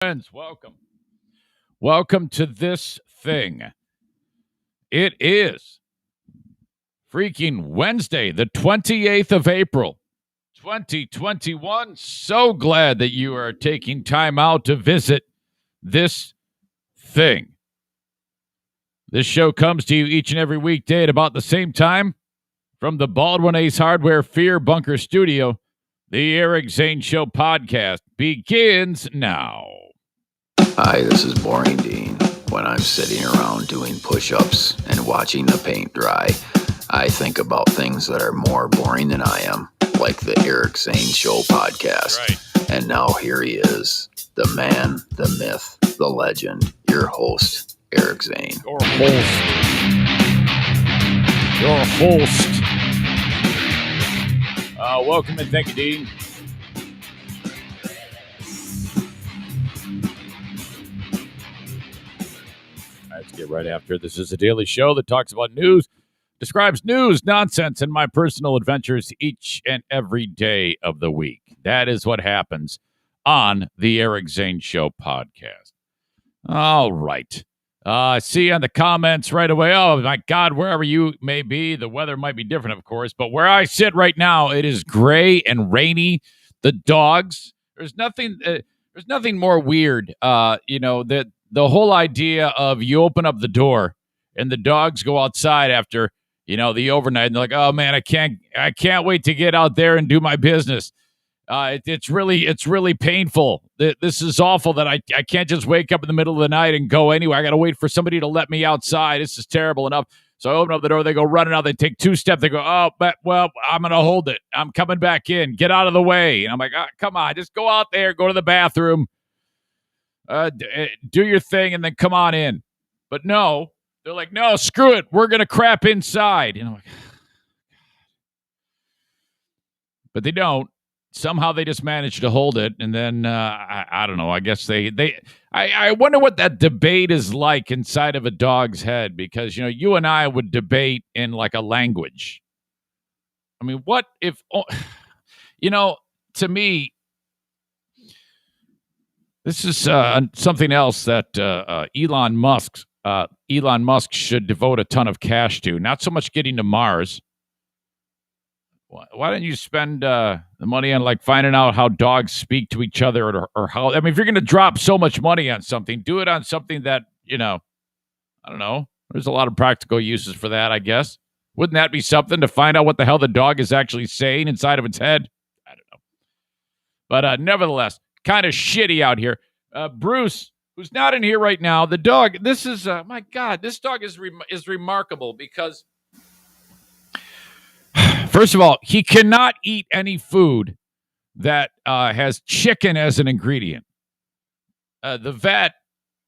Friends, welcome to this thing. It is freaking Wednesday, the 28th of April, 2021. So glad that you are taking time out to visit this thing. This show comes to you each and every weekday at about the same time from the Baldwin Ace Hardware Fear Bunker Studio. The Eric Zane Show podcast begins now. Hi, this is Boring Dean. When I'm sitting around doing push-ups and watching the paint dry, I think about things that are more boring than I am, like the Eric Zane Show podcast. Right. And now here he is, the man, the myth, the legend, your host, Eric Zane. Your host. Welcome and thank you, Dean. Let's get right after it. This is a daily show that talks about news, describes news, nonsense, and my personal adventures each and every day of the week. That is what happens on the Eric Zane Show podcast. All right. See you in the comments right away. Oh, my God, wherever you may be, the weather might be different, of course, but where I sit right now, it is gray and rainy. The dogs, there's nothing more weird, that the whole idea of you open up the door and the dogs go outside after, the overnight, and they're like, oh man, I can't wait to get out there and do my business. It's really painful. This is awful that I can't just wake up in the middle of the night and go anywhere. I got to wait for somebody to let me outside. This is terrible enough. So I open up the door. They go running out. They take two steps. They go, I'm going to hold it. I'm coming back in. Get out of the way. And I'm like, come on, just go out there, go to the bathroom, do your thing, and then come on in. But no, they're like, no, screw it. We're going to crap inside. And I'm like, but they don't. Somehow they just managed to hold it, and then I don't know. I guess I wonder what that debate is like inside of a dog's head, because you and I would debate in like a language. I mean, what if to me, this is something else that Elon Musk should devote a ton of cash to. Not so much getting to Mars. Why don't you spend the money on like finding out how dogs speak to each other, or how? I mean, if you're going to drop so much money on something, do it on something that I don't know. There's a lot of practical uses for that, I guess. Wouldn't that be something to find out what the hell the dog is actually saying inside of its head? I don't know. But nevertheless, kind of shitty out here. Bruce, who's not in here right now, the dog. This is my God. This dog is remarkable because. First of all, he cannot eat any food that has chicken as an ingredient. The vet,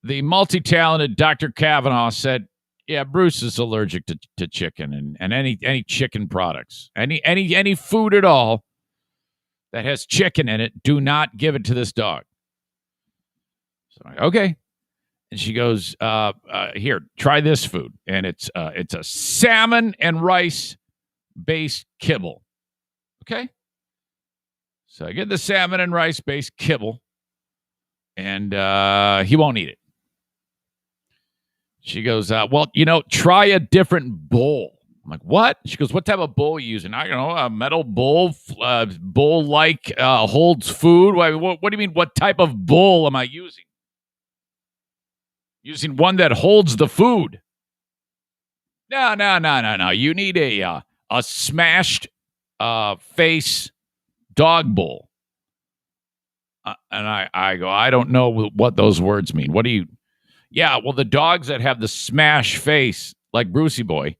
the multi-talented Dr. Kavanaugh, said, yeah, Bruce is allergic to chicken and any chicken products. Any food at all that has chicken in it, do not give it to this dog. So I'm like, okay. And she goes, here, try this food. And it's a salmon and rice based kibble. Okay. So I get the salmon and rice based kibble, and he won't eat it. She goes, try a different bowl. I'm like, what? She goes, what type of bowl are you using? I don't know, a metal bowl, bowl-like, holds food. What do you mean, what type of bowl am I using? Using one that holds the food. No. You need a smashed face dog bowl. And I go, I don't know what those words mean. What do you? Yeah, well, the dogs that have the smash face, like Brucey Boy,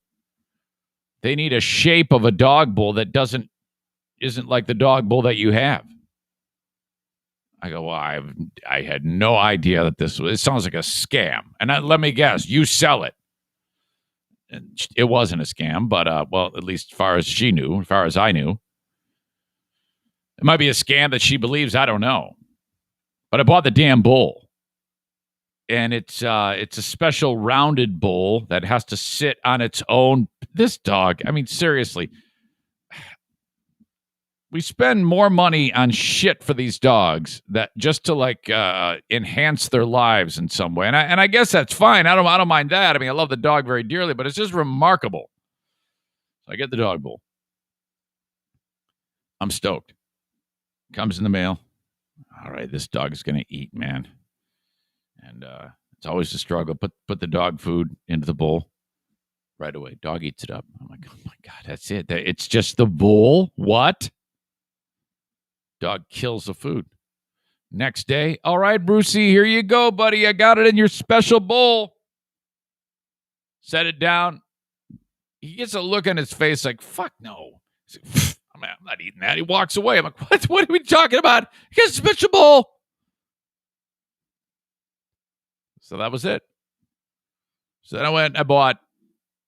they need a shape of a dog bowl that isn't like the dog bowl that you have. I go, well, I had no idea that it sounds like a scam. And let me guess, you sell it. And it wasn't a scam, but, at least as far as she knew, as far as I knew. It might be a scam that she believes, I don't know. But I bought the damn bowl. And it's a special rounded bowl that has to sit on its own. This dog, I mean, seriously. we spend more money on shit for these dogs that just to enhance their lives in some way. And I guess that's fine. I don't mind that. I mean, I love the dog very dearly, but it's just remarkable. So I get the dog bowl. I'm stoked. Comes in the mail. All right, this dog is going to eat, man. And it's always a struggle. Put the dog food into the bowl right away. Dog eats it up. I'm like, oh my God, that's it. It's just the bowl? What? Dog kills the food. Next day, all right, Brucey, here you go, buddy. I got it in your special bowl. Set it down. He gets a look on his face like, fuck no. Like, I'm not eating that. He walks away. I'm like, what? What are we talking about? He gets a special bowl. So that was it. So then I bought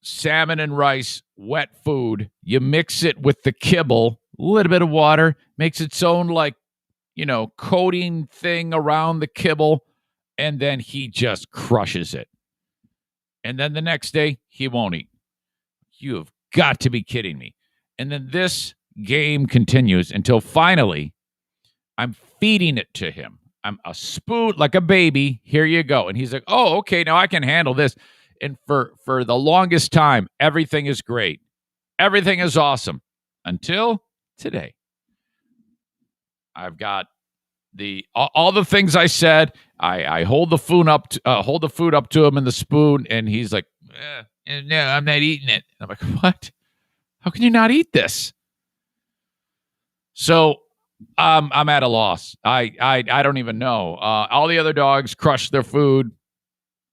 salmon and rice, wet food. You mix it with the kibble, a little bit of water, makes its own coating thing around the kibble, and then he just crushes it. And then the next day, he won't eat. You have got to be kidding me. And then this game continues until finally I'm feeding it to him. I'm a spoon like a baby. Here you go. And he's like, oh, okay, now I can handle this. And for the longest time, everything is great. Everything is awesome until today. I've got all the things I said. I hold the food up to him in the spoon, and he's like, no, I'm not eating it. I'm like, what? How can you not eat this? So I'm at a loss. I don't even know. All the other dogs crush their food,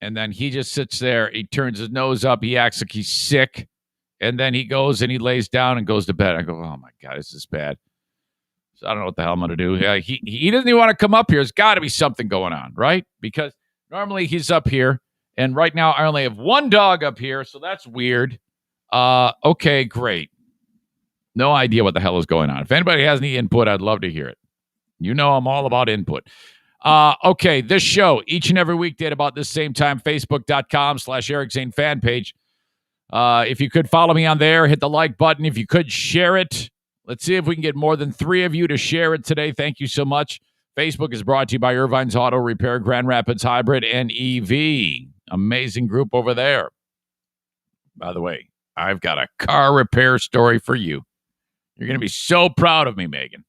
and then he just sits there. He turns his nose up. He acts like he's sick, and then he goes and he lays down and goes to bed. I go, oh my God, this is bad. So I don't know what the hell I'm going to do. He doesn't even want to come up here. There's got to be something going on, right? Because normally he's up here, and right now I only have one dog up here, so that's weird. Okay, great. No idea what the hell is going on. If anybody has any input, I'd love to hear it. You know I'm all about input. Okay, this show, each and every weekday at about this same time, Facebook.com/Eric Zane fan page. If you could follow me on there, hit the like button. If you could, share it. Let's see if we can get more than 3 of you to share it today. Thank you so much. Facebook is brought to you by Irvine's Auto Repair, Grand Rapids Hybrid, and EV. Amazing group over there. By the way, I've got a car repair story for you. You're going to be so proud of me, Megan.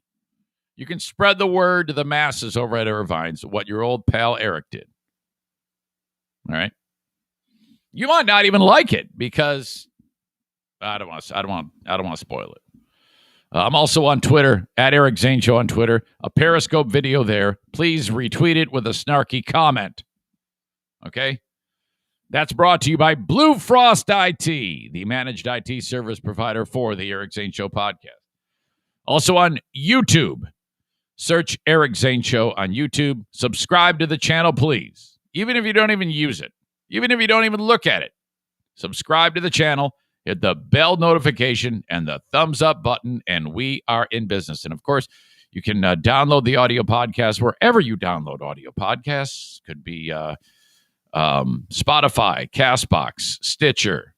You can spread the word to the masses over at Irvine's what your old pal Eric did. All right? You might not even like it because I don't want to spoil it. I'm also on Twitter, at Eric Zane Show on Twitter. A Periscope video there. Please retweet it with a snarky comment. Okay? That's brought to you by Blue Frost IT, the managed IT service provider for the Eric Zane Show podcast. Also on YouTube. Search Eric Zane Show on YouTube. Subscribe to the channel, please. Even if you don't even use it. Even if you don't even look at it. Subscribe to the channel. Hit the bell notification and the thumbs up button, and we are in business. And, of course, you can download the audio podcast wherever you download audio podcasts. Could be Spotify, CastBox, Stitcher,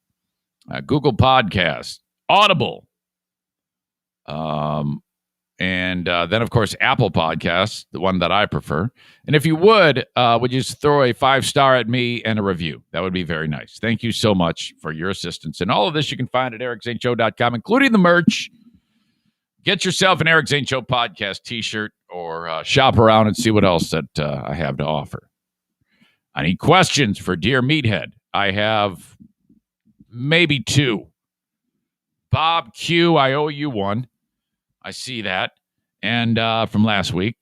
Google Podcasts, Audible, and then, of course, Apple Podcasts, the one that I prefer. And if you would you just throw a 5-star at me and a review? That would be very nice. Thank you so much for your assistance. And all of this you can find at ericzaneshow.com, including the merch. Get yourself an Eric Zane Show podcast t-shirt or shop around and see what else that I have to offer. I need questions for Dear Meathead. I have maybe 2. Bob Q, I owe you one. I see that. And from last week.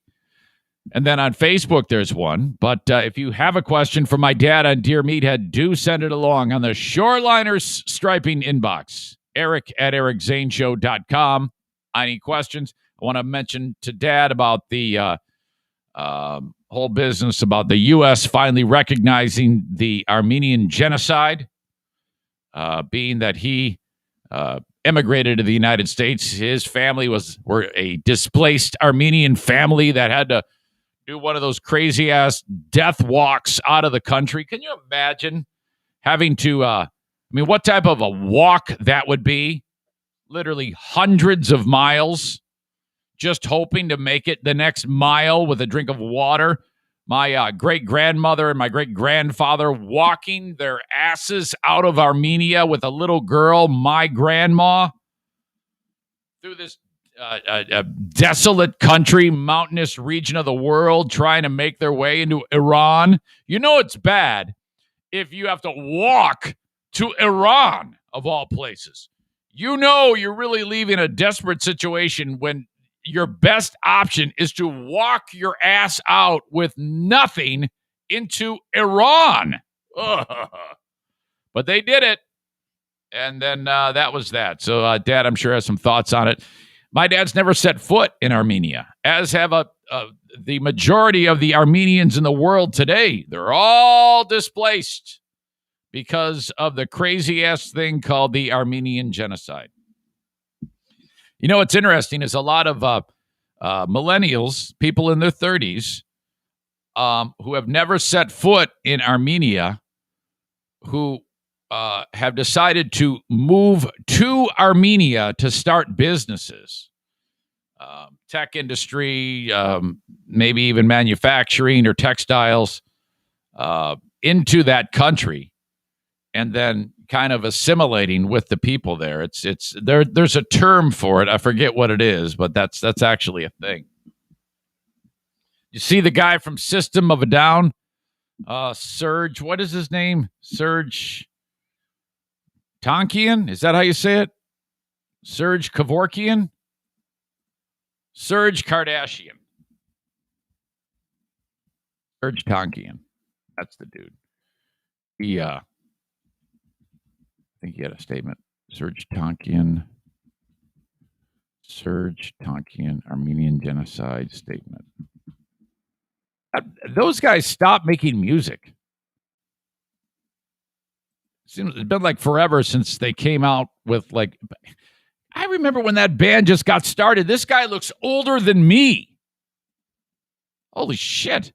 And then on Facebook, there's one. But if you have a question for my dad on Dear Meathead, do send it along on the Shoreliners Striping inbox. Eric at ericzaneshow.com. Any questions? I want to mention to Dad about the whole business about the U.S. finally recognizing the Armenian genocide, being that he emigrated to the United States. His family were a displaced Armenian family that had to do one of those crazy-ass death walks out of the country. Can you imagine having to, what type of a walk that would be? Literally hundreds of miles just hoping to make it the next mile with a drink of water. My great-grandmother and my great-grandfather walking their asses out of Armenia with a little girl, my grandma, through this desolate country, mountainous region of the world, trying to make their way into Iran. You know it's bad if you have to walk to Iran, of all places. You know you're really leaving a desperate situation when your best option is to walk your ass out with nothing into Iran. Ugh. But they did it. And then that was that. So Dad, I'm sure, has some thoughts on it. My dad's never set foot in Armenia, as have the majority of the Armenians in the world today. They're all displaced because of the crazy-ass thing called the Armenian genocide. You know, what's interesting is a lot of millennials, people in their 30s, who have never set foot in Armenia, who have decided to move to Armenia to start businesses, tech industry, maybe even manufacturing or textiles, into that country, and then kind of assimilating with the people there. There's a term for it. I forget what it is, but that's actually a thing. You see the guy from System of a Down, Serge, what is his name? Serge Tonkian? Is that how you say it? Serge Kevorkian? Serge Kardashian. Serge Tonkian. That's the dude. I think he had a statement. Serge Tonkian, Armenian genocide statement. Those guys stopped making music. It's been like forever since they came out with, like, I remember when that band just got started. This guy looks older than me. Holy shit.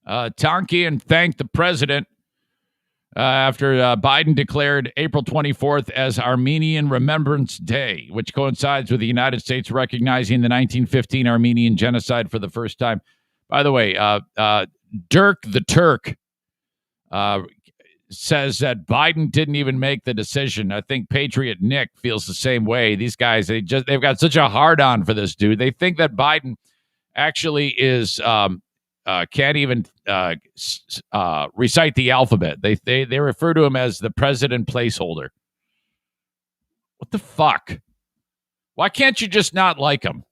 Tonkian thanked the president after Biden declared April 24th as Armenian Remembrance Day, which coincides with the United States recognizing the 1915 Armenian genocide for the first time. By the way, Dirk the Turk says that Biden didn't even make the decision. I think Patriot Nick feels the same way. These guys, they've got such a hard-on for this dude. They think that Biden actually is can't even recite the alphabet. They refer to him as the president placeholder. What the fuck? Why can't you just not like him?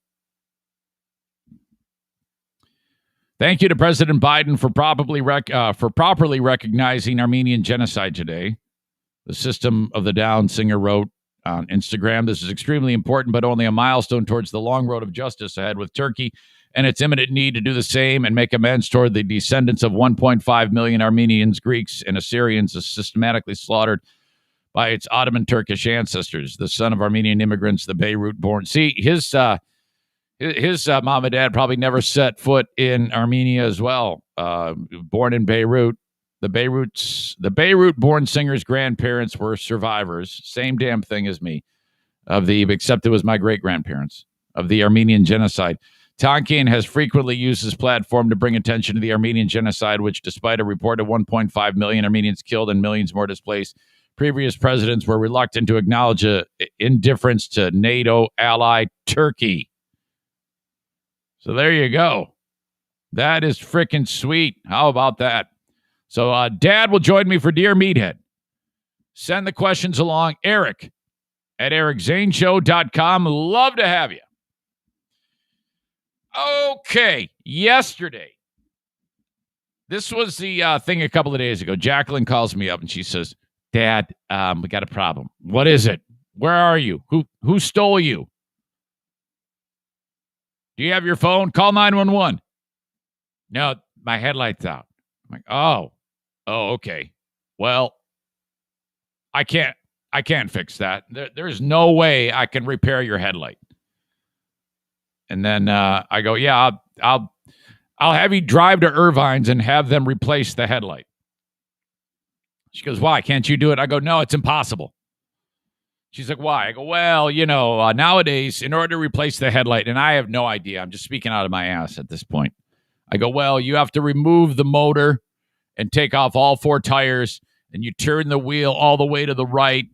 Thank you to President Biden for properly recognizing Armenian genocide today. The System of the Down singer wrote on Instagram, "This is extremely important, but only a milestone towards the long road of justice ahead with Turkey and its imminent need to do the same and make amends toward the descendants of 1.5 million Armenians, Greeks, and Assyrians systematically slaughtered by its Ottoman Turkish ancestors, the son of Armenian immigrants, the Beirut-born." See, his mom and dad probably never set foot in Armenia as well. Born in Beirut. The Beirut-born singer's grandparents were survivors. Same damn thing as me. Except it was my great-grandparents of the Armenian genocide. Tonkian has frequently used his platform to bring attention to the Armenian genocide, which, despite a reported 1.5 million Armenians killed and millions more displaced, previous presidents were reluctant to acknowledge indifference to NATO ally Turkey. So there you go. That is freaking sweet. How about that? So Dad will join me for Dear Meathead. Send the questions along. Eric at ericzaneshow.com. Love to have you. Okay. Yesterday. This was the thing a couple of days ago. Jacqueline calls me up and she says, "Dad, we got a problem." "What is it? Where are you? Who stole you? Do you have your phone? Call 911. "No, my headlight's out." I'm like, oh, okay. Well, I can't fix that. There's no way I can repair your headlight. And then I go, "Yeah, I'll have you drive to Irvine's and have them replace the headlight." She goes, "Why? Can't you do it?" I go, "No, it's impossible." She's like, why? I go, well, nowadays, in order to replace the headlight, and I have no idea. I'm just speaking out of my ass at this point. I go, well, you have to remove the motor and take off all 4 tires, and you turn the wheel all the way to the right,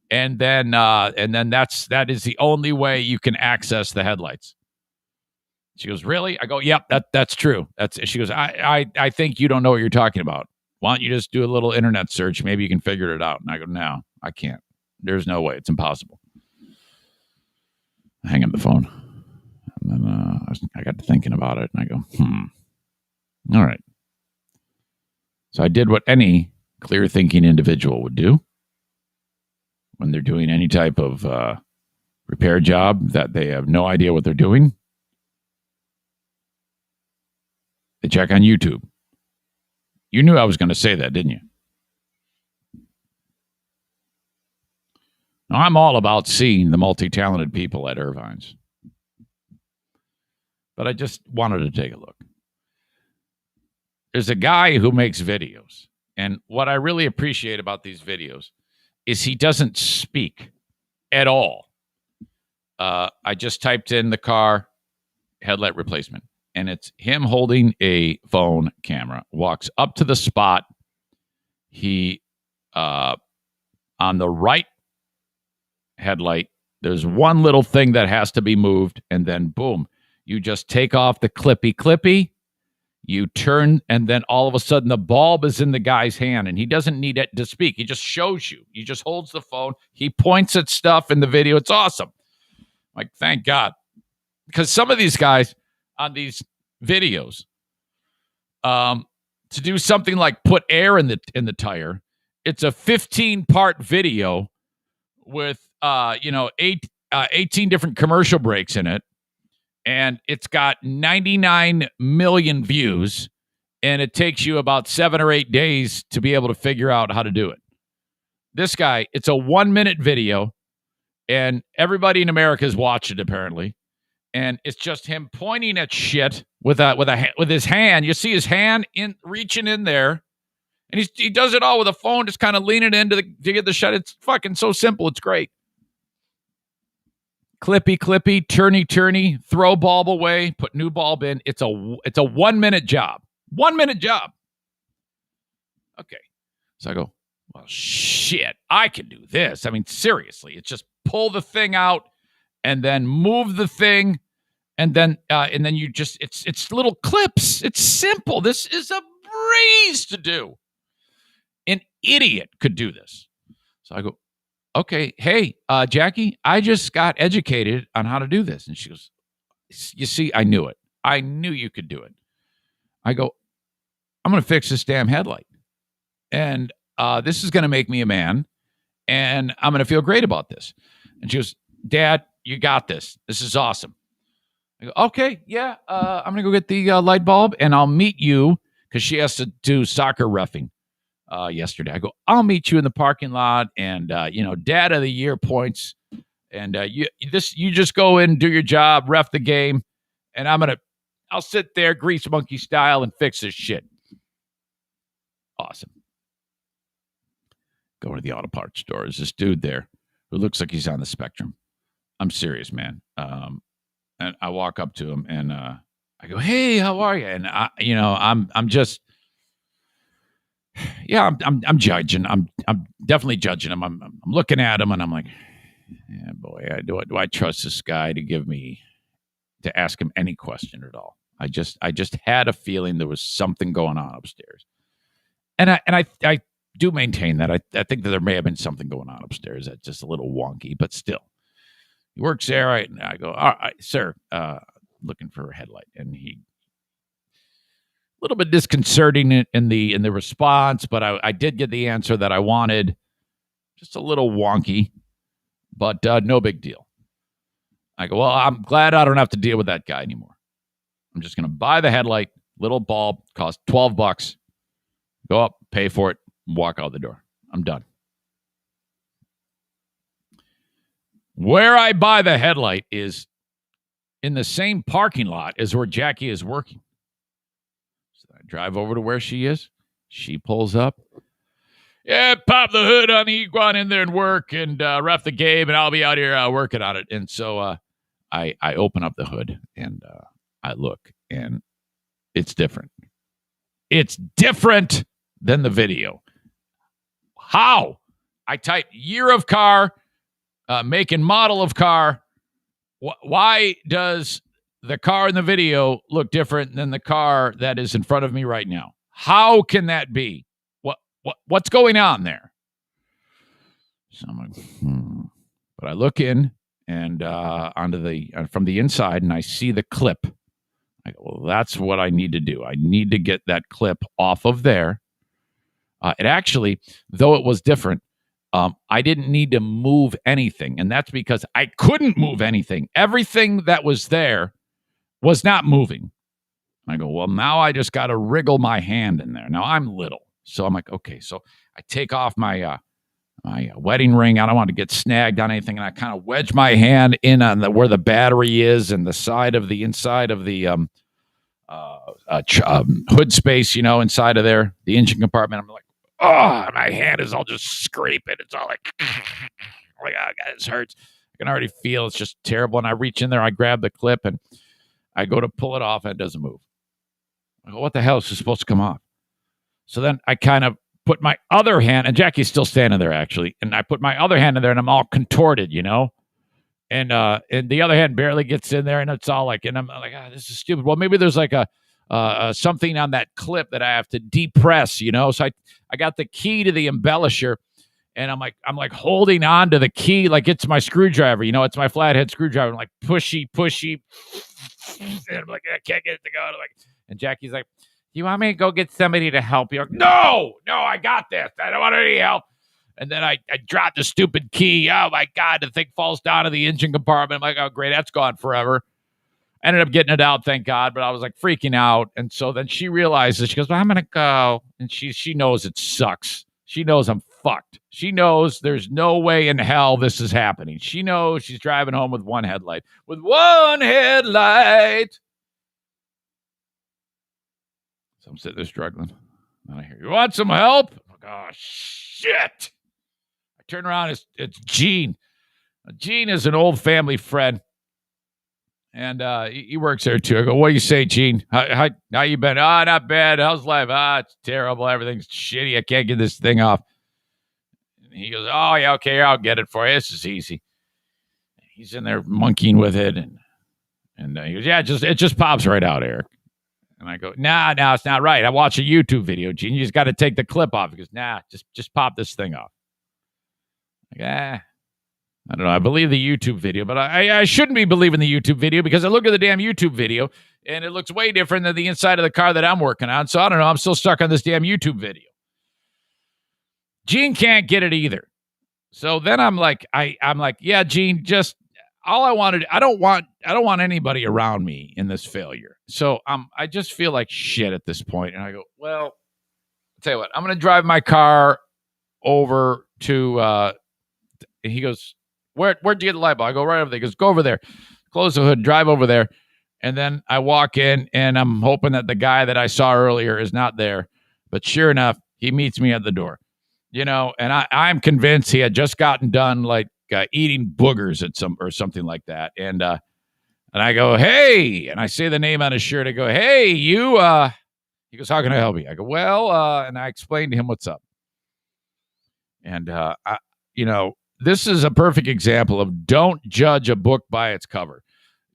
and then that is the only way you can access the headlights. She goes, really? I go, yep, that's true. She goes, I think you don't know what you're talking about. Why don't you just do a little internet search? Maybe you can figure it out. And I go, no, I can't. There's no way. It's impossible. I hang up the phone. And then I got to thinking about it, and I go, all right. So I did what any clear-thinking individual would do when they're doing any type of repair job that they have no idea what they're doing. They check on YouTube. You knew I was going to say that, didn't you? Now, I'm all about seeing the multi-talented people at Irvine's. But I just wanted to take a look. There's a guy who makes videos. And what I really appreciate about these videos is he doesn't speak at all. I just typed in the car headlight replacement. And it's him holding a phone camera, walks up to the spot. He, on the right headlight, there's one little thing that has to be moved, and then boom, you just take off the clippy, you turn, and then all of a sudden the bulb is in the guy's hand, and he doesn't need it to speak. He just shows you. He just holds the phone. He points at stuff in the video. It's awesome. Like, thank God. Because some of these guys on these videos, to do something like put air in the tire, it's a 15-part video with 18 different commercial breaks in it, and it's got 99 million views, and it takes you about 7 or 8 days to be able to figure out how to do it. This guy, it's a 1-minute video, and everybody in America has watched it apparently, and it's just him pointing at shit with his hand. You see his hand reaching in there. And he does it all with a phone, just kind of leaning in to get the shot. It's fucking so simple. It's great. Clippy, turny, throw bulb away, put new bulb in. It's a 1-minute job. 1-minute job. Okay. So I go, well, shit, I can do this. I mean, seriously, it's just pull the thing out and then move the thing. And then you just, it's little clips. It's simple. This is a breeze to do. An idiot could do this. So I go, okay, hey, Jackie, I just got educated on how to do this. And she goes, you see, I knew it. I knew you could do it. I go, I'm going to fix this damn headlight. And this is going to make me a man. And I'm going to feel great about this. And she goes, Dad, you got this. This is awesome. I go, okay, yeah, I'm going to go get the light bulb, and I'll meet you, because she has to do soccer reffing yesterday. I go, I'll meet you in the parking lot, and, Dad of the Year points, and you just go in, do your job, ref the game, and I'll sit there grease monkey style and fix this shit. Awesome. Go to the auto parts store. There's this dude there who looks like he's on the spectrum. I'm serious, man. And I walk up to him and I go, "Hey, how are you?" And I'm just, yeah, I'm judging. I'm definitely judging him. I'm looking at him and I'm like, yeah, boy, do I trust this guy to ask him any question at all? I just had a feeling there was something going on upstairs, and I do maintain that I think that there may have been something going on upstairs that's just a little wonky, but still. He works there. Right? And I go, all right, sir, looking for a headlight. And he, a little bit disconcerting in the response, but I did get the answer that I wanted. Just a little wonky, but no big deal. I go, well, I'm glad I don't have to deal with that guy anymore. I'm just going to buy the headlight, little bulb, cost $12. Go up, pay for it, walk out the door. I'm done. Where I buy the headlight is in the same parking lot as where Jackie is working. So I drive over to where she is. She pulls up. Yeah, pop the hood on the Iguan in there and work and ref the game, and I'll be out here working on it. And so I open up the hood and I look, and it's different. It's different than the video. How? I type year of car, make and model of car. Why does the car in the video look different than the car that is in front of me right now? How can that be? What's going on there? So I'm like, But I look in and onto from the inside, and I see the clip. I go, well, that's what I need to do. I need to get that clip off of there. It actually, though it was different, I didn't need to move anything, and that's because I couldn't move anything. Everything that was there was not moving. I go, well, now I just got to wriggle my hand in there. Now I'm little, so I'm like, okay. So I take off my wedding ring. I don't want to get snagged on anything, and I kind of wedge my hand in on where the battery is and the side of the inside of the hood space, inside of there, the engine compartment. I'm like, oh, my hand is all just scraping. It's all like, oh my God, this hurts. I can already feel it's just terrible. And I reach in there, I grab the clip, and I go to pull it off, and it doesn't move. I go, what the hell is this supposed to come off? So then I kind of put my other hand, and Jackie's still standing there actually, and I put my other hand in there, and I'm all contorted, and the other hand barely gets in there, and it's all like, and I'm like, this is stupid. Well, maybe there's like a something on that clip that I have to depress, So I got the key to the embellisher, and I'm like holding on to the key like it's my screwdriver, it's my flathead screwdriver. I'm like pushy, and I'm like, I can't get it to go. And Jackie's like, do you want me to go get somebody to help you? Like, no, I got this. I don't want any help. And then I dropped the stupid key. Oh, my God, the thing falls down to the engine compartment. I'm like, oh, great, that's gone forever. I ended up getting it out, thank God, but I was like freaking out. And so then she realizes, she goes, well, I'm going to go. And she knows it sucks. She knows I'm fucked. She knows there's no way in hell this is happening. She knows she's driving home with one headlight. With one headlight. So I'm sitting there struggling. And I hear, you want some help? I'm like, oh, shit. I turn around, it's Gene. Gene is an old family friend. And he works there too. I go, what do you say, Gene? How you been? Oh, not bad. How's life? It's terrible. Everything's shitty. I can't get this thing off. And he goes, oh, yeah, okay, I'll get it for you. This is easy. He's in there monkeying with it. And he goes, yeah, it just pops right out, Eric. And I go, nah, it's not right. I watched a YouTube video, Gene. You just got to take the clip off. He goes, nah, just pop this thing off. Like, I don't know. I believe the YouTube video, but I shouldn't be believing the YouTube video because I look at the damn YouTube video and it looks way different than the inside of the car that I'm working on. So I don't know. I'm still stuck on this damn YouTube video. Gene can't get it either. So then I'm like, yeah, Gene, just all I wanted. I don't want anybody around me in this failure. So I just feel like shit at this point. And I go, well, I'll tell you what, I'm going to drive my car over to, and he goes, where'd you get the light bulb? I go right over there. He goes, go over there, close the hood, drive over there. And then I walk in and I'm hoping that the guy that I saw earlier is not there. But sure enough, he meets me at the door, and I'm convinced he had just gotten done like eating boogers at something like that. And I go, hey, and I say the name on his shirt. I go, hey, you, he goes, how can I help you? I go, well, and I explained to him what's up. And, this is a perfect example of don't judge a book by its cover.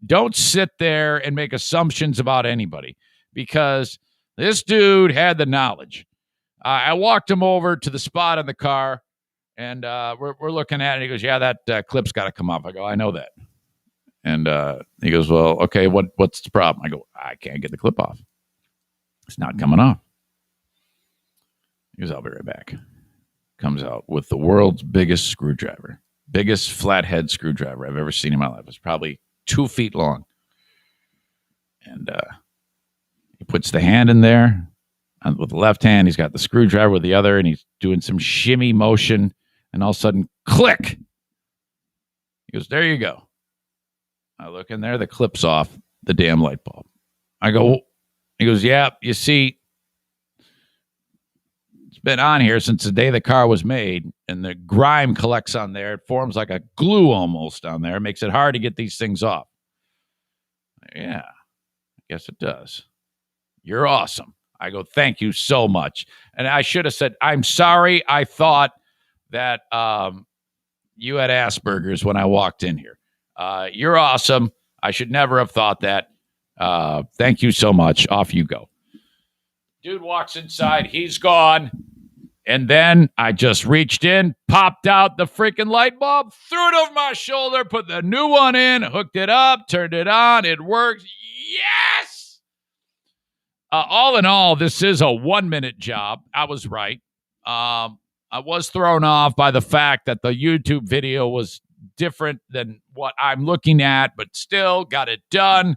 Don't sit there and make assumptions about anybody because this dude had the knowledge. I walked him over to the spot in the car and we're looking at it. He goes, yeah, that clip's got to come off. I go, I know that. And he goes, well, okay, what's the problem? I go, I can't get the clip off. It's not coming off. He goes, I'll be right back. Comes out with the world's biggest screwdriver, biggest flathead screwdriver I've ever seen in my life. It's probably 2 feet long. And he puts the hand in there. And with the left hand, he's got the screwdriver with the other, and he's doing some shimmy motion. And all of a sudden, click. He goes, there you go. I look in there, the clip's off the damn light bulb. I go, he goes, yeah, you see, It's been on here since the day the car was made, and the grime collects on there. It forms like a glue almost on there. It makes it hard to get these things off. Yeah, I guess it does. You're awesome. I go, thank you so much. And I should have said, I'm sorry. I thought that you had Asperger's when I walked in here. You're awesome. I should never have thought that. Thank you so much. Off you go. Dude walks inside. He's gone. And then I just reached in, popped out the freaking light bulb, threw it over my shoulder, put the new one in, hooked it up, turned it on. It works. Yes! All in all, this is a 1-minute job. I was right. I was thrown off by the fact that the YouTube video was different than what I'm looking at, but still got it done.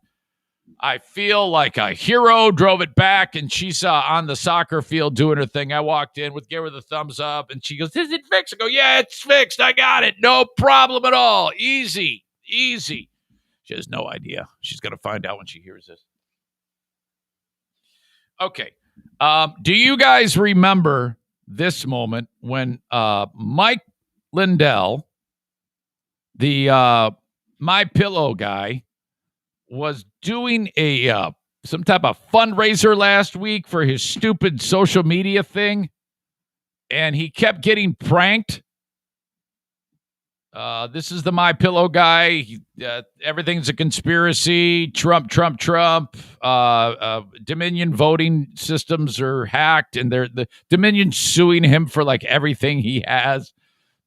I feel like a hero, drove it back, and she's on the soccer field doing her thing. I walked in, gave her the thumbs up, and she goes, is it fixed? I go, yeah, it's fixed. I got it. No problem at all. Easy. She has no idea. She's going to find out when she hears this. Okay. Do you guys remember this moment when Mike Lindell, the My Pillow guy, was doing a some type of fundraiser last week for his stupid social media thing, and he kept getting pranked? This is the My Pillow guy. Everything's a conspiracy. Trump. Dominion voting systems are hacked, and the Dominion suing him for like everything he has.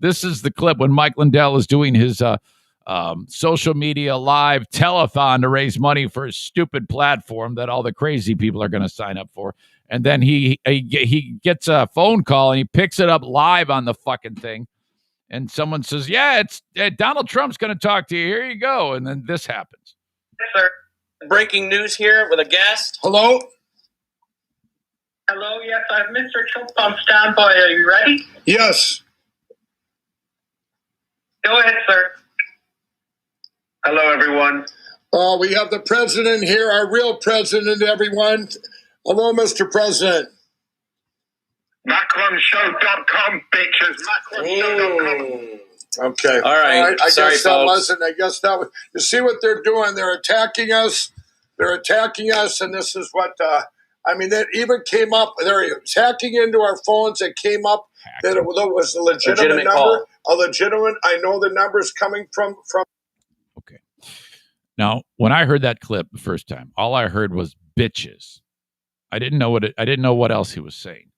This is the clip when Mike Lindell is doing his social media live telethon to raise money for his stupid platform that all the crazy people are going to sign up for. And then he gets a phone call and he picks it up live on the fucking thing. And someone says, yeah, it's Donald Trump's going to talk to you. Here you go. And then this happens. Yes, sir. Breaking news here with a guest. Hello? Hello, yes, I have Mr. Trump on standby. Are you ready? Yes. Go ahead, sir. Hello, everyone. We have the president here, our real president, everyone. Hello, Mr. President. MacronShow.com, bitches. MacronShow.com. Okay. All right. I Sorry, guess that folks. wasn't. I guess that was. You see what they're doing? They're attacking us. And this is what. That even came up. They're hacking into our phones. It came up that it was a legitimate number. Call. A legitimate. I know the number's coming from. Okay. Now, when I heard that clip the first time, all I heard was bitches. I didn't know what else he was saying.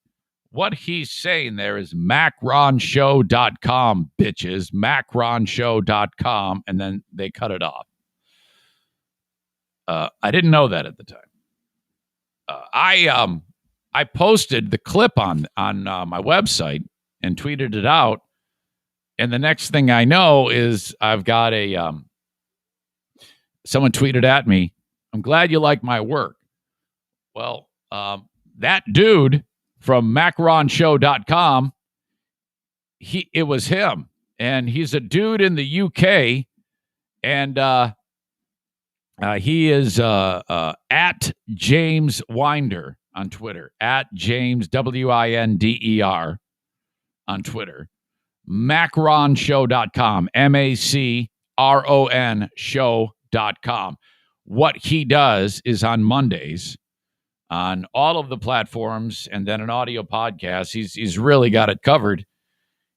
What he's saying there is MacronShow.com, bitches. MacronShow.com, and then they cut it off. I didn't know that at the time. I posted the clip on my website and tweeted it out, and the next thing I know is I've got someone tweeted at me, I'm glad you like my work. Well, that dude from MacronShow.com, it was him. And he's a dude in the UK. And he is at James Winder on Twitter. At James, Winder on Twitter. MacronShow.com. MacRon show.com. What he does is on Mondays, on all of the platforms, and then an audio podcast. He's really got it covered.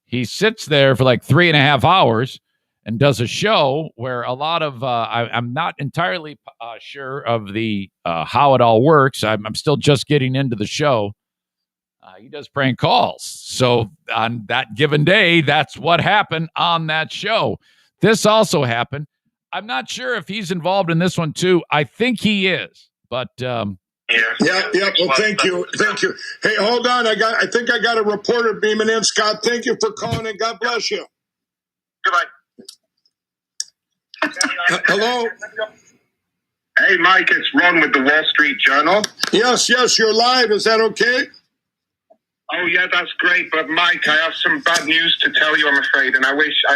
He sits there for like 3.5 hours and does a show where a lot of I'm not entirely sure of the how it all works. I'm still just getting into the show. He does prank calls. So on that given day, that's what happened on that show. This also happened. I'm not sure if he's involved in this one too. I think he is, but Yeah. Well, thank you. Hey, hold on. I think I got a reporter beaming in. Scott, thank you for calling in. God bless you. Goodbye. Hello. Hey, Mike, it's Ron with the Wall Street Journal. Yes, you're live. Is that okay? Oh, yeah, that's great. But, Mike, I have some bad news to tell you, I'm afraid. And I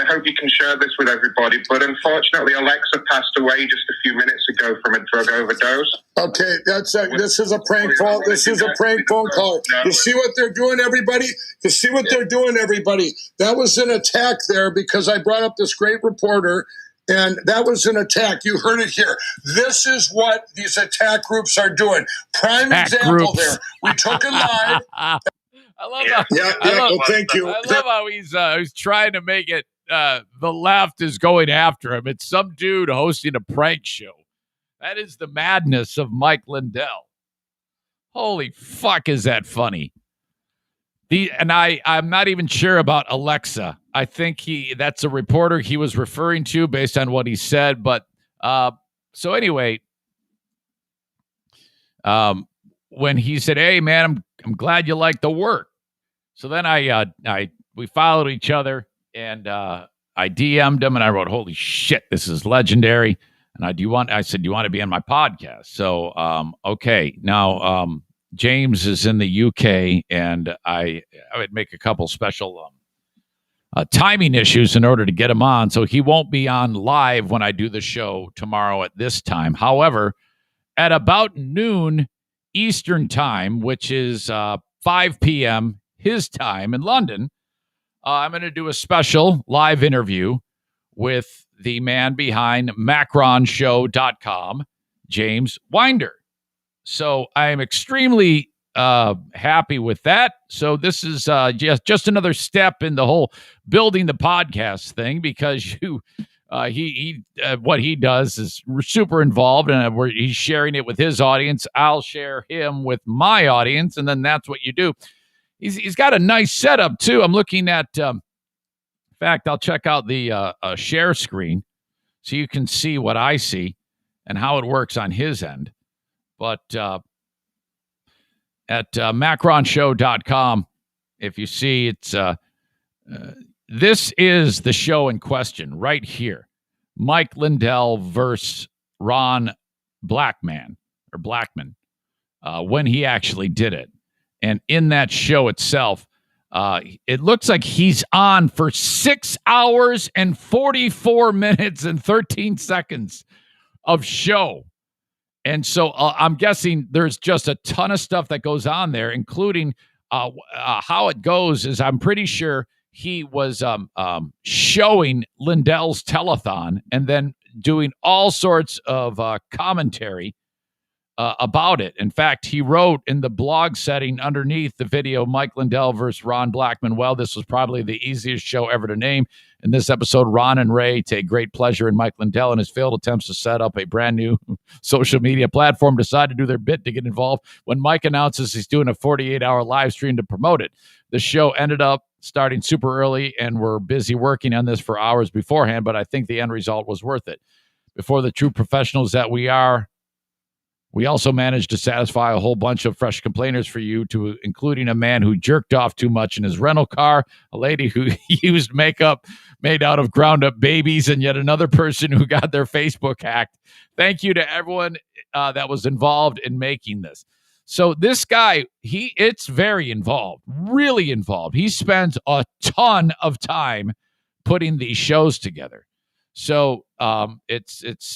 hope you can share this with everybody. But unfortunately, Alexa passed away just a few minutes ago from a drug overdose. Okay, this is a prank phone. This is a prank phone call. You see what they're doing, everybody? You see what they're doing, everybody? That was an attack there because I brought up this great reporter, and that was an attack. You heard it here. This is what these attack groups are doing. Prime example there. We took it live. I love how, Thank you. I love how he's trying to make it the left is going after him. It's some dude hosting a prank show. That is the madness of Mike Lindell. Holy fuck, is that funny? I'm not even sure about Alexa. I think that's a reporter he was referring to based on what he said. But so anyway, when he said, "Hey man, I'm glad you like the work." So then we followed each other, and I DM'd him and I wrote, "Holy shit, this is legendary." And I said, "Do you want to be on my podcast?" So okay. Now James is in the UK, and I would make a couple special timing issues in order to get him on. So he won't be on live when I do the show tomorrow at this time. However, at about noon Eastern time, which is 5 p.m. his time in London, I'm going to do a special live interview with the man behind MacronShow.com, James Winder. So I am extremely happy with that. So this is just another step in the whole building the podcast thing, because what he does is super involved, and he's sharing it with his audience. I'll share him with my audience, and then that's what you do. He's got a nice setup too. I'm looking at. In fact, I'll check out the share screen so you can see what I see and how it works on his end. But at MacronShow.com, if you see, it's this is the show in question right here. Mike Lindell versus Ron Blackman, when he actually did it. And in that show itself, it looks like he's on for 6 hours and 44 minutes and 13 seconds of show. And so I'm guessing there's just a ton of stuff that goes on there, including how it goes is I'm pretty sure he was showing Lindell's telethon and then doing all sorts of commentary about it. In fact, he wrote in the blog setting underneath the video, Mike Lindell versus Ron Blackman. Well, this was probably the easiest show ever to name. In this episode, Ron and Ray take great pleasure in Mike Lindell and his failed attempts to set up a brand new social media platform decide to do their bit to get involved when Mike announces he's doing a 48-hour live stream to promote it. The show ended up starting super early, and we're busy working on this for hours beforehand, but I think the end result was worth it. Before the true professionals that we are, we also managed to satisfy a whole bunch of fresh complainers for you, to including a man who jerked off too much in his rental car, a lady who used makeup made out of ground-up babies, and yet another person who got their Facebook hacked. Thank you to everyone that was involved in making this. So this guy, it's very involved, really involved. He spends a ton of time putting these shows together. So it's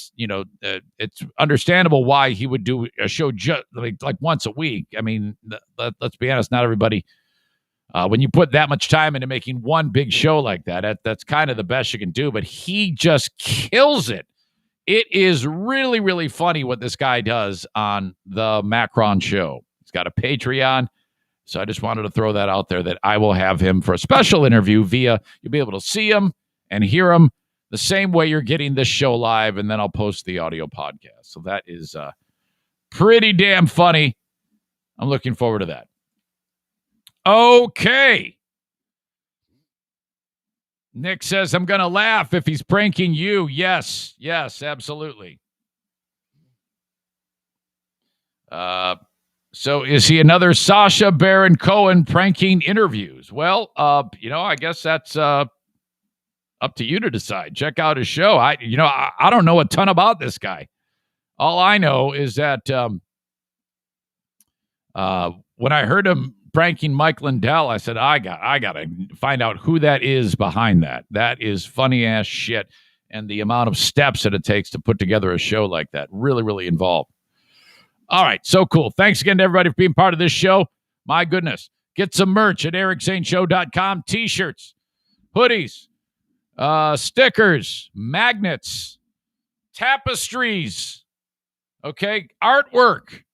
understandable why he would do a show just like once a week. I mean, let's be honest, not everybody. When you put that much time into making one big show like that's kind of the best you can do. But he just kills it. It is really, really funny what this guy does on the Macron Show. He's got a Patreon. So I just wanted to throw that out there that I will have him for a special interview you'll be able to see him and hear him the same way you're getting this show live, and then I'll post the audio podcast. So that is pretty damn funny. I'm looking forward to that. Okay. Nick says, I'm going to laugh if he's pranking you. Yes, absolutely. So is he another Sacha Baron Cohen pranking interviews? Well, I guess that's up to you to decide. Check out his show. I don't know a ton about this guy. All I know is that when I heard him pranking Mike Lindell. I said, I got to find out who that is behind that. That is funny ass shit. And the amount of steps that it takes to put together a show like that. Really, really involved. All right. So cool. Thanks again to everybody for being part of this show. My goodness. Get some merch at ericzaneshow.com. T-shirts, hoodies, stickers, magnets, tapestries, okay, artwork.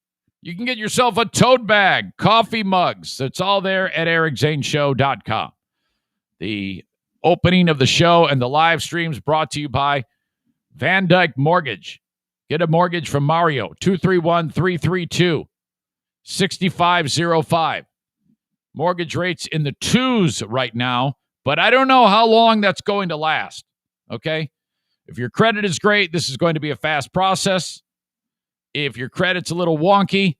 You can get yourself a tote bag, coffee mugs. It's all there at ericzaneshow.com. The opening of the show and the live streams brought to you by Van Dyke Mortgage. Get a mortgage from Mario, 231-332-6505. Mortgage rates in the 2s right now, but I don't know how long that's going to last, okay? If your credit is great, this is going to be a fast process. If your credit's a little wonky,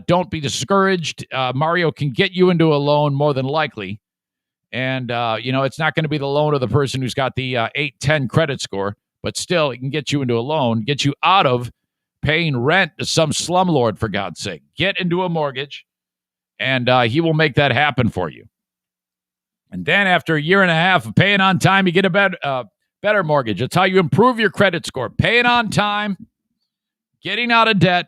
don't be discouraged. Mario can get you into a loan more than likely. And, it's not going to be the loan of the person who's got the 810 credit score, but still, it can get you into a loan, get you out of paying rent to some slumlord, for God's sake. Get into a mortgage, and he will make that happen for you. And then after a year and a half of paying on time, you get a better mortgage. It's how you improve your credit score. Paying on time, getting out of debt.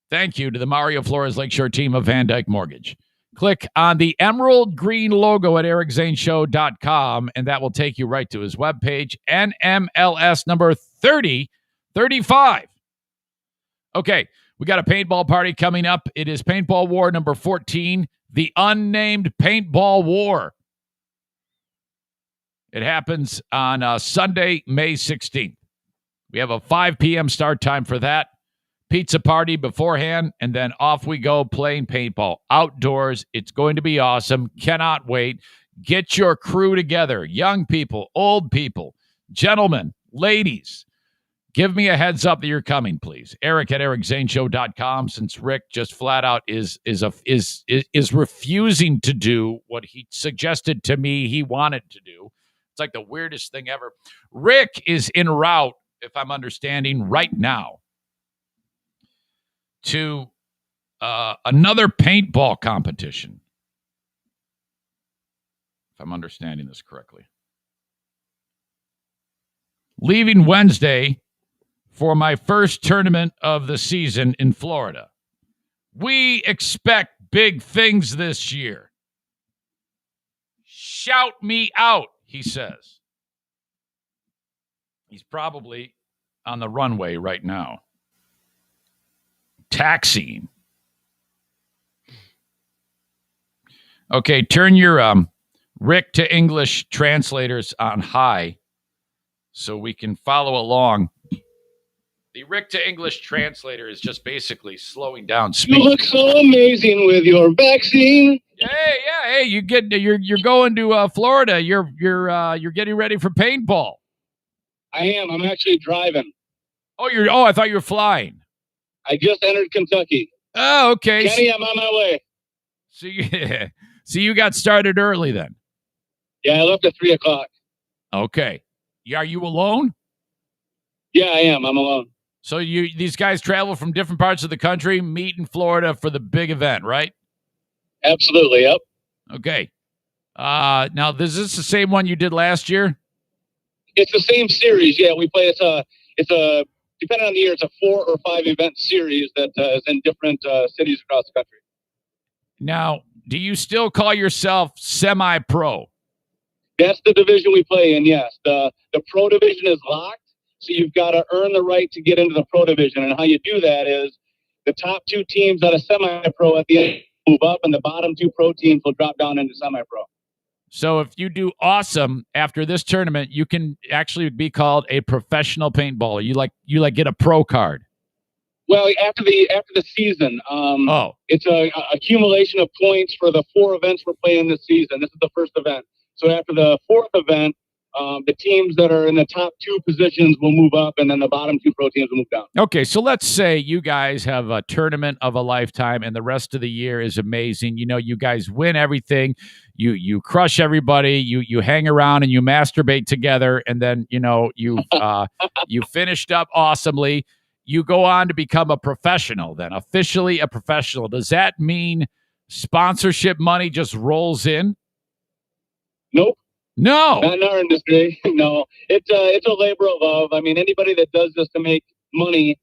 Thank you to the Mario Flores Lakeshore team of Van Dyke Mortgage. Click on the emerald green logo at ericzaneshow.com, and that will take you right to his webpage, NMLS number 3035. Okay, we got a paintball party coming up. It is Paintball War number 14, the Unnamed Paintball War. It happens on Sunday, May 16th. We have a 5 p.m. start time for that. Pizza party beforehand, and then off we go playing paintball. Outdoors. It's going to be awesome. Cannot wait. Get your crew together. Young people, old people, gentlemen, ladies. Give me a heads up that you're coming, please. Eric at ericzaneshow.com, since Rick just flat out is refusing to do what he suggested to me he wanted to do. It's like the weirdest thing ever. Rick is en route, if I'm understanding right now, to another paintball competition, if I'm understanding this correctly. Leaving Wednesday for my first tournament of the season in Florida. We expect big things this year. Shout me out, he says. He's probably on the runway right now, taxiing. Okay, turn your Rick to English translators on high so we can follow along. The Rick to English translator is just basically slowing down speed. You look so amazing with your vaccine. Hey, you're going to Florida. You're getting ready for paintball. I am. I'm actually driving. I thought you were flying. I just entered Kentucky. Oh, okay. Kenny, I'm on my way. So you got started early then? Yeah, I left at 3:00. Okay. Are you alone? Yeah, I am. I'm alone. So these guys travel from different parts of the country, meet in Florida for the big event, right? Absolutely, yep. Okay. Now, is this the same one you did last year? It's the same series. Yeah, we play. It's a depending on the year, it's a 4 or 5 event series that is in different cities across the country. Now, do you still call yourself semi-pro? That's the division we play in. Yes, the pro division is locked, so you've got to earn the right to get into the pro division. And how you do that is the top 2 teams out of semi-pro at the end move up, and the bottom 2 pro teams will drop down into semi-pro. So if you do awesome after this tournament, you can actually be called a professional paintballer. You get a pro card. Well, after the season, it's a accumulation of points for the 4 events we're playing this season. This is the first event. So after the 4th event, the teams that are in the top 2 positions will move up, and then the bottom 2 pro teams will move down. Okay, so let's say you guys have a tournament of a lifetime, and the rest of the year is amazing. You guys win everything. You crush everybody. You hang around and you masturbate together, and then you finished up awesomely. You go on to become a professional. Then officially a professional. Does that mean sponsorship money just rolls in? Nope. No. Not in our industry. No. It's a labor of love. I mean, anybody that does this to make money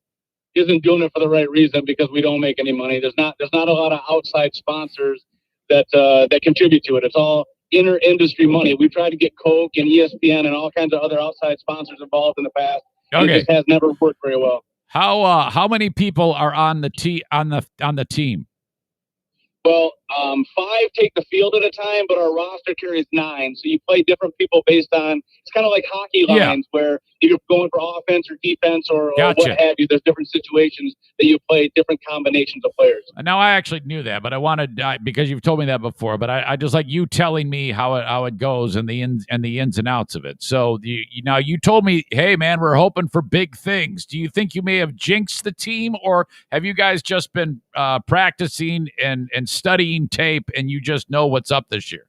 isn't doing it for the right reason, because we don't make any money. There's not a lot of outside sponsors that contribute to it. It's all inner industry money. We've tried to get Coke and ESPN and all kinds of other outside sponsors involved in the past. Okay. It just has never worked very well. How many people are on the team? Well, 5 take the field at a time, but our roster carries 9. So you play different people based on, it's kind of like hockey lines where you're going for offense or defense or what have you. There's different situations that you play different combinations of players. Now, I actually knew that, but I wanted, because you've told me that before, but I just like you telling me how it goes and the ins and outs of it. So you told me, hey, man, we're hoping for big things. Do you think you may have jinxed the team, or have you guys just been practicing and studying tape and you just know what's up this year?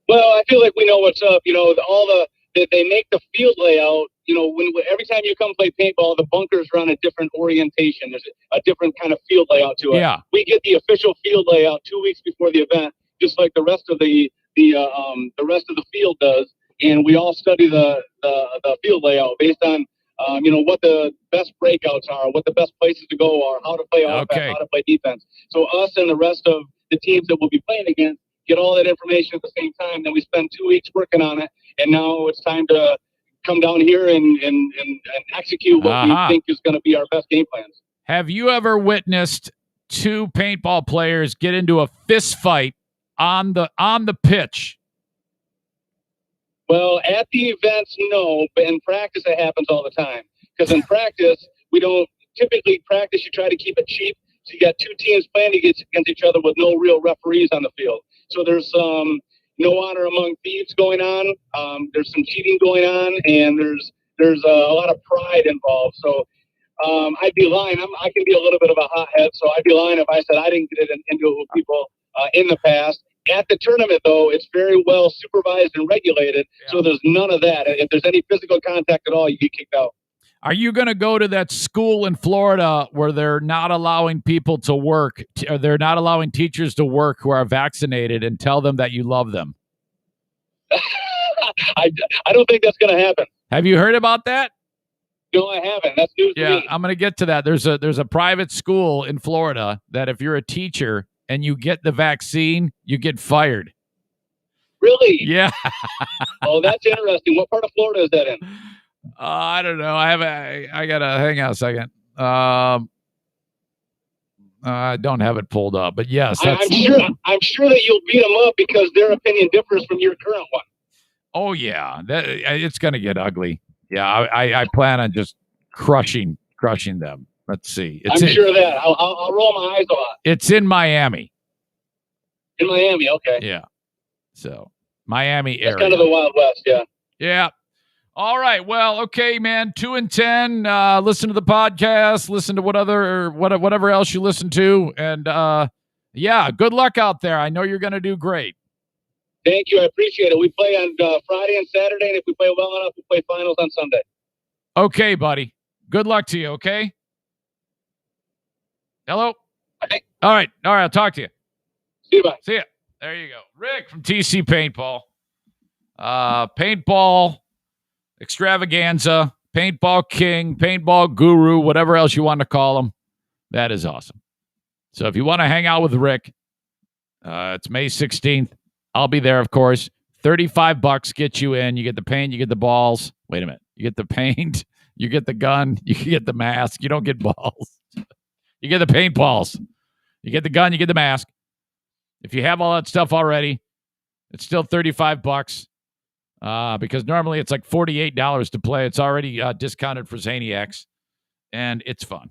Well, I feel like we know what's up. They make the field layout. Every time you come play paintball, the bunkers run a different orientation. There's a different kind of field layout to it. Yeah. We get the official field layout 2 weeks before the event, just like the rest of the rest of the field does, and we all study the field layout based on what the best breakouts are, what the best places to go are, how to play offense, how to play defense. So us and the rest of the teams that we'll be playing against get all that information at the same time. Then we spend 2 weeks working on it, and now it's time to come down here and execute what we think is going to be our best game plans. Have you ever witnessed 2 paintball players get into a fist fight on the pitch? Well, at the events, no, but in practice, it happens all the time. Because in practice, we don't typically practice. You try to keep it cheap. So you got 2 teams playing against each other with no real referees on the field. So there's no honor among thieves going on. There's some cheating going on, and there's a lot of pride involved. So I'd be lying. I can be a little bit of a hothead, so I'd be lying if I said I didn't get it into it with people in the past. At the tournament, though, it's very well supervised and regulated, so there's none of that. If there's any physical contact at all, you get kicked out. Are you going to go to that school in Florida where they're not allowing people to work, or they're not allowing teachers to work who are vaccinated, and tell them that you love them? I don't think that's going to happen. Have you heard about that? No, I haven't. That's news to me. I'm going to get to that. There's a private school in Florida that if you're a teacher and you get the vaccine, you get fired. Really? Yeah. Oh, that's interesting. What part of Florida is that in? I don't know. I gotta hang on a second. I don't have it pulled up, but yes, I'm sure that you'll beat them up because their opinion differs from your current one. Oh yeah, it's gonna get ugly. Yeah, I plan on just crushing them. Let's see. I'm sure of that. I'll roll my eyes a lot. It's in Miami. In Miami, okay. Yeah. So Miami area. That's kind of the Wild West, yeah. Yeah. All right. Well, okay, man. 2 and 10. Listen to the podcast. Listen to whatever else you listen to, and yeah, good luck out there. I know you're going to do great. Thank you. I appreciate it. We play on Friday and Saturday, and if we play well enough, we play finals on Sunday. Okay, buddy. Good luck to you. Okay. Hello. Okay. All right. I'll talk to you. See you. Bye. See ya. There you go. Rick from TC Paintball. Paintball extravaganza, paintball king, paintball guru, whatever else you want to call him. That is awesome. So if you want to hang out with Rick, it's May 16th. I'll be there, of course. $35 gets you in. You get the paint, you get the balls. Wait a minute. You get the paint, you get the gun, you get the mask. You don't get balls. You get the paintballs. You get the gun, you get the mask. If you have all that stuff already, it's still $35. Because normally it's like $48 to play. It's already discounted for Zaniacs, and it's fun.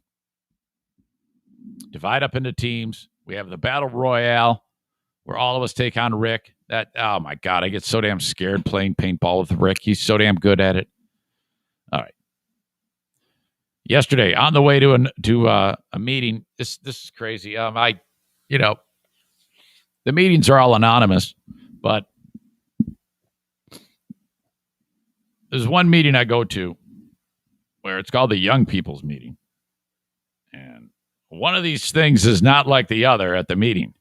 Divide up into teams. We have the Battle Royale, where all of us take on Rick. Oh my God, I get so damn scared playing paintball with Rick. He's so damn good at it. All right. Yesterday, on the way to a meeting, this is crazy. The meetings are all anonymous, but there's one meeting I go to where it's called the Young People's Meeting. And one of these things is not like the other at the meeting.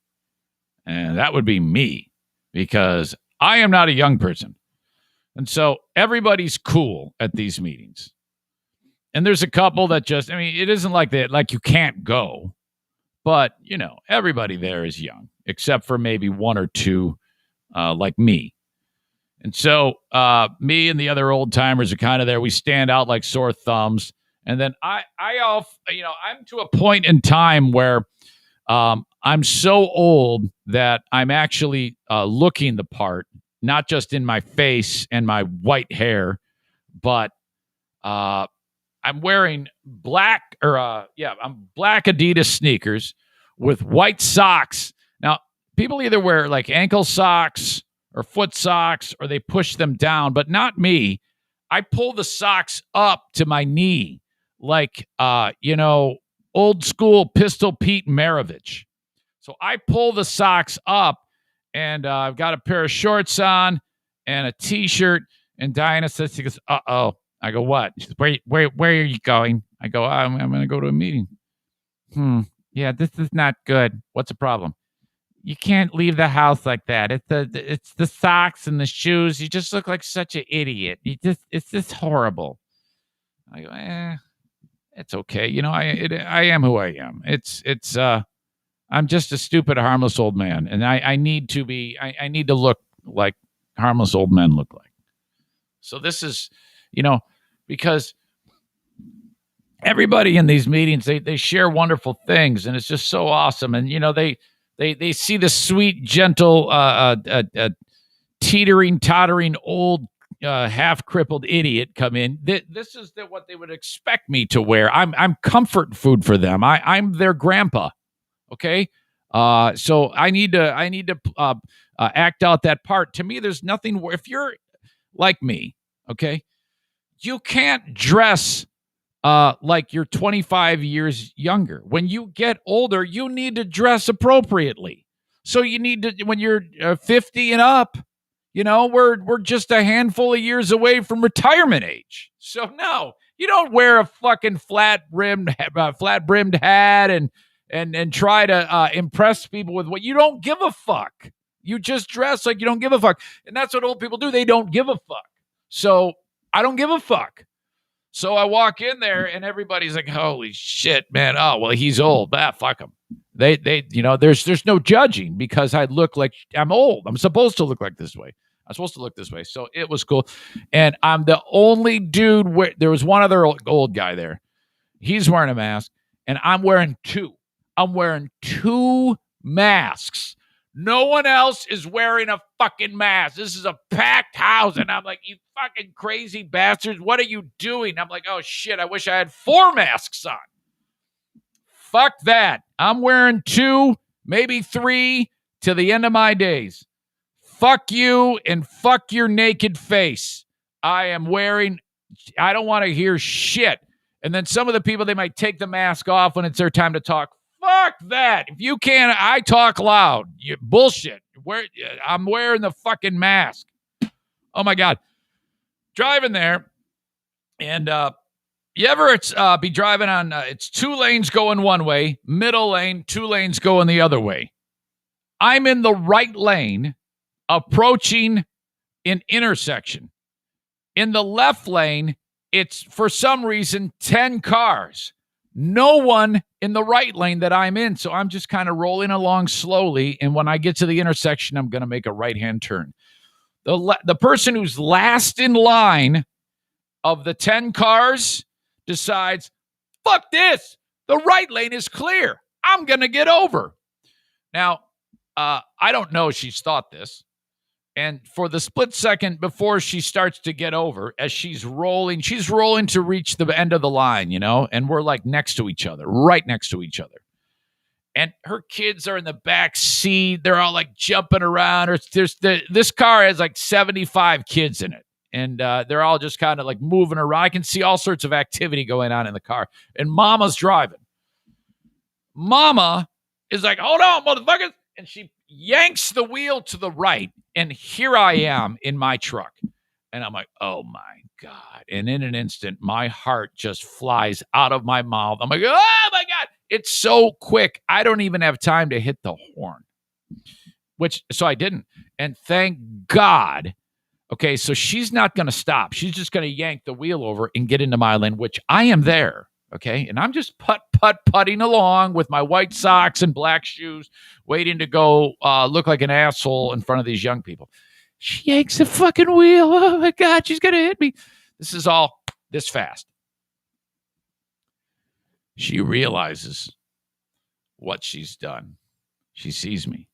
And that would be me, because I am not a young person. And so everybody's cool at these meetings. And there's a couple that just, I mean, it isn't like that, like you can't go. But, you know, everybody there is young, except for maybe one or two like me. And so me and the other old timers are kind of there. We stand out like sore thumbs. And then I'm to a point in time where I'm so old that I'm actually looking the part, not just in my face and my white hair, but I'm wearing black Adidas sneakers with white socks. Now, people either wear like ankle socks or foot socks, or they push them down, but not me. I pull the socks up to my knee, like, old school Pistol Pete Maravich. So I pull the socks up, and I've got a pair of shorts on and a T-shirt, and Diana says, she goes, uh-oh. I go, what? She says, where are you going? I go, I'm going to go to a meeting. Yeah, this is not good. What's the problem? You can't leave the house like that. It's the socks and the shoes. You just look like such an idiot. It's just horrible. I go, it's okay. You know, I am who I am. I'm just a stupid, harmless old man, and I need to be. I need to look like harmless old men look like. So this is, because everybody in these meetings, they share wonderful things, and it's just so awesome. And they see the sweet, gentle, teetering, tottering, old, half-crippled idiot come in. This is what they would expect me to wear. I'm comfort food for them. I'm their grandpa. Okay, so I need to act out that part. To me, there's nothing. If you're like me, okay, you can't dress like you're 25 years younger. When you get older, you need to dress appropriately. So you need to, when you're 50 and up, we're just a handful of years away from retirement age. So no, you don't wear a fucking flat-brimmed hat and try to impress people with what you don't give a fuck. You just dress like you don't give a fuck. And that's what old people do. They don't give a fuck. So I don't give a fuck. So I walk in there and everybody's like, holy shit, man. Oh, well, he's old. Fuck him. They there's no judging, because I look like I'm old. I'm supposed to look like this way. I'm supposed to look this way. So it was cool. And I'm the only dude there was one other old guy there. He's wearing a mask, and I'm wearing two. I'm wearing two masks. No one else is wearing a fucking mask. This is a packed house. And I'm like, you fucking crazy bastards. What are you doing? I'm like, oh shit, I wish I had 4 masks on. Fuck that. I'm wearing 2, maybe 3 till the end of my days. Fuck you and fuck your naked face. I don't want to hear shit. And then some of the people, they might take the mask off when it's their time to talk. Fuck that. If you can't, I talk loud. You bullshit. I'm wearing the fucking mask. Oh my God. Driving there, and you ever be driving on, it's 2 lanes going one way, middle lane, 2 lanes going the other way. I'm in the right lane approaching an intersection. In the left lane, it's for some reason 10 cars. No one in the right lane that I'm in. So I'm just kind of rolling along slowly. And when I get to the intersection, I'm going to make a right-hand turn. The person who's last in line of the 10 cars decides, fuck this. The right lane is clear. I'm going to get over. Now, I don't know she's thought this. And for the split second before she starts to get over, as she's rolling to reach the end of the line, and we're like next to each other, right next to each other. And her kids are in the back seat. They're all like jumping around. This car has like 75 kids in it. And they're all just kind of like moving around. I can see all sorts of activity going on in the car. And Mama's driving. Mama is like, hold on, motherfuckers. And she yanks the wheel to the right. And here I am in my truck. And I'm like, oh my God. And in an instant, my heart just flies out of my mouth. I'm like, oh my God. It's so quick. I don't even have time to hit the horn. So I didn't. And thank God. Okay, so she's not going to stop. She's just going to yank the wheel over and get into my lane, which I am there. Okay, and I'm just putting along with my white socks and black shoes, waiting to go look like an asshole in front of these young people. She yanks the fucking wheel. Oh my God, she's going to hit me. This is all this fast. She realizes what she's done. She sees me.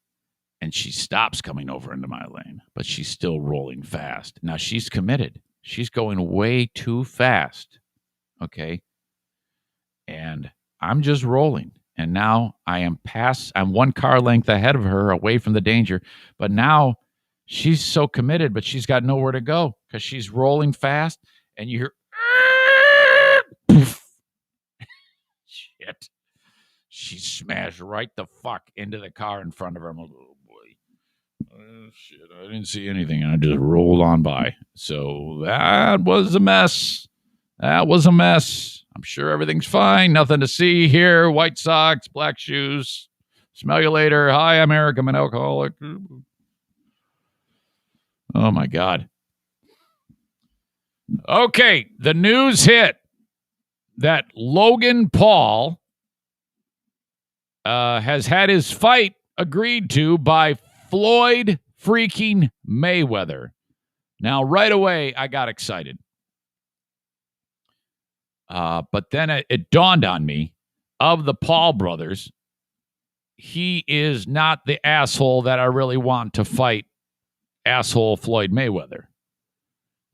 And she stops coming over into my lane, but she's still rolling fast. Now, she's committed. She's going way too fast, okay? And I'm just rolling. And now I'm one car length ahead of her, away from the danger. But now she's so committed, but she's got nowhere to go because she's rolling fast. And you hear, poof. Shit. She smashed right the fuck into the car in front of her. I'm like, oh, boy. Oh, shit, I didn't see anything. I just rolled on by. So that was a mess. I'm sure everything's fine. Nothing to see here. White socks, black shoes. Smell you later. Hi, I'm Eric. I'm an alcoholic. Oh, my God. Okay, the news hit that Logan Paul has had his fight agreed to by Floyd freaking Mayweather. Now, right away, I got excited. But then it dawned on me, of the Paul brothers, he is not the asshole that I really want to fight asshole Floyd Mayweather.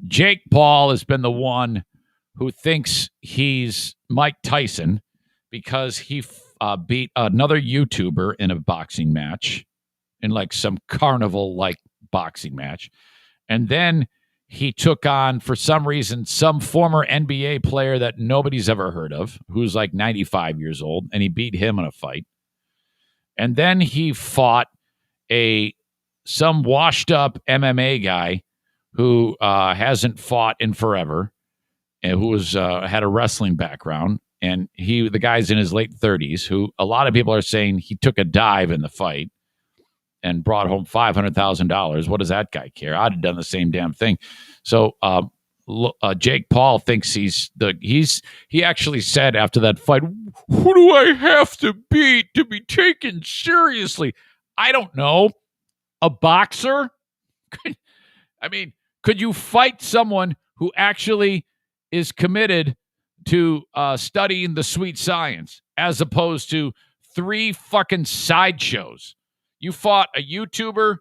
Jake Paul has been the one who thinks he's Mike Tyson because he beat another YouTuber in a boxing match, in like some carnival-like boxing match. And then he took on, for some reason, some former NBA player that nobody's ever heard of, who's like 95 years old, and he beat him in a fight. And then he fought some washed-up MMA guy who hasn't fought in forever, and who had a wrestling background. And the guy's in his late 30s, who a lot of people are saying he took a dive in the fight and brought home $500,000. What does that guy care? I'd have done the same damn thing. So Jake Paul thinks he actually said after that fight, who do I have to beat to be taken seriously? I don't know. A boxer? I mean, could you fight someone who actually is committed to studying the sweet science as opposed to 3 fucking sideshows? You fought a YouTuber,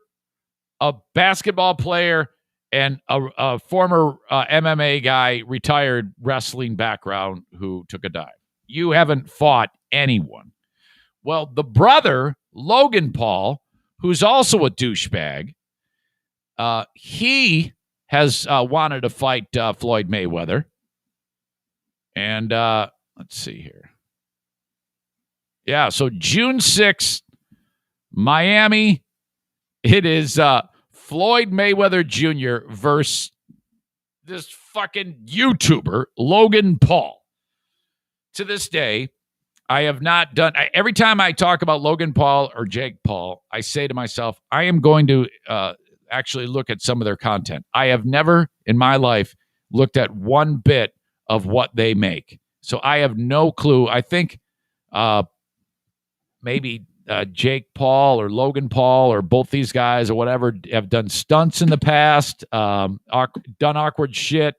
a basketball player, and a former MMA guy, retired wrestling background, who took a dive. You haven't fought anyone. Well, the brother, Logan Paul, who's also a douchebag, he has wanted to fight Floyd Mayweather. And let's see here. Yeah, so June 6th, Miami, it is Floyd Mayweather Jr. versus this fucking YouTuber, Logan Paul. To this day, I have not done... every time I talk about Logan Paul or Jake Paul, I say to myself, I am going to actually look at some of their content. I have never in my life looked at one bit of what they make. So I have no clue. I think maybe Jake Paul or Logan Paul or both these guys or whatever have done stunts in the past, done awkward shit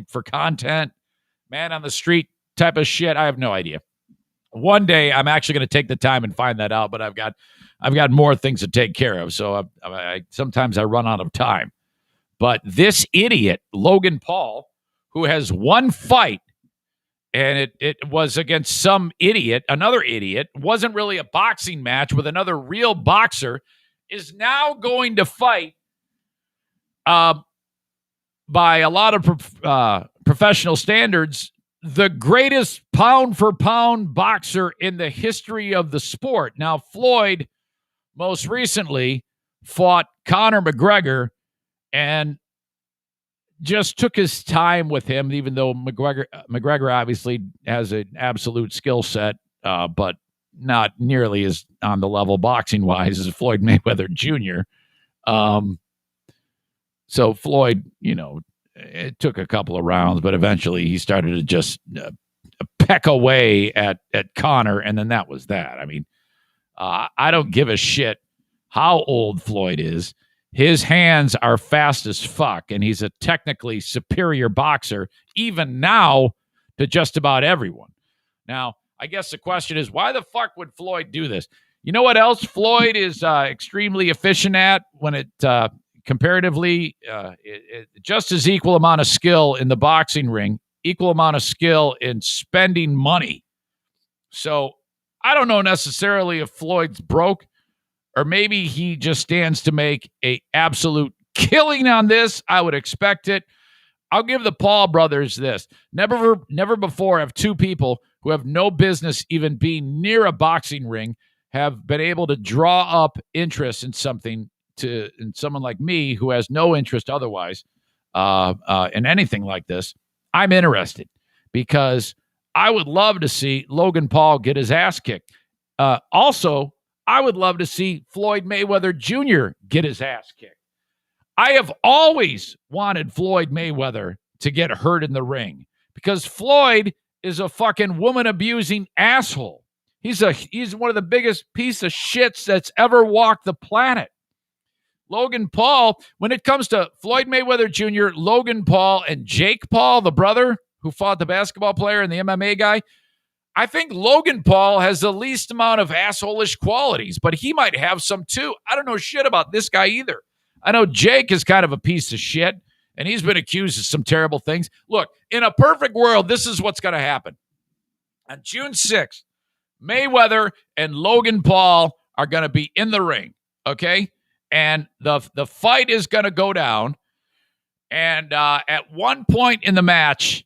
for content, man on the street type of shit. I have no idea. One day I'm actually going to take the time and find that out, but I've got more things to take care of. So sometimes I run out of time. But this idiot, Logan Paul, who has one fight, and it was against some idiot, another idiot, wasn't really a boxing match with another real boxer, is now going to fight by a lot of professional standards, the greatest pound-for-pound boxer in the history of the sport. Now, Floyd most recently fought Conor McGregor and just took his time with him, even though McGregor obviously has an absolute skill set, but not nearly as on the level boxing-wise as Floyd Mayweather Jr. So Floyd, it took a couple of rounds, but eventually he started to just peck away at Conor, and then that was that. I mean, I don't give a shit how old Floyd is. His hands are fast as fuck, and he's a technically superior boxer, even now, to just about everyone. Now, I guess the question is, why the fuck would Floyd do this? You know what else Floyd is extremely efficient at when it comparatively just as equal amount of skill in the boxing ring, equal amount of skill in spending money. So I don't know necessarily if Floyd's broke, or maybe he just stands to make a absolute killing on this. I would expect it. I'll give the Paul brothers this. Never before have two people who have no business even being near a boxing ring have been able to draw up interest in something in someone like me who has no interest otherwise in anything like this. I'm interested because I would love to see Logan Paul get his ass kicked. Also, I would love to see Floyd Mayweather Jr. get his ass kicked. I have always wanted Floyd Mayweather to get hurt in the ring because Floyd is a fucking woman-abusing asshole. He's one of the biggest piece of shits that's ever walked the planet. Logan Paul, when it comes to Floyd Mayweather Jr., Logan Paul, and Jake Paul, the brother who fought the basketball player and the MMA guy, I think Logan Paul has the least amount of asshole-ish qualities, but he might have some too. I don't know shit about this guy either. I know Jake is kind of a piece of shit, and he's been accused of some terrible things. Look, in a perfect world, this is what's going to happen. On June 6th, Mayweather and Logan Paul are going to be in the ring, okay? And the fight is going to go down, and at one point in the match,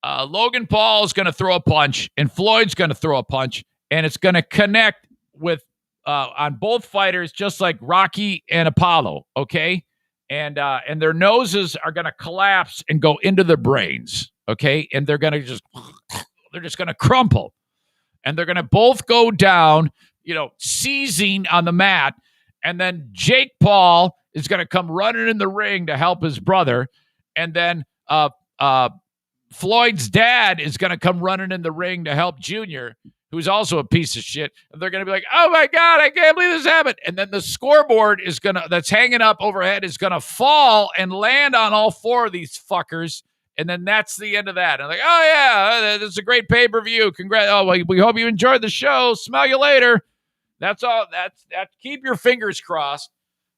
Logan Paul is going to throw a punch, and Floyd's going to throw a punch, and it's going to connect with on both fighters, just like Rocky and Apollo, okay? And their noses are going to collapse and go into their brains, okay? And they're just going to crumple, and they're going to both go down, seizing on the mat. And then Jake Paul is going to come running in the ring to help his brother, and then Floyd's dad is going to come running in the ring to help Junior, who's also a piece of shit. And they're going to be like, oh my God, I can't believe this happened. And then the scoreboard that's hanging up overhead is going to fall and land on all four of these fuckers. And then that's the end of that. And like, oh yeah, this is a great pay-per-view. Congrats. Oh, we hope you enjoyed the show. Smell you later. That's all. That's keep your fingers crossed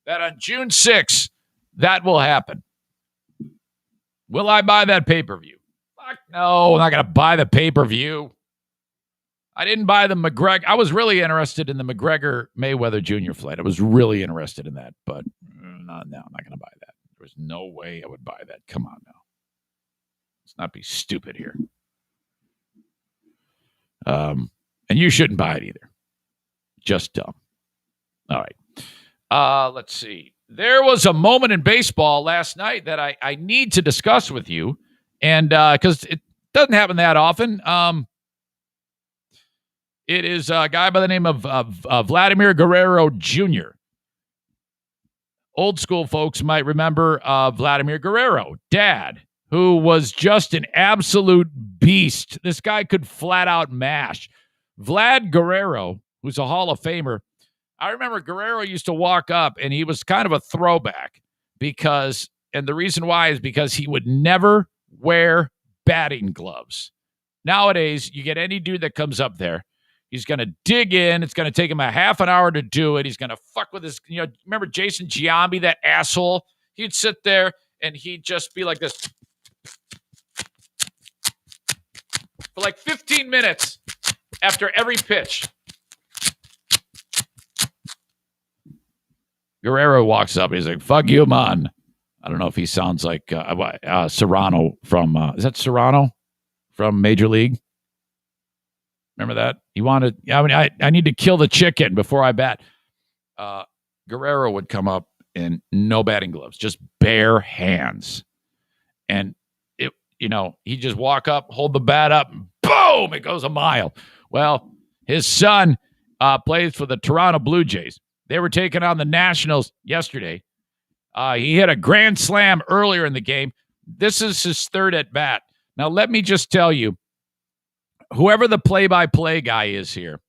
that on June 6th, that will happen. Will I buy that pay-per-view? Fuck no, I'm not going to buy the pay-per-view. I didn't buy the McGregor. I was really interested in the McGregor-Mayweather Jr. fight. I was really interested in that, but I'm not going to buy that. There's no way I would buy that. Come on now. Let's not be stupid here. And you shouldn't buy it either. Just dumb. All right. Let's see. There was a moment in baseball last night that I need to discuss with you, and because it doesn't happen that often. It is a guy by the name of Vladimir Guerrero Jr. Old school folks might remember Vladimir Guerrero, dad, who was just an absolute beast. This guy could flat out mash. Vlad Guerrero, who's a Hall of Famer, I remember Guerrero used to walk up, and he was kind of a throwback and the reason why is because he would never wear batting gloves. Nowadays, you get any dude that comes up there, he's going to dig in. It's going to take him a half an hour to do it. He's going to fuck with his, remember Jason Giambi, that asshole? He'd sit there, and he'd just be like this for like 15 minutes after every pitch. Guerrero walks up. He's like, fuck you, man. I don't know if he sounds like Serrano from, is that Serrano from Major League? Remember that? He wanted, I need to kill the chicken before I bat. Guerrero would come up in no batting gloves, just bare hands. And, he'd just walk up, hold the bat up, and boom, it goes a mile. Well, His son plays for the Toronto Blue Jays. They were taking on the Nationals yesterday. He hit a grand slam earlier in the game. This is his third at bat. Now, let me just tell you, whoever the play-by-play guy is here,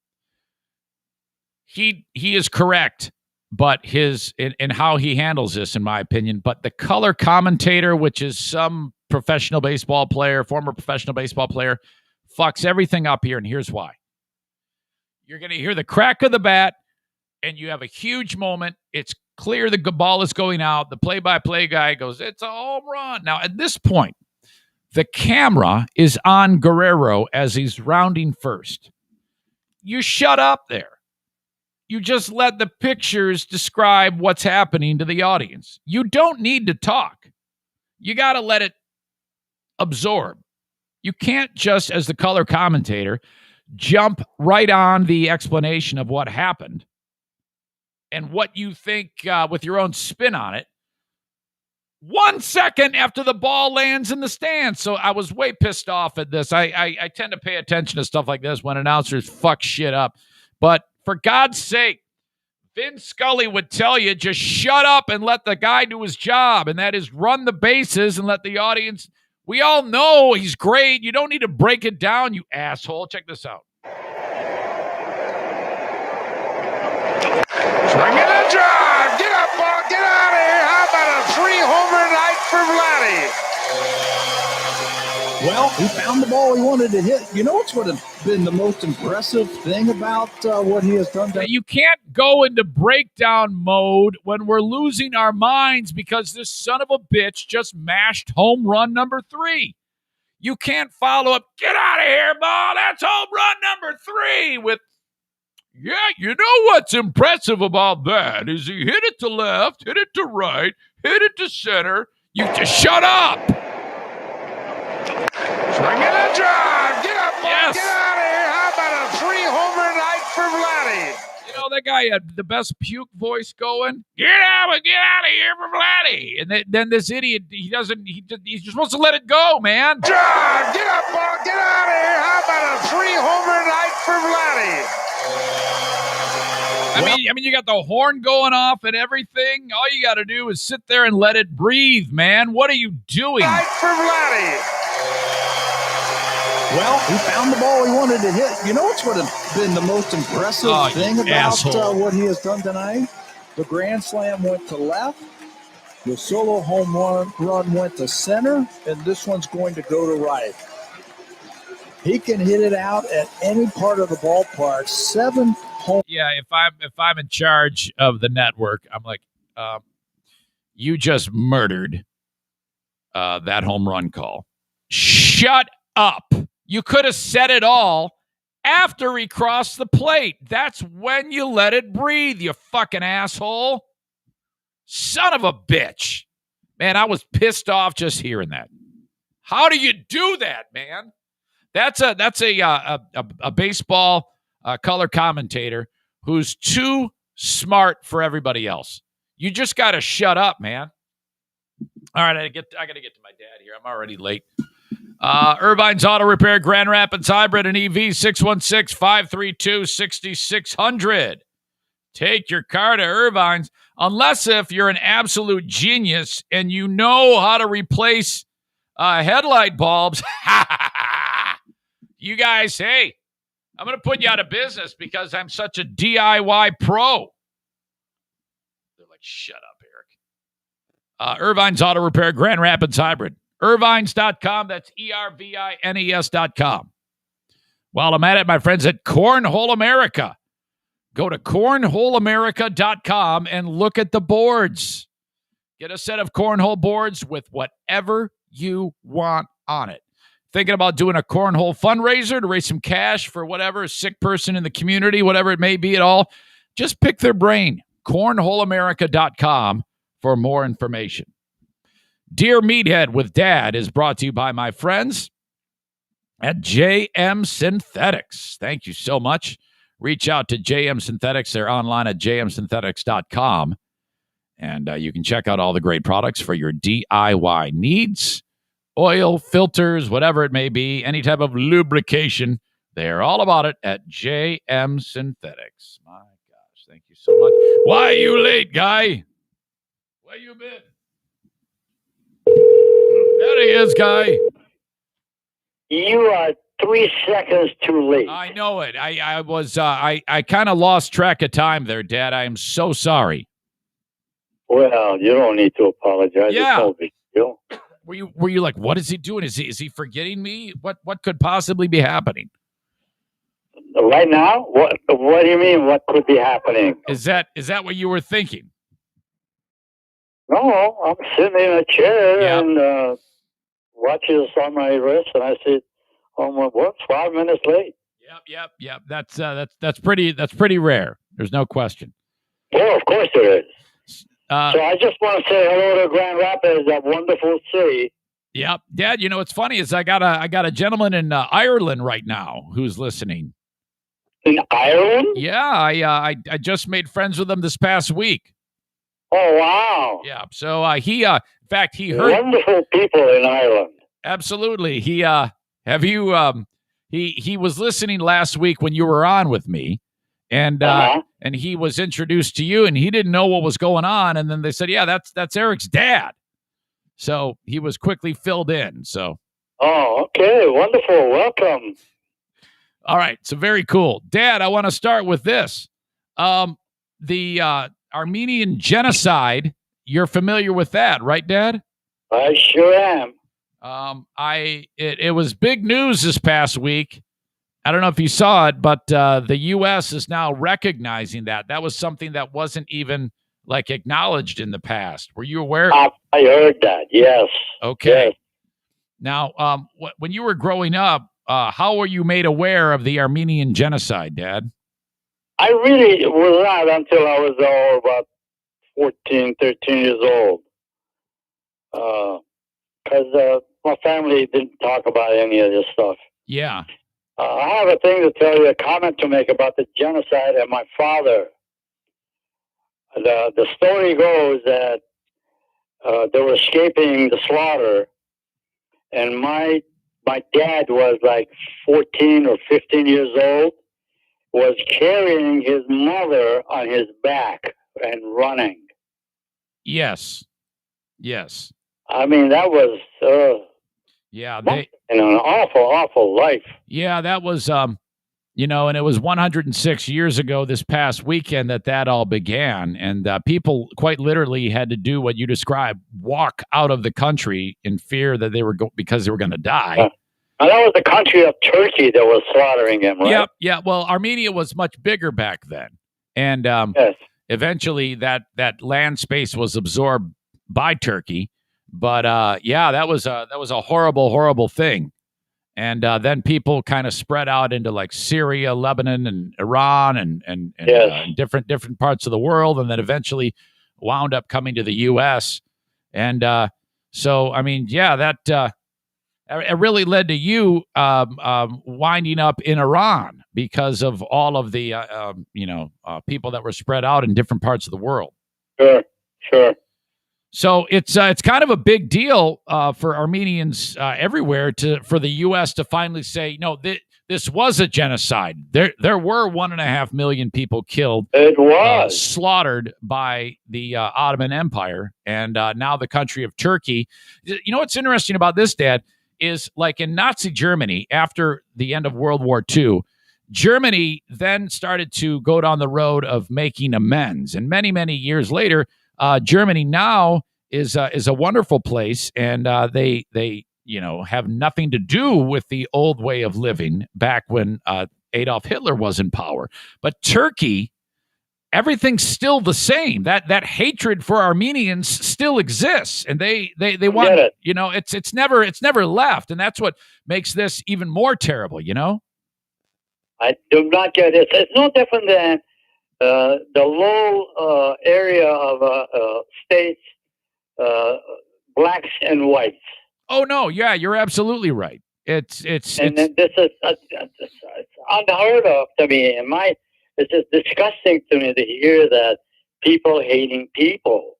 he is correct, but in how he handles this, in my opinion. But the color commentator, which is some professional baseball player, former professional baseball player, fucks everything up here, and here's why. You're going to hear the crack of the bat, and you have a huge moment. It's clear the ball is going out. The play-by-play guy goes, it's a home run. Now, at this point, the camera is on Guerrero as he's rounding first. You shut up there. You just let the pictures describe what's happening to the audience. You don't need to talk. You got to let it absorb. You can't just, as the color commentator, jump right on the explanation of what happened and what you think with your own spin on it 1 second after the ball lands in the stands. So I was way pissed off at this. I tend to pay attention to stuff like this when announcers fuck shit up. But for God's sake, Vin Scully would tell you, just shut up and let the guy do his job, and that is run the bases and let the audience. We all know he's great. You don't need to break it down, you asshole. Check this out. Swing it a drive. Get up, ball. Get out of here. How about a 3-homer night for Vladdy? Well, he found the ball he wanted to hit. You know what's would have been the most impressive thing about what he has done? You can't go into breakdown mode when we're losing our minds because this son of a bitch just mashed home run number 3. You can't follow up, get out of here, ball. That's home run number 3 with, yeah, you know what's impressive about that is he hit it to left, hit it to right, hit it to center. You just shut up. Swing it a drive. Get up, ball. Yes. Get out of here. How about a 3-homer night for Vladdy? You know, that guy had the best puke voice going. Get out of here for Vladdy. And then this idiot, he's just supposed to let it go, man. Drive. Get up, ball. Get out of here. How about a 3-homer night for Vladdy? I mean, you got the horn going off and everything. All you got to do is sit there and let it breathe, man. What are you doing? Night for Vladdy. Well, he found the ball he wanted to hit. You know what's would have been the most impressive thing about what he has done tonight? The grand slam went to left. The solo home run went to center, and this one's going to go to right. He can hit it out at any part of the ballpark. 7 home. Yeah, if I'm in charge of the network, I'm like, you just murdered that home run call. Shut up. You could have said it all after he crossed the plate. That's when you let it breathe, you fucking asshole. Son of a bitch. Man, I was pissed off just hearing that. How do you do that, man? That's a baseball color commentator who's too smart for everybody else. You just got to shut up, man. All right, I got to get to my dad here. I'm already late. Irvine's Auto Repair, Grand Rapids Hybrid and EV, 616-532-6600. Take your car to Irvine's, unless if you're an absolute genius and you know how to replace headlight bulbs. You guys, hey, I'm going to put you out of business because I'm such a DIY pro. They're like, shut up, Eric. Irvine's Auto Repair, Grand Rapids Hybrid. Irvines.com. That's ERVINES.com. While I'm at it, my friends at Cornhole America. Go to cornholeamerica.com and look at the boards. Get a set of cornhole boards with whatever you want on it. Thinking about doing a cornhole fundraiser to raise some cash for whatever, a sick person in the community, whatever it may be at all. Just pick their brain. Cornholeamerica.com for more information. Dear Meathead with Dad is brought to you by my friends at JM Synthetics. Thank you so much. Reach out to JM Synthetics. They're online at jmsynthetics.com. And you can check out all the great products for your DIY needs. Oil, filters, whatever it may be, any type of lubrication. They're all about it at JM Synthetics. My gosh, thank you so much. Why are you late, guy? Where you been? There he is, guy. You are 3 seconds too late. I know it. I was I kind of lost track of time there, Dad. I am so sorry. Well, you don't need to apologize. Yeah. It's no big deal. Were you like, what is he doing? Is he forgetting me? What could possibly be happening? Right now? What do you mean? What could be happening? Is that what you were thinking? No, I'm sitting in a chair and watches on my wrist, and I see, oh my, what? 5 minutes late. Yep. That's pretty rare. There's no question. Well, of course there is. So I just want to say hello to Grand Rapids, that wonderful city. Yep, Dad. You know what's funny is I got a gentleman in Ireland right now who's listening. In Ireland? Yeah, I just made friends with him this past week. Oh wow! Yeah, so he in fact he heard wonderful people in Ireland. Absolutely. He have you he was listening last week when you were on with me. And and he was introduced to you, and he didn't know what was going on. And then they said, "Yeah, that's Eric's dad." So he was quickly filled in. So, oh, okay, wonderful, welcome. All right, so very cool, Dad. I want to start with this: the Armenian genocide. You're familiar with that, right, Dad? I sure am. It was big news this past week. I don't know if you saw it, but the U.S. is now recognizing that. That was something that wasn't even like acknowledged in the past. Were you aware? I heard that. Yes. Okay. Yes. Now, when you were growing up, how were you made aware of the Armenian genocide, Dad? I really was not until I was about 14, 13 years old. Because my family didn't talk about any of this stuff. Yeah. I have a thing to tell you, a comment to make about the genocide and my father. The story goes that they were escaping the slaughter, and my dad was like 14 or 15 years old, was carrying his mother on his back and running. Yes. I mean, that was an awful life. Yeah, that was and it was 106 years ago this past weekend that all began, and people quite literally had to do what you described, walk out of the country in fear that they were because they were going to die. And that was the country of Turkey that was slaughtering him, right? Yeah. Well, Armenia was much bigger back then, and yes. Eventually that land space was absorbed by Turkey. But that was a horrible thing. And then people kind of spread out into like Syria, Lebanon, and Iran, and yes. Different parts of the world, and then eventually wound up coming to the U.S. And so, I mean, that it really led to you winding up in Iran because of all of the people that were spread out in different parts of the world. Sure. So it's kind of a big deal for Armenians everywhere for the U.S. to finally say, no, this was a genocide. There were 1.5 million people killed. It was slaughtered by the Ottoman Empire, and now the country of Turkey. You know what's interesting about this, Dad, is like in Nazi Germany after the end of World War II, Germany then started to go down the road of making amends, and many years later. Germany now is a wonderful place, and they have nothing to do with the old way of living back when Adolf Hitler was in power. But Turkey, everything's still the same. That hatred for Armenians still exists, and they want it. It's never left, and that's what makes this even more terrible. I do not get it. It's no different than. The low area of states, blacks and whites. Oh no, yeah, you're absolutely right. It's this is unheard of to me. It's just disgusting to me to hear that people hating people.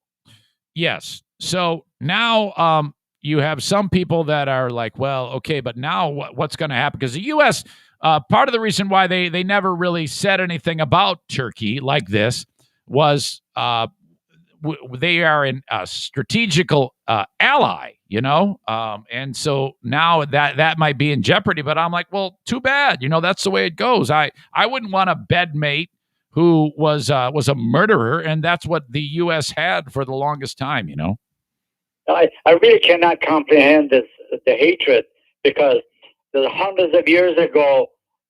Yes. So now you have some people that are like, well, okay, but now what's going to happen? Because the U.S. part of the reason why they never really said anything about Turkey like this was they are a strategical ally, and so now that might be in jeopardy. But I'm like, well, too bad. That's the way it goes. I wouldn't want a bedmate who was a murderer, and that's what the U.S. had for the longest time. I really cannot comprehend the hatred, because hundreds of years ago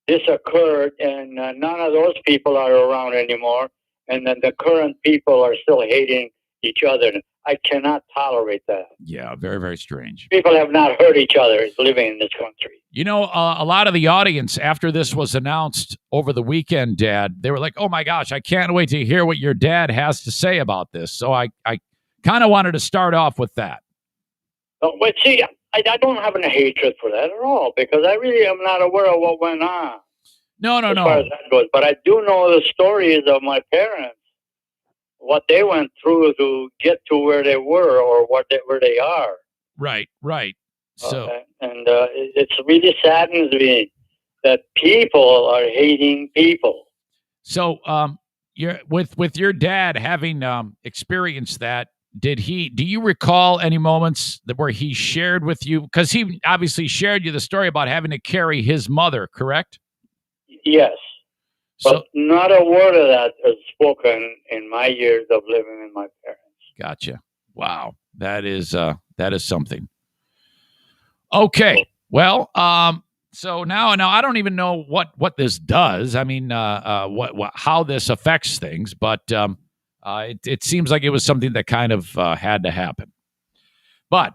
this occurred, and none of those people are around anymore, and then the current people are still hating each other. I cannot tolerate that. Yeah, very, very strange. People have not hurt each other living in this country. A lot of the audience, after this was announced over the weekend, Dad, they were like, oh my gosh, I can't wait to hear what your dad has to say about this. So I kind of wanted to start off with that. But see, I don't have any hatred for that at all, because I really am not aware of what went on. No. As far as that goes. But I do know the stories of my parents, what they went through to get to where they were, or where they are. Right. So, it really saddens me that people are hating people. So, with your dad having experienced that, do you recall any moments where he shared with you? Because he obviously shared you the story about having to carry his mother, correct? Yes. But not a word of that is spoken in my years of living with my parents. Gotcha. Wow. That is something. Okay. Well, so now I don't even know what this does. I mean, how this affects things, but it seems like it was something that kind of had to happen. But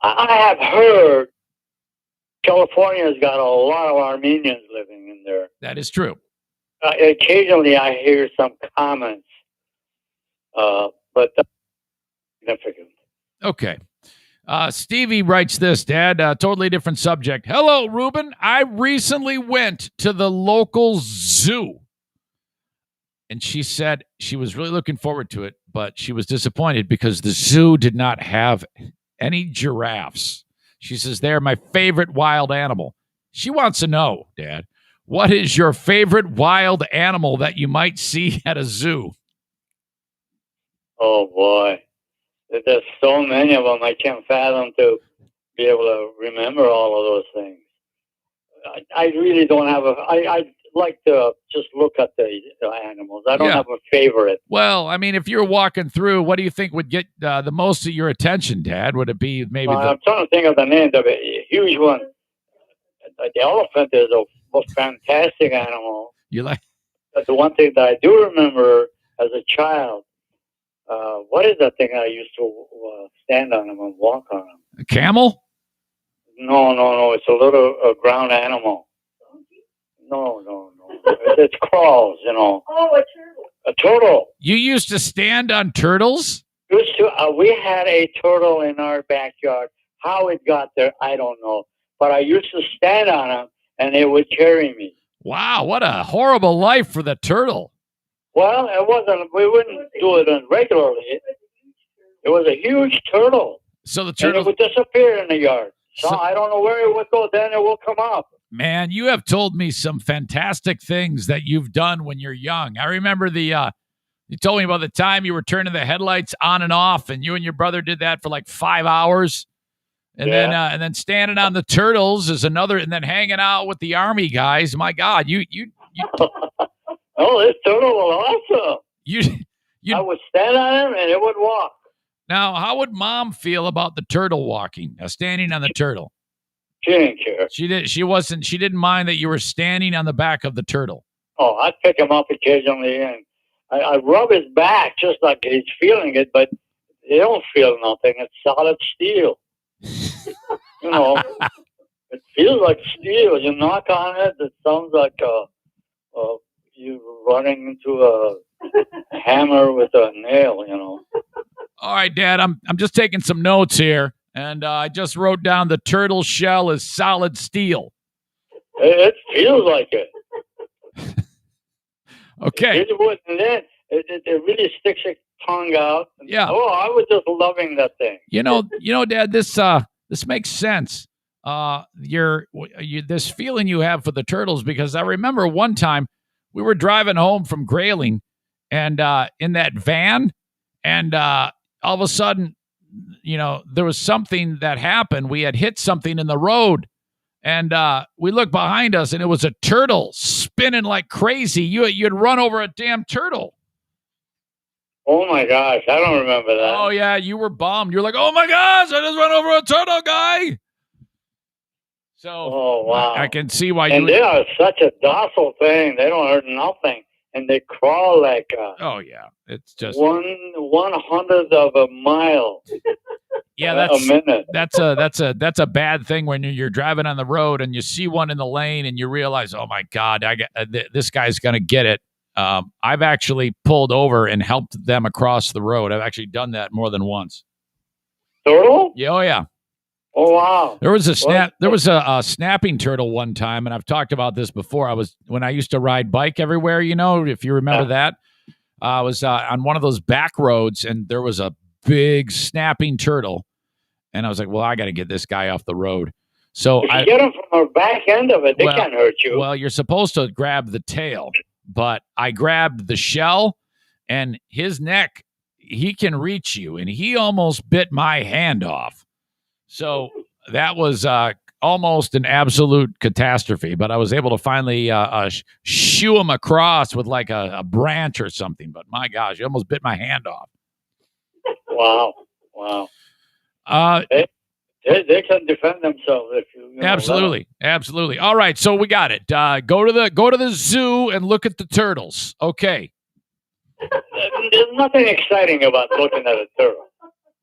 I have heard California's got a lot of Armenians living in there. That is true. Occasionally, I hear some comments, but that's significant. Okay. Stevie writes this, Dad, totally different subject. Hello, Ruben. I recently went to the local zoo. And she said she was really looking forward to it, but she was disappointed because the zoo did not have any giraffes. She says, they're my favorite wild animal. She wants to know, Dad, what is your favorite wild animal that you might see at a zoo? Oh, boy. There's so many of them. I can't fathom to be able to remember all of those things. I really don't have I like to just look at the animals. I don't have a favorite. Well, I mean, if you're walking through, what do you think would get the most of your attention, Dad? Would it be maybe I'm trying to think of the name of a huge one. The elephant is a fantastic animal. You like? But the one thing that I do remember as a child, what is that thing I used to stand on them and walk on them? A camel? No. It's a little ground animal. No. It crawls, Oh, a turtle. A turtle. You used to stand on turtles? We had a turtle in our backyard. How it got there, I don't know. But I used to stand on him, and it would carry me. Wow, what a horrible life for the turtle. Well, it wasn't. We wouldn't do it regularly. It was a huge turtle. So the turtle would disappear in the yard. So I don't know where it would go. Then it will come up. Man, you have told me some fantastic things that you've done when you're young. I remember you told me about the time you were turning the headlights on and off, and you and your brother did that for like 5 hours. And then standing on the turtles is another, and then hanging out with the Army guys. My God, you Oh, this turtle was awesome. I would stand on him and it would walk. Now, how would Mom feel about the turtle walking, standing on the turtle? She didn't care. She didn't mind that you were standing on the back of the turtle. Oh, I'd pick him up occasionally and I rub his back just like he's feeling it, but they don't feel nothing. It's solid steel. It feels like steel. You knock on it, it sounds like you running into a hammer with a nail, All right, Dad, I'm just taking some notes here, and I just wrote down the turtle shell is solid steel. It feels like it. Okay. And then it really sticks its tongue out. Yeah. Oh, I was just loving that thing. Dad, this makes sense. this feeling you have for the turtles, because I remember one time we were driving home from Grayling and in that van, and all of a sudden, there was something that happened. We had hit something in the road, and we looked behind us, and it was a turtle spinning like crazy. You'd run over a damn turtle. Oh, my gosh. I don't remember that. Oh, yeah. You were bummed. You're like, oh, my gosh, I just run over a turtle, guy. So oh, wow. I can see why and they are such a docile thing. They don't hurt nothing. And they crawl like oh, yeah. It's just 1/100th of a mile. Yeah, a minute. That's a bad thing when you're driving on the road and you see one in the lane and you realize, oh my God, this guy's gonna get it. I've actually pulled over and helped them across the road. I've actually done that more than once. Turtle? Yeah, oh yeah. Oh wow. There was a snapping turtle one time, and I've talked about this before. When I used to ride bike everywhere, if you remember that. I was on one of those back roads, and there was a big snapping turtle. And I was like, well, I got to get this guy off the road. So if you get him from the back end of it, they can't hurt you. Well, you're supposed to grab the tail, but I grabbed the shell, and his neck, he can reach you, and he almost bit my hand off. So that was almost an absolute catastrophe, but I was able to finally shoo him across with like a branch or something. But my gosh, he almost bit my hand off. Wow. They can defend themselves if you absolutely. All right, so we got it. Go to the zoo and look at the turtles. Okay. There's nothing exciting about looking at a turtle.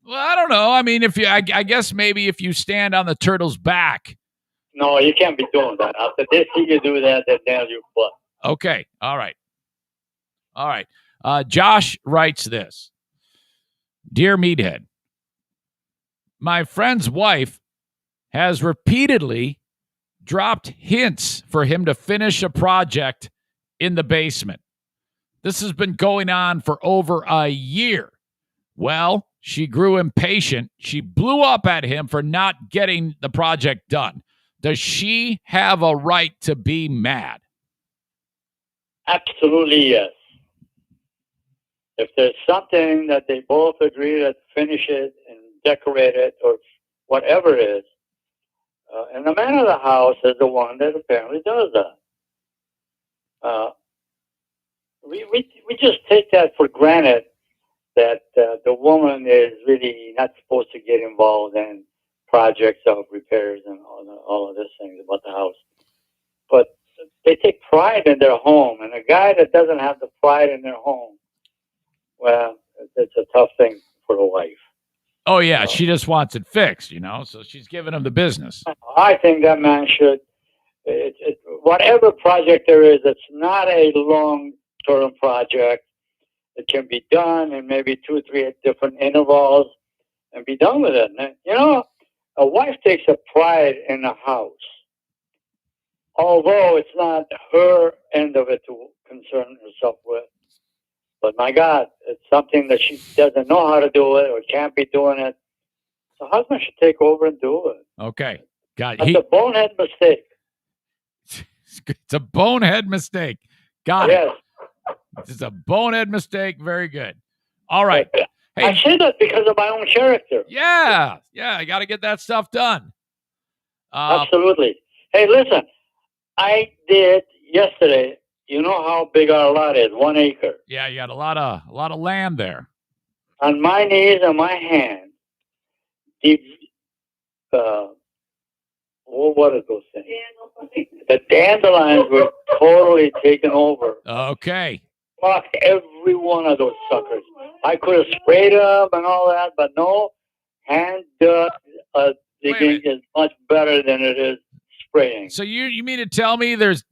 Well, I don't know. I mean, I guess maybe if you stand on the turtle's back. No, you can't be doing that. After they see you do that, they nail you butt. Okay. All right. Josh writes this. Dear Meathead, my friend's wife has repeatedly dropped hints for him to finish a project in the basement. This has been going on for over a year. Well, she grew impatient. She blew up at him for not getting the project done. Does she have a right to be mad? Absolutely, yes. If there's something that they both agree to finish it and decorate it or whatever it is, and the man of the house is the one that apparently does that. We just take that for granted that the woman is really not supposed to get involved in projects of repairs and all of this things about the house. But they take pride in their home, and a guy that doesn't have the pride in their home, well, it's a tough thing for the wife. Oh, yeah, she just wants it fixed, so she's giving him the business. I think that man should, whatever project there is, it's not a long-term project. It can be done in maybe 2 or 3 different intervals and be done with it. And, a wife takes a pride in the house, although it's not her end of it to concern herself with. But my God, it's something that she doesn't know how to do it or can't be doing it. The husband should take over and do it. Okay. Got it. That's a bonehead mistake. It's a bonehead mistake. Got yes. it. It's a bonehead mistake. Very good. All right. Hey, I say that because of my own character. Yeah. I got to get that stuff done. Absolutely. Hey, listen. I did yesterday. You know how big our lot is? 1 acre. Yeah, you got a lot of land there. On my knees and my hands, what are those things? The dandelions were totally taken over. Okay. Fuck every one of those suckers. I could have sprayed them and all that, but no, hand digging is much better than it is spraying. So you mean to tell me there's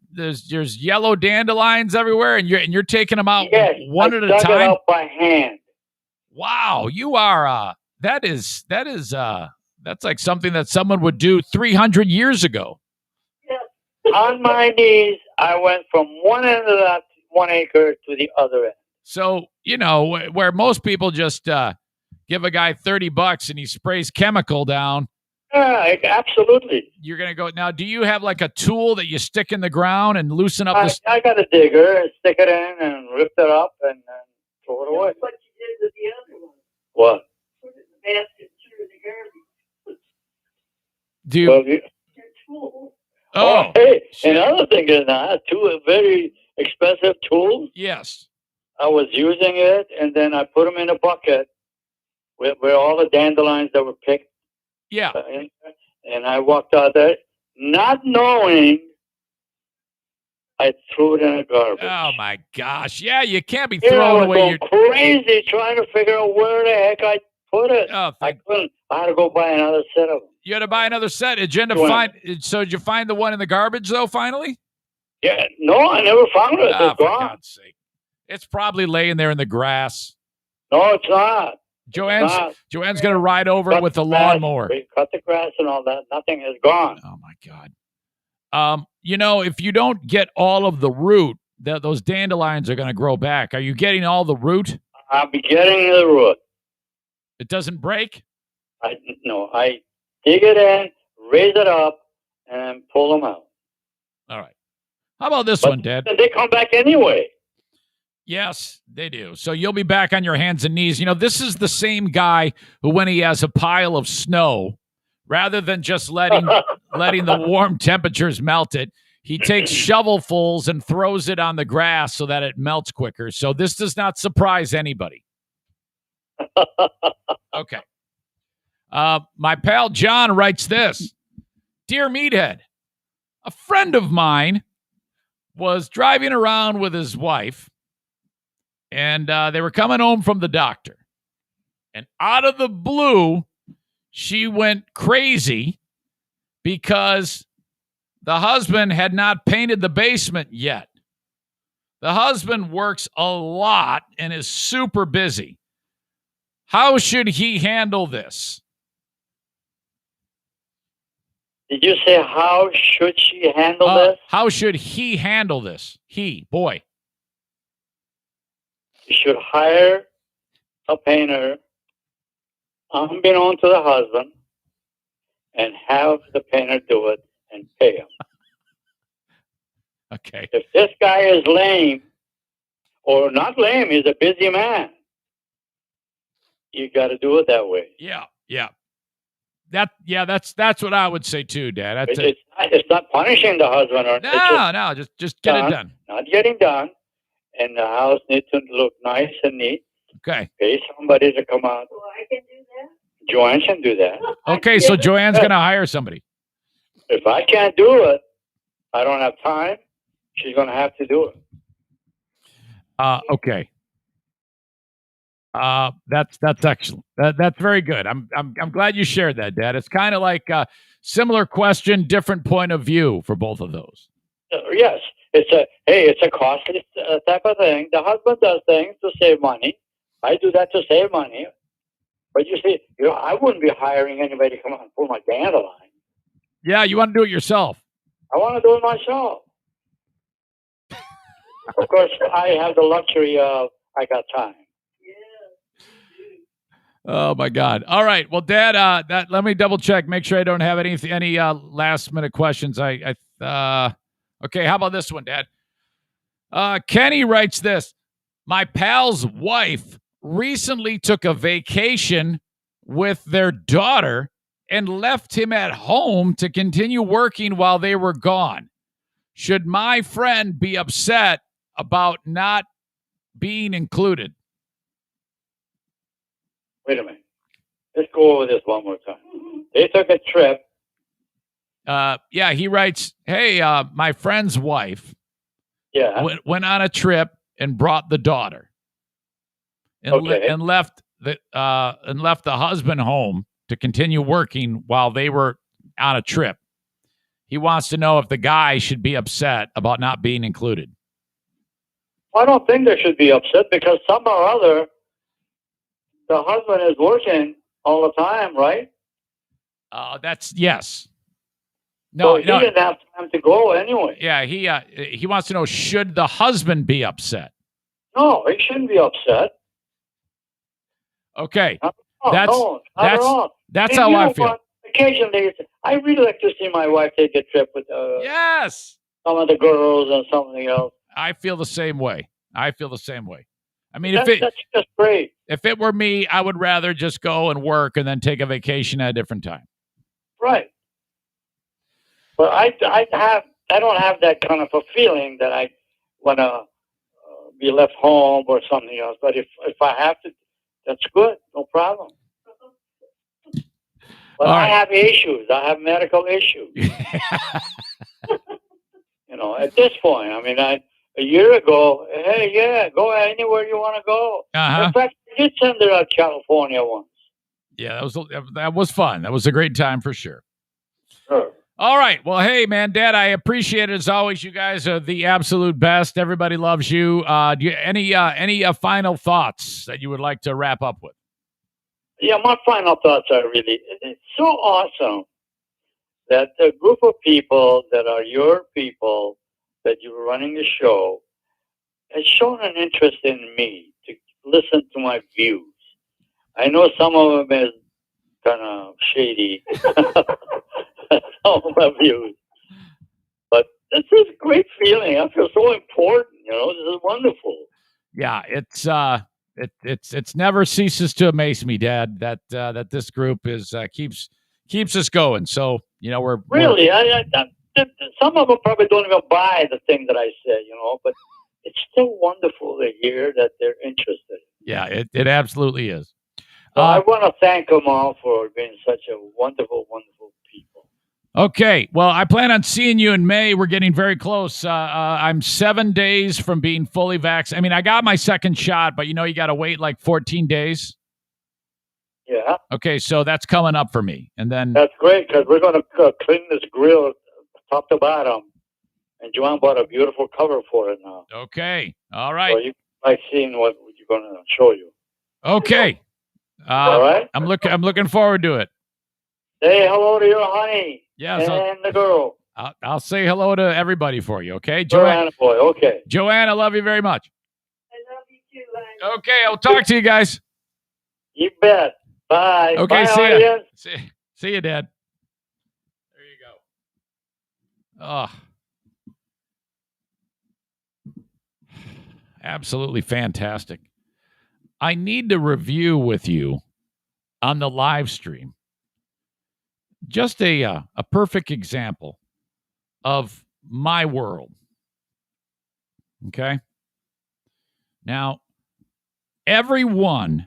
yellow dandelions everywhere, and you're taking them out one at a time? It out by hand. Wow, you are that's like something that someone would do 300 years ago. Yes. On my knees, I went from one end of that 1 acre to the other end. So, where most people just give a guy $30 and he sprays chemical down. Yeah, absolutely. You're going to go now. Do you have like a tool that you stick in the ground and loosen up this? I got a digger and stick it in and lift it up and throw it away. What you did with the other one? What? Put it in the basket through the garbage. Do you? Well, Your tool. Oh, hey, another thing is now, two very expensive tools. Yes. I was using it, and then I put them in a bucket where all the dandelions that were picked. Yeah. And I walked out there, not knowing I threw it in the garbage. Oh, my gosh. Yeah, you can't be throwing away your... crazy trying to figure out where the heck I put it. Oh, I couldn't. I had to go buy another set of them. You had to buy another set. Did you end up find? So did you find the one in the garbage though? Finally? Yeah. No, I never found it. It's for gone. God's sake! It's probably laying there in the grass. No, it's not. Joanne's going to ride over it with the lawnmower. We cut the grass and all that. Nothing is gone. Oh my God. If you don't get all of the root, those dandelions are going to grow back. Are you getting all the root? I'll be getting the root. It doesn't break? I dig it in, raise it up, and pull them out. All right. How about this one, Dad? They come back anyway. Yes, they do. So you'll be back on your hands and knees. This is the same guy who, when he has a pile of snow, rather than just letting the warm temperatures melt it, he takes shovelfuls and throws it on the grass so that it melts quicker. So this does not surprise anybody. Okay. My pal John writes this. Dear Meathead, a friend of mine was driving around with his wife, and they were coming home from the doctor. And out of the blue, she went crazy because the husband had not painted the basement yet. The husband works a lot and is super busy. How should he handle this? Did you say how should she handle this? How should he handle this? He, boy. You should hire a painter unbeknown to the husband and have the painter do it and pay him. Okay. If this guy is lame, or not lame, he's a busy man, you got to do it that way. Yeah. That's what I would say too, Dad. It's not punishing the husband, or just get it done. Not getting done, and the house needs to look nice and neat. Okay. Pay somebody to come out. So I can do that. Joanne can do that. Okay, so Joanne's going to hire somebody. If I can't do it, I don't have time. She's going to have to do it. Okay. That's excellent. That's very good. I'm glad you shared that, Dad. It's kind of like a similar question, different point of view for both of those. Yes, it's a costly type of thing. The husband does things to save money. I do that to save money. But you see, I wouldn't be hiring anybody to come out and pull my dandelion. Yeah, you want to do it yourself. I want to do it myself. Of course, I have the luxury of I got time. Oh my God! All right, well, Dad, let me double check, make sure I don't have any last minute questions. Okay, how about this one, Dad? Kenny writes this: my pal's wife recently took a vacation with their daughter and left him at home to continue working while they were gone. Should my friend be upset about not being included? Wait a minute. Let's go over this one more time. They took a trip. He writes, hey, my friend's wife went on a trip and brought the daughter and left the husband home to continue working while they were on a trip. He wants to know if the guy should be upset about not being included. I don't think they should be upset because somehow or other, the husband is working all the time, right? Yes. No, he didn't have time to go anyway. Yeah, he wants to know, should the husband be upset? No, he shouldn't be upset. Okay. That's how I feel. occasionally, I really like to see my wife take a trip with yes, some of the girls and something else. I feel the same way. I mean, that's just great. If it were me, I would rather just go and work and then take a vacation at a different time. Right. But I don't have that kind of a feeling that I want to be left home or something else. But if I have to, that's good. No problem. But I have issues. I have medical issues. At this point, I mean, a year ago, hey, yeah, go anywhere you want to go. In fact, I did send her out California once. Yeah, that was fun. That was a great time for sure. Sure. All right. Well, hey, man, Dad, I appreciate it as always. You guys are the absolute best. Everybody loves you. Do you any final thoughts that you would like to wrap up with? Yeah, my final thoughts are really, it's so awesome that the group of people that are your people, that you're running the show, has shown an interest in me to listen to my views. I know some of them is kind of shady, some of my views, but this is a great feeling. I feel so important. This is wonderful. Yeah, it's never ceases to amaze me, Dad, that this group is keeps us going. So we're really. Some of them probably don't even buy the thing that I say, but it's still wonderful to hear that they're interested. Yeah, it absolutely is. I want to thank them all for being such a wonderful, wonderful people. Okay, well, I plan on seeing you in May. We're getting very close. I'm 7 days from being fully vaccinated. I mean, I got my second shot, but you got to wait like 14 days. Yeah. Okay, so that's coming up for me. And then that's great because we're going to clean this grill top to bottom. And Joanne bought a beautiful cover for it now. Okay, all right. So you like seeing what you're going to show you. Okay. All right. I'm looking forward to it. Say hello to your honey. Yes, and the girl. I'll say hello to everybody for you. Okay, Joanne. Boy. Okay. Joanne, I love you very much. I love you too, honey. Okay, I'll talk to you guys. You bet. Bye. Okay, bye, see you, Dad. There you go. Oh, absolutely fantastic. I need to review with you on the live stream just a perfect example of my world. Okay? Now, everyone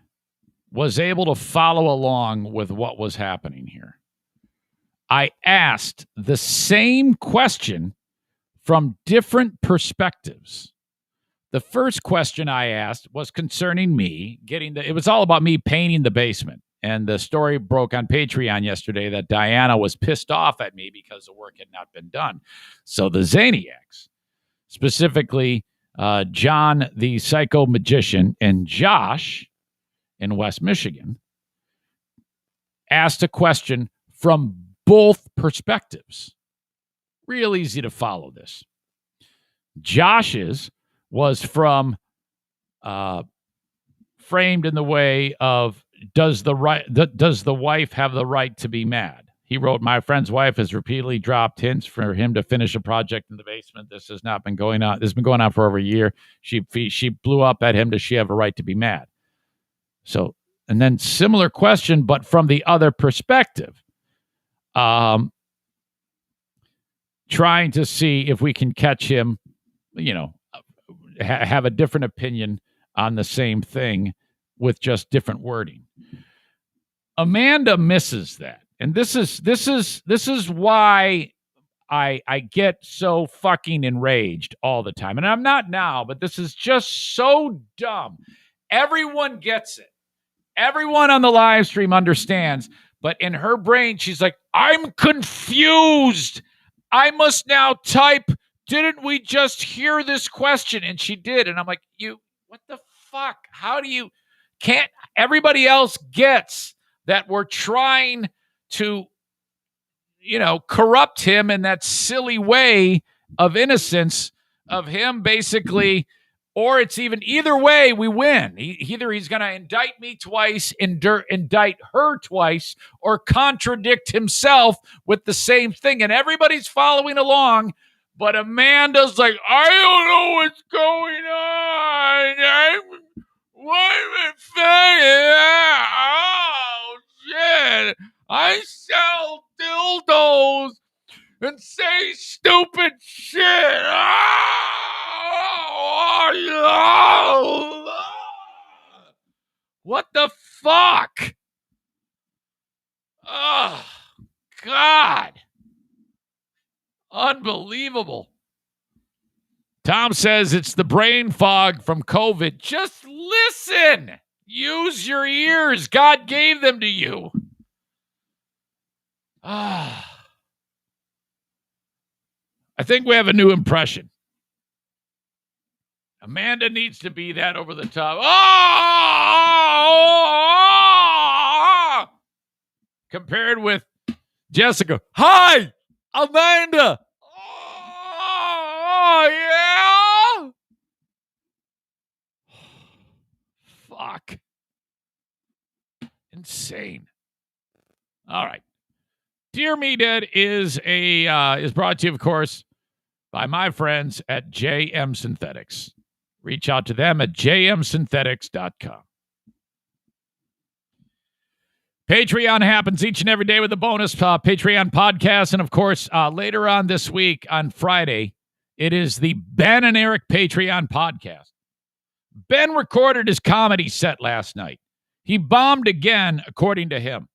was able to follow along with what was happening here. I asked the same question from different perspectives. The first question I asked was concerning me it was all about me painting the basement. And the story broke on Patreon yesterday that Diana was pissed off at me because the work had not been done. So the Zaniacs, specifically John the Psycho Magician and Josh in West Michigan, asked a question from both perspectives. Real easy to follow this. Josh's was from framed in the way of does the wife have the right to be mad? He wrote, my friend's wife has repeatedly dropped hints for him to finish a project in the basement. This has not been going on. This has been going on for over a year. She blew up at him. Does she have a right to be mad? So, and then similar question, but from the other perspective, trying to see if we can catch him, have a different opinion on the same thing with just different wording. Amanda misses that. And this is why I get so fucking enraged all the time. And I'm not now, but this is just so dumb. Everyone gets it. Everyone on the live stream understands. But in her brain, she's like, I'm confused. I must now type, didn't we just hear this question? And she did. And I'm like, what the fuck? How do you, can't, everybody else gets that we're trying to, corrupt him in that silly way of innocence of him basically Or it's either way, we win. Either he's going to indict me twice, indict her twice, or contradict himself with the same thing. And everybody's following along, but Amanda's like, I don't know what's going on. Oh, shit. I sell dildos and say stupid shit. What the fuck? Oh, God. Unbelievable. Tom says it's the brain fog from COVID. Just listen. Use your ears. God gave them to you. I think we have a new impression. Amanda needs to be that over the top. Compared with Jessica. Hi, Amanda. Oh, yeah. Fuck. Insane. All right. Dear Me Dead is brought to you, of course, by my friends at JM Synthetics. Reach out to them at jmsynthetics.com. Patreon happens each and every day with a bonus Patreon podcast. And, of course, later on this week, on Friday, it is the Ben and Eric Patreon podcast. Ben recorded his comedy set last night. He bombed again, according to him.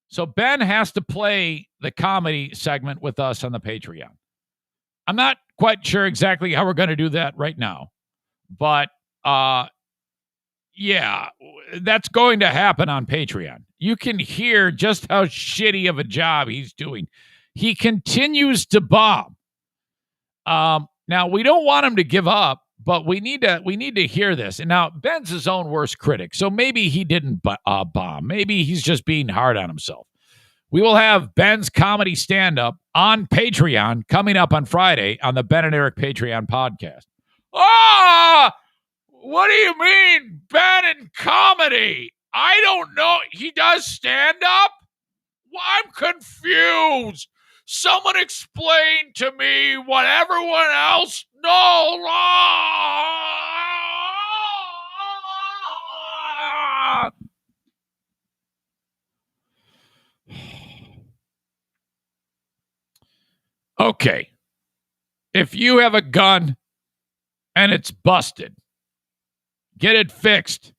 So Ben has to play the comedy segment with us on the Patreon. I'm not quite sure exactly how we're going to do that right now. But, yeah, that's going to happen on Patreon. You can hear just how shitty of a job he's doing. He continues to bomb. Now, we don't want him to give up, but we need to hear this. And now, Ben's his own worst critic, so maybe he didn't bomb. Maybe he's just being hard on himself. We will have Ben's comedy stand-up on Patreon coming up on Friday on the Ben and Eric Patreon podcast. What do you mean, Ben and comedy? I don't know. He does stand-up? Well, I'm confused. Someone explain to me what everyone else knows. Okay. If you have a gun and it's busted, get it fixed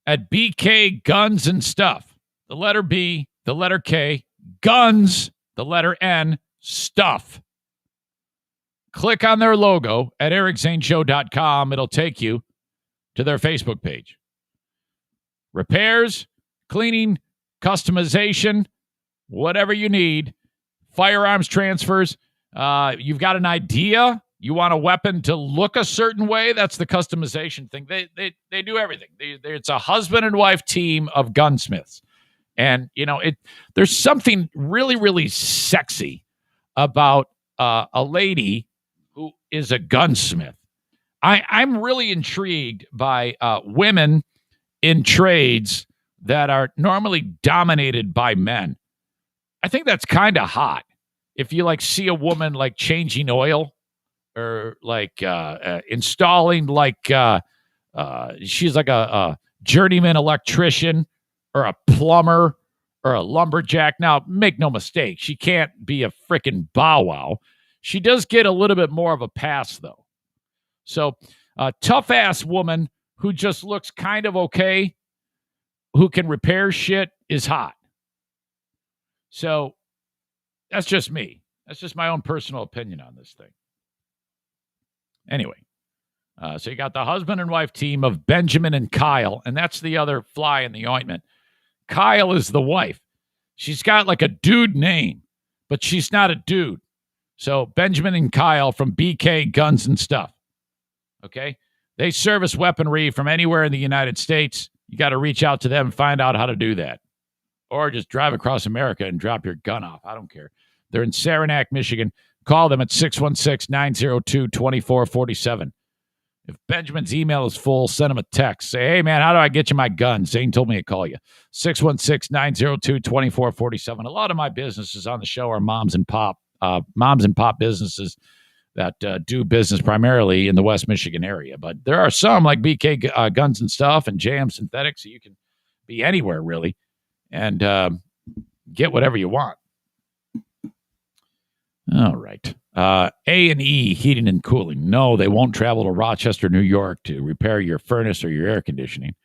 at BK Guns and Stuff. The letter B, the letter K, guns, the letter N, stuff. Click on their logo at ericzaneshow.com. It'll take you to their Facebook page. Repairs, cleaning, customization, whatever you need. Firearms transfers. You've got an idea. You want a weapon to look a certain way. That's the customization thing. They do everything. It's a husband and wife team of gunsmiths. And, there's something really, really sexy about a lady who is a gunsmith. I'm really intrigued by women in trades that are normally dominated by men. I think that's kind of hot. If you see a woman changing oil or installing she's like a journeyman electrician or a plumber or a lumberjack. Now, make no mistake, she can't be a freaking bow wow. She does get a little bit more of a pass, though. So a tough-ass woman who just looks kind of okay, who can repair shit, is hot. So that's just me. That's just my own personal opinion on this thing. Anyway, so you got the husband and wife team of Benjamin and Kyle, and that's the other fly in the ointment. Kyle is the wife. She's got a dude name, but she's not a dude. So Benjamin and Kyle from BK Guns and Stuff. Okay? They service weaponry from anywhere in the United States. You got to reach out to them and find out how to do that. Or just drive across America and drop your gun off. I don't care. They're in Saranac, Michigan. Call them at 616-902-2447. If Benjamin's email is full, send him a text. Say, hey, man, how do I get you my gun? Zane told me to call you. 616-902-2447. A lot of my businesses on the show are moms and pop businesses that do business primarily in the West Michigan area. But there are some like BK Guns and Stuff and JM Synthetics, so you can be anywhere, really, and get whatever you want. All right. A&E Heating and Cooling. No, they won't travel to Rochester, New York to repair your furnace or your air conditioning.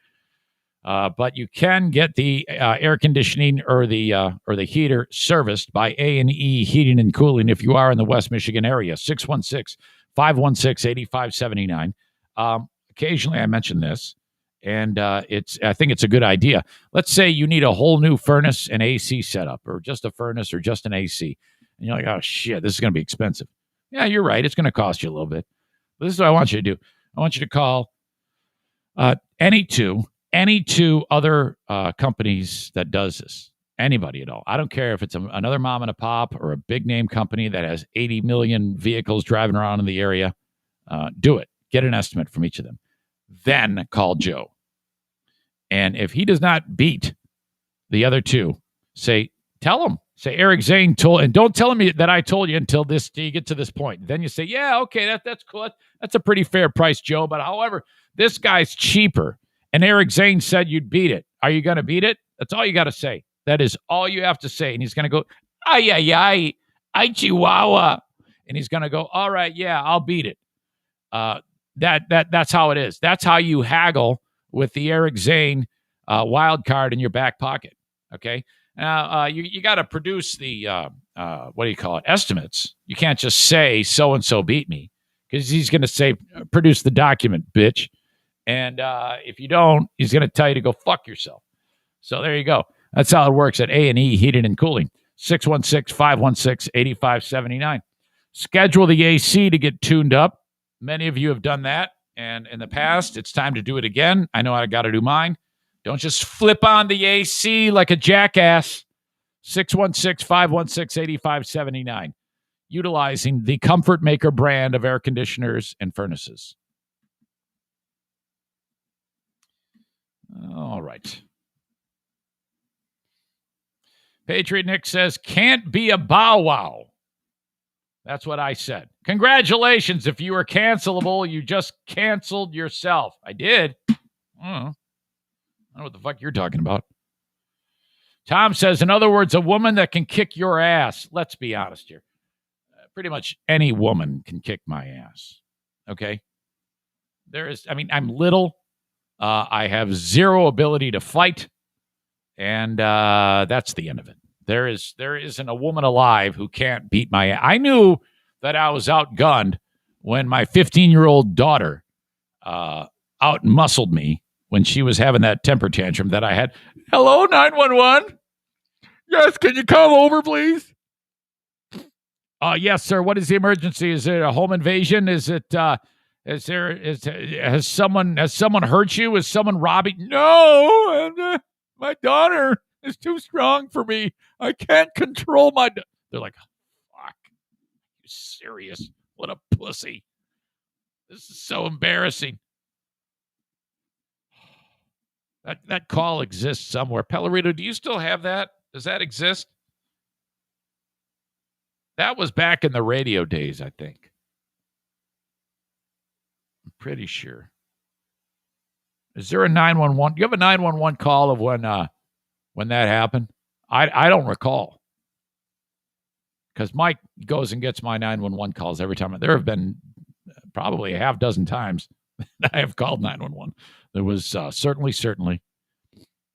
But you can get the air conditioning or the heater serviced by A&E Heating and Cooling if you are in the West Michigan area. 616-516-8579. Occasionally I mention this, and I think it's a good idea. Let's say you need a whole new furnace and AC setup, or just a furnace or just an AC. And you're like, oh, shit, this is going to be expensive. Yeah, you're right. It's going to cost you a little bit. But this is what I want you to do. I want you to call any two other companies that does this. Anybody at all. I don't care if it's another mom and a pop or a big name company that has 80 million vehicles driving around in the area. Do it. Get an estimate from each of them. Then call Joe. And if he does not beat the other two, tell him. Say Eric Zane told, and don't tell him that I told you until you get to this point. Then you say, yeah, okay, that's cool. That's a pretty fair price, Joe. But however, this guy's cheaper, and Eric Zane said you'd beat it. Are you going to beat it? That's all you got to say. That is all you have to say. And he's going to go, ay, chihuahua. And he's going to go, all right, yeah, I'll beat it. That's how it is. That's how you haggle with the Eric Zane wild card in your back pocket. Okay. Now, you got to produce the, estimates. You can't just say so-and-so beat me, because he's going to say, produce the document, bitch. And if you don't, he's going to tell you to go fuck yourself. So there you go. That's how it works at A&E Heating and Cooling. 616-516-8579. Schedule the AC to get tuned up. Many of you have done that. And in the past, it's time to do it again. I know I got to do mine. Don't just flip on the AC like a jackass. 616-516-8579. Utilizing the Comfort Maker brand of air conditioners and furnaces. All right. Patriot Nick says, can't be a bow wow. That's what I said. Congratulations. If you were cancelable, you just canceled yourself. I did. I don't know what the fuck you're talking about. Tom says, in other words, a woman that can kick your ass. Let's be honest here. Pretty much any woman can kick my ass. Okay? I'm little. I have zero ability to fight. And that's the end of it. There isn't a woman alive who can't beat my ass. I knew that I was outgunned when my 15-year-old daughter out-muscled me when she was having that temper tantrum that I had. Hello, 911? Yes, can you come over, please? Yes, sir. What is the emergency? Is it a home invasion? Has someone hurt you? Is someone robbing? No, my daughter is too strong for me. I can't control my... They're like, fuck. You serious? What a pussy. This is so embarrassing. That call exists somewhere. Pellerito, do you still have that? Does that exist? That was back in the radio days, I think. I'm pretty sure. Is there a 911? Do you have a 911 call of when that happened? I don't recall. Because Mike goes and gets my 911 calls every time. There have been probably a half dozen times that I have called 911. There was certainly.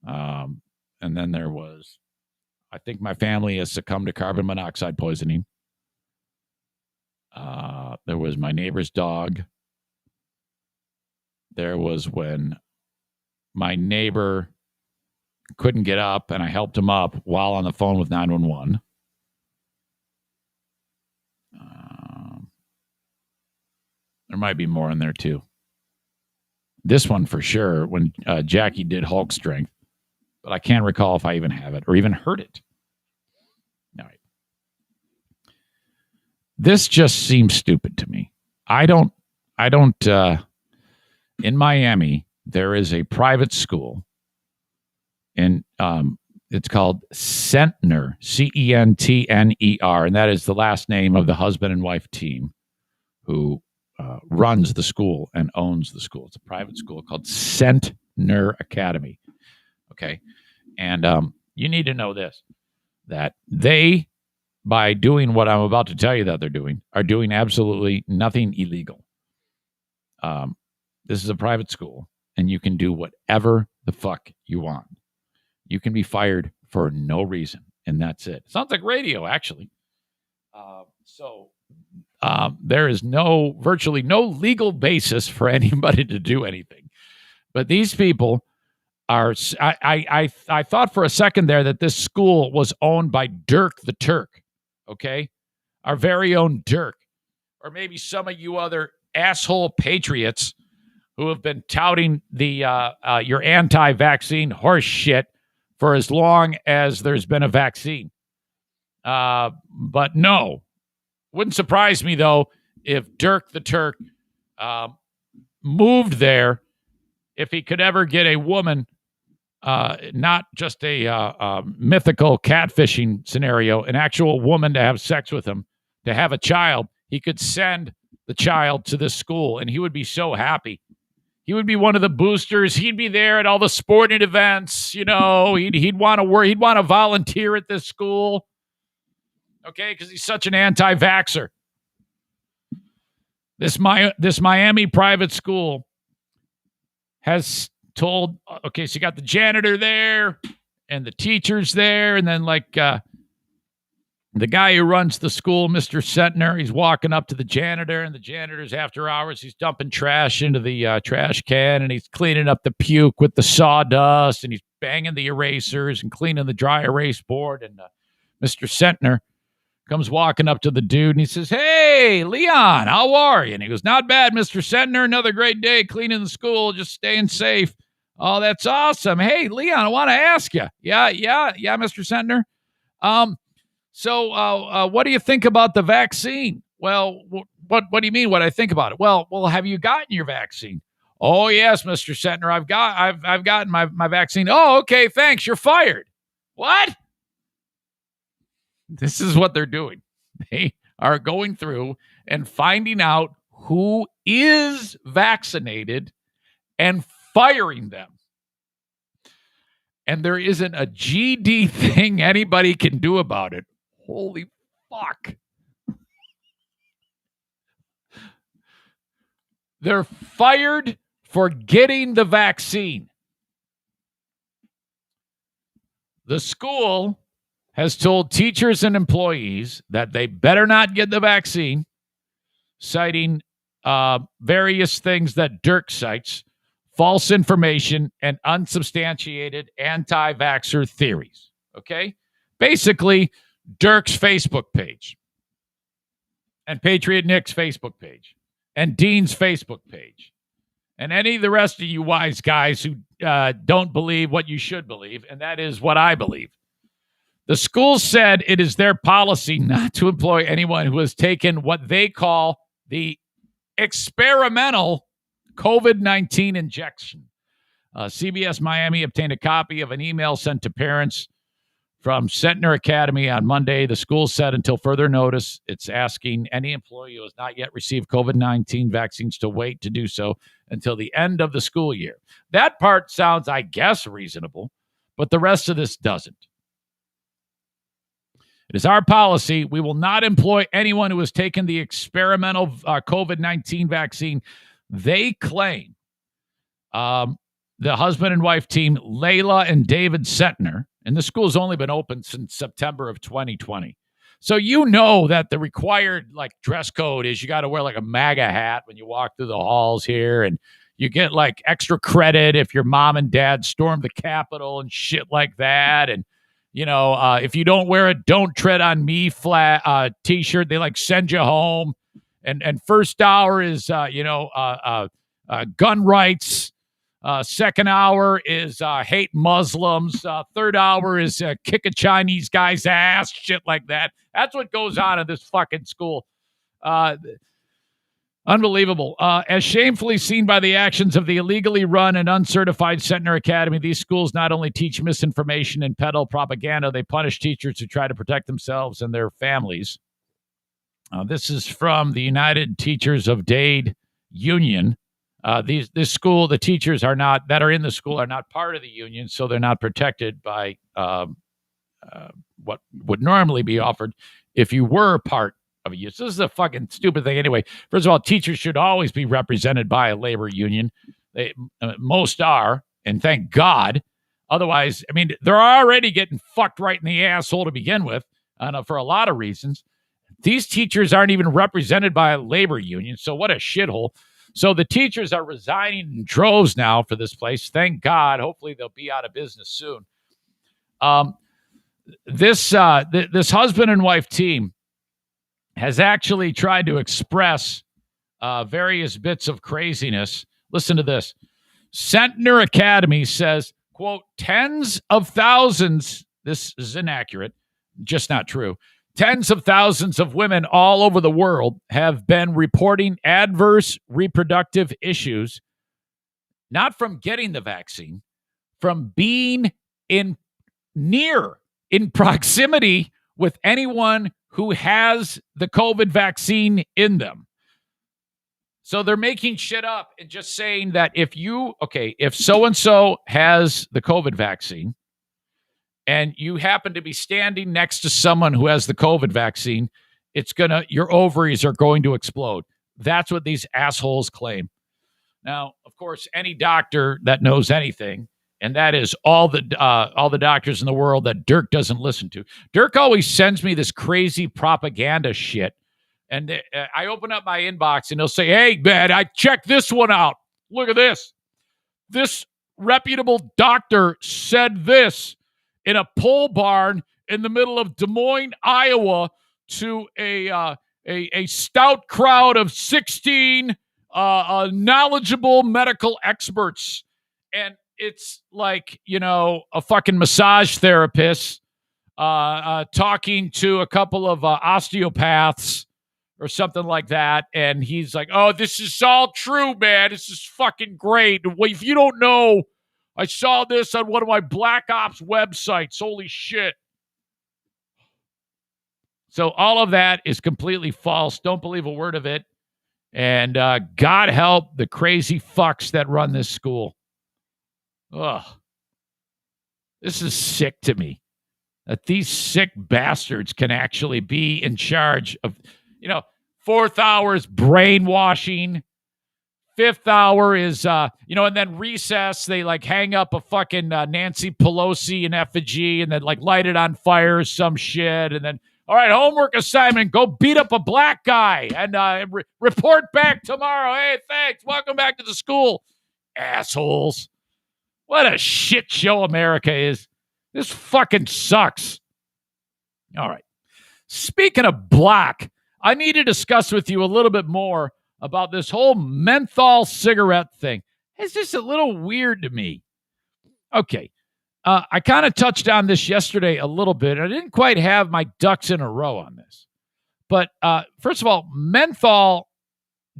And then there was, I think my family has succumbed to carbon monoxide poisoning. There was my neighbor's dog. There was when my neighbor couldn't get up and I helped him up while on the phone with 911. There might be more in there too. This one for sure, when Jackie did Hulk strength, but I can't recall if I even have it or even heard it. All right. This just seems stupid to me. I don't in Miami, there is a private school, and it's called Centner, Centner, and that is the last name of the husband and wife team who runs the school and owns the school. It's a private school called Centner Academy. Okay, and you need to know this, that they, by doing what I'm about to tell you that they're doing, are doing absolutely nothing illegal. This is a private school, and you can do whatever the fuck you want. You can be fired for no reason, and that's it. Sounds like radio, actually. There is virtually no legal basis for anybody to do anything. But these people are. I thought for a second there that this school was owned by Dirk the Turk. Okay, our very own Dirk, or maybe some of you other asshole patriots who have been touting your anti-vaccine horse shit for as long as there's been a vaccine. But no, wouldn't surprise me though if Dirk the Turk moved there, if he could ever get a woman, not just a mythical catfishing scenario, an actual woman to have sex with him, to have a child, he could send the child to this school, and he would be so happy. He would be one of the boosters. He'd be there at all the sporting events. You know, he'd want to work. He'd want to volunteer at this school. Okay, because he's such an anti-vaxxer. This Miami private school has told, okay, so you got the janitor there and the teachers there, and then the guy who runs the school, Mr. Centner, he's walking up to the janitor, and the janitor's after hours. He's dumping trash into the trash can, and he's cleaning up the puke with the sawdust, and he's banging the erasers and cleaning the dry erase board. And Mr. Centner comes walking up to the dude, and he says, "Hey, Leon, how are you?" And he goes, "Not bad, Mr. Centner. Another great day cleaning the school, just staying safe." "Oh, that's awesome. Hey, Leon, I want to ask you." Yeah, Mr. Centner. So what do you think about the vaccine?" "Well, what do you mean what I think about it?" Well, have you gotten your vaccine?" "Oh, yes, Mr. Centner, I've gotten my vaccine." "Oh, okay, thanks. You're fired." What? This is what they're doing. They are going through and finding out who is vaccinated and firing them. And there isn't a GD thing anybody can do about it. Holy fuck. They're fired for getting the vaccine. The school has told teachers and employees that they better not get the vaccine, citing various things that Dirk cites, false information, and unsubstantiated anti-vaxxer theories. Okay? Basically, Dirk's Facebook page, and Patriot Nick's Facebook page, and Dean's Facebook page, and any of the rest of you wise guys who don't believe what you should believe, and that is what I believe. The school said it is their policy not to employ anyone who has taken what they call the experimental COVID-19 injection. CBS Miami obtained a copy of an email sent to parents from Centner Academy on Monday. The school said until further notice, it's asking any employee who has not yet received COVID-19 vaccines to wait to do so until the end of the school year. That part sounds, I guess, reasonable, but the rest of this doesn't. It is our policy. We will not employ anyone who has taken the experimental COVID-19 vaccine. They claim the husband and wife team, Layla and David Centner, and the school's only been open since September of 2020. So you know that the required dress code is you got to wear a MAGA hat when you walk through the halls here, and you get extra credit if your mom and dad stormed the Capitol and shit like that. And if you don't wear a "Don't Tread on Me" flat T-shirt, they send you home. And first hour is gun rights. Second hour is hate Muslims. Third hour is kick a Chinese guy's ass, shit like that. That's what goes on in this fucking school. Unbelievable. As shamefully seen by the actions of the illegally run and uncertified Centner Academy, these schools not only teach misinformation and peddle propaganda, they punish teachers who try to protect themselves and their families. This is from the United Teachers of Dade Union. This school, the teachers that are in the school are not part of the union, so they're not protected by what would normally be offered if you were part of a union. So this is a fucking stupid thing anyway. First of all, teachers should always be represented by a labor union. Most are, and thank God. Otherwise, I mean, they're already getting fucked right in the asshole to begin with, for a lot of reasons. These teachers aren't even represented by a labor union, so what a shithole. So the teachers are resigning in droves now for this place. Thank God. Hopefully they'll be out of business soon. This husband and wife team has actually tried to express various bits of craziness. Listen to this. Centner Academy says, quote, tens of thousands, this is inaccurate, just not true, tens of thousands of women all over the world have been reporting adverse reproductive issues, not from getting the vaccine, from being in proximity with anyone who has the COVID vaccine in them. So they're making shit up and just saying that if so-and-so has the COVID vaccine and you happen to be standing next to someone who has the COVID vaccine, your ovaries are going to explode. That's what these assholes claim. Now, of course, any doctor that knows anything, and that is all the doctors in the world that Dirk doesn't listen to. Dirk always sends me this crazy propaganda shit. And I open up my inbox and he'll say, hey, man, I checked this one out. Look at this. This reputable doctor said this in a pole barn in the middle of Des Moines, Iowa, to a stout crowd of 16 knowledgeable medical experts. And it's like, a fucking massage therapist talking to a couple of osteopaths or something like that. And he's like, oh, this is all true, man. This is fucking great. Well, if you don't know, I saw this on one of my Black Ops websites. Holy shit. So all of that is completely false. Don't believe a word of it. And God help the crazy fucks that run this school. Ugh. This is sick to me. That these sick bastards can actually be in charge of, fourth hour is brainwashing. Fifth hour is, and then recess, they hang up a fucking Nancy Pelosi in effigy and then light it on fire or some shit. And then, all right, homework assignment, go beat up a black guy and report back tomorrow. Hey, thanks. Welcome back to the school. Assholes. What a shit show America is. This fucking sucks. All right. Speaking of black, I need to discuss with you a little bit more about this whole menthol cigarette thing. It's just a little weird to me. Okay. I kind of touched on this yesterday a little bit. I didn't quite have my ducks in a row on this. But first of all, menthol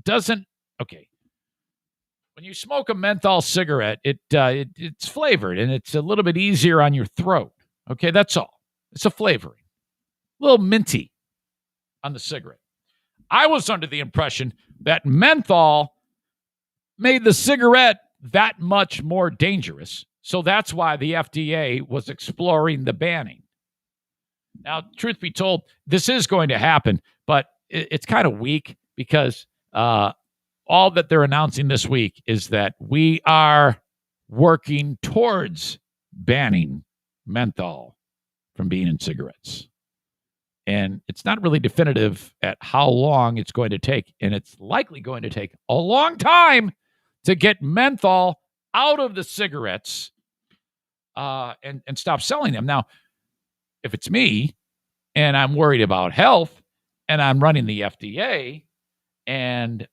doesn't... Okay. When you smoke a menthol cigarette, it's flavored, and it's a little bit easier on your throat. Okay, that's all. It's a flavoring. A little minty on the cigarette. I was under the impression that menthol made the cigarette that much more dangerous. So that's why the FDA was exploring the banning. Now, truth be told, this is going to happen, but it's kind of weak because all that they're announcing this week is that we are working towards banning menthol from being in cigarettes. And it's not really definitive at how long it's going to take. And it's likely going to take a long time to get menthol out of the cigarettes and stop selling them. Now, if it's me and I'm worried about health and I'm running the FDA, and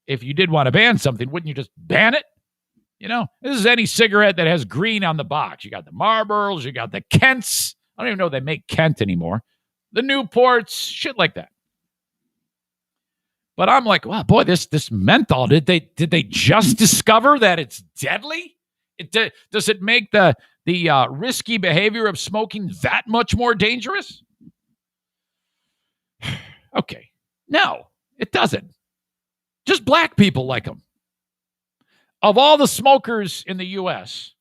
if you did want to ban something, wouldn't you just ban it? This is any cigarette that has green on the box. You got the Marlboros, you got the Kents. I don't even know if they make Kent anymore. The Newports, shit like that. But I'm like, wow, boy, this menthol, did they just discover that it's deadly? Does it make the risky behavior of smoking that much more dangerous? Okay. No, it doesn't. Just black people like them. Of all the smokers in the U.S.,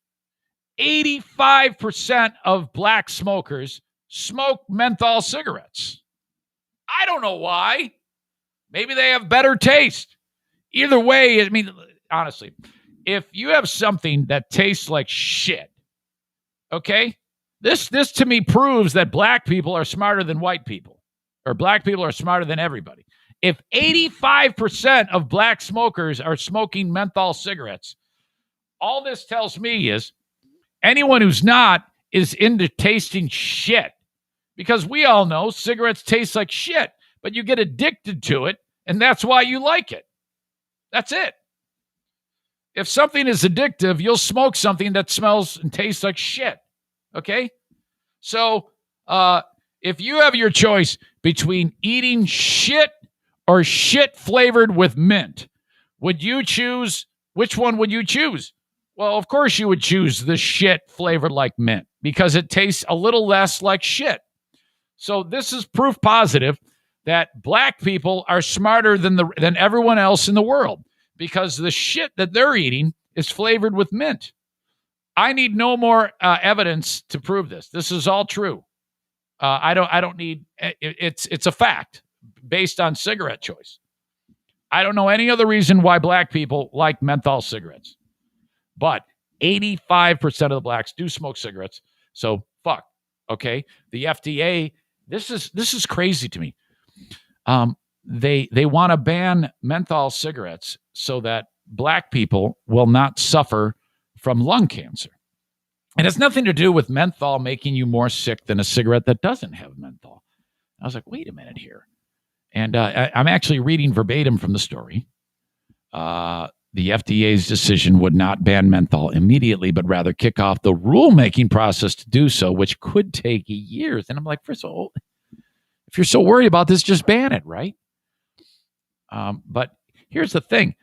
85% of black smokers smoke menthol cigarettes. I don't know why. Maybe they have better taste. Either way, I mean, honestly, if you have something that tastes like shit, okay, this to me proves that black people are smarter than white people, or black people are smarter than everybody. If 85% of black smokers are smoking menthol cigarettes, all this tells me is anyone who's not is into tasting shit. Because we all know cigarettes taste like shit, but you get addicted to it, and that's why you like it. That's it. If something is addictive, you'll smoke something that smells and tastes like shit. Okay? So if you have your choice between eating shit or shit flavored with mint, which one would you choose? Well, of course you would choose the shit flavored like mint because it tastes a little less like shit. So this is proof positive that black people are smarter than everyone else in the world because the shit that they're eating is flavored with mint. I need no more evidence to prove this. This is all true. I don't need. It's a fact based on cigarette choice. I don't know any other reason why black people like menthol cigarettes, but 85% of the blacks do smoke cigarettes. So fuck. Okay, the FDA. This is crazy to me. They want to ban menthol cigarettes so that black people will not suffer from lung cancer. It has nothing to do with menthol making you more sick than a cigarette that doesn't have menthol. I was like, wait a minute here. And I'm actually reading verbatim from the story. The FDA's decision would not ban menthol immediately, but rather kick off the rulemaking process to do so, which could take years. And I'm like, first of all, if you're so worried about this, just ban it, right? But here's the thing.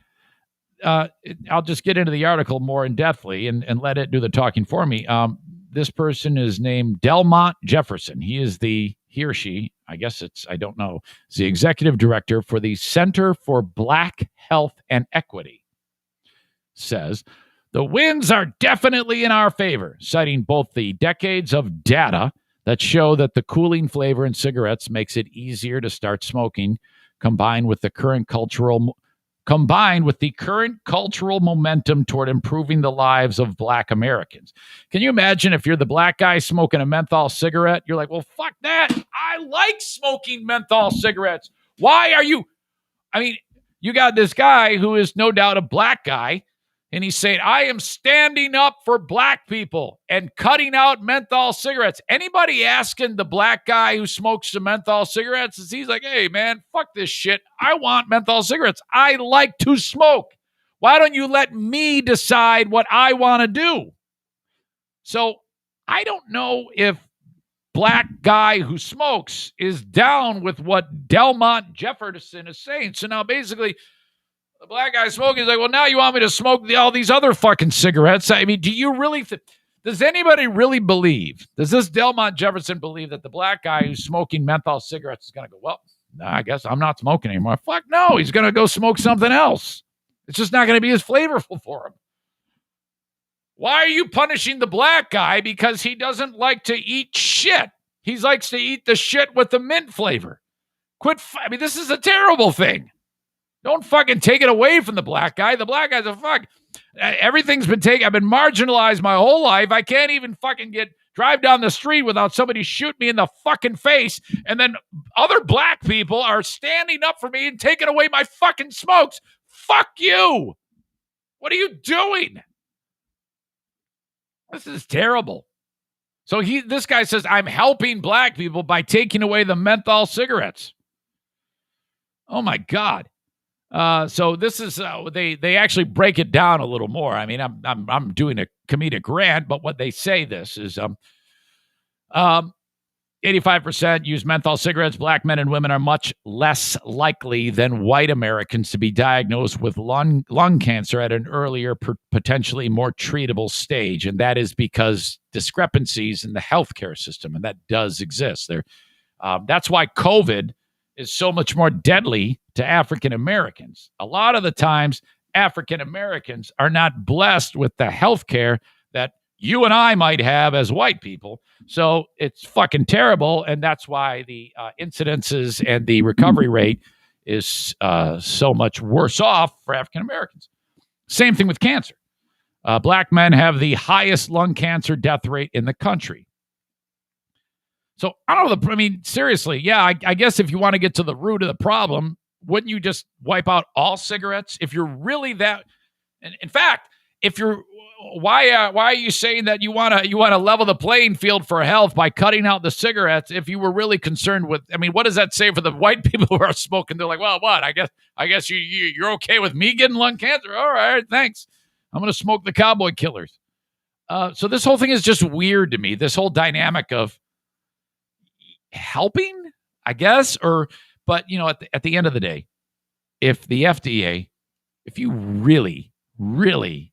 I'll just get into the article more in depthly and let it do the talking for me. This person is named Delmont Jefferson. He or she, I guess I don't know, is the executive director for the Center for Black Health and Equity. Says, the winds are definitely in our favor, citing both the decades of data that show that the cooling flavor in cigarettes makes it easier to start smoking, combined with the current cultural momentum toward improving the lives of black Americans. Can you imagine if you're the black guy smoking a menthol cigarette? You're like, well, fuck that. I like smoking menthol cigarettes. Why are you? I mean, you got this guy who is no doubt a black guy, and he's saying, I am standing up for black people and cutting out menthol cigarettes. Anybody asking the black guy who smokes the menthol cigarettes, he's like, hey, man, fuck this shit. I want menthol cigarettes. I like to smoke. Why don't you let me decide what I want to do? So I don't know if black guy who smokes is down with what Delmont Jefferson is saying. So now basically, the black guy smoking is like, well, now you want me to smoke all these other fucking cigarettes? I mean, do you really does anybody really believe, does this Delmont Jefferson believe that the black guy who's smoking menthol cigarettes is going to go, well, I guess I'm not smoking anymore? Fuck no, he's going to go smoke something else. It's just not going to be as flavorful for him. Why are you punishing the black guy because he doesn't like to eat shit? He likes to eat the shit with the mint flavor. I mean, this is a terrible thing. Don't fucking take it away from the black guy. The black guy's a fuck. Everything's been taken. I've been marginalized my whole life. I can't even fucking drive down the street without somebody shoot me in the fucking face. And then other black people are standing up for me and taking away my fucking smokes. Fuck you. What are you doing? This is terrible. So this guy says, I'm helping black people by taking away the menthol cigarettes. Oh my God. So this is they actually break it down a little more. I mean, I'm doing a comedic rant, but what they say this is 85% use menthol cigarettes. Black men and women are much less likely than white Americans to be diagnosed with lung cancer at an earlier, potentially more treatable stage. And that is because discrepancies in the healthcare system, and that does exist there. That's why COVID is so much more deadly to African Americans. A lot of the times, African Americans are not blessed with the healthcare that you and I might have as white people. So it's fucking terrible. And that's why the incidences and the recovery rate is so much worse off for African Americans. Same thing with cancer. Black men have the highest lung cancer death rate in the country. So I don't know. Seriously, yeah, I guess if you want to get to the root of the problem, wouldn't you just wipe out all cigarettes? If you're really that, in fact, if you're, why are you saying that you want to level the playing field for health by cutting out the cigarettes? If you were really concerned with, what does that say for the white people who are smoking? They're like, well, what? I guess you're okay with me getting lung cancer. All right, thanks. I'm going to smoke the cowboy killers. So this whole thing is just weird to me. This whole dynamic of helping, I guess, but at the end of the day, if the FDA, if you really, really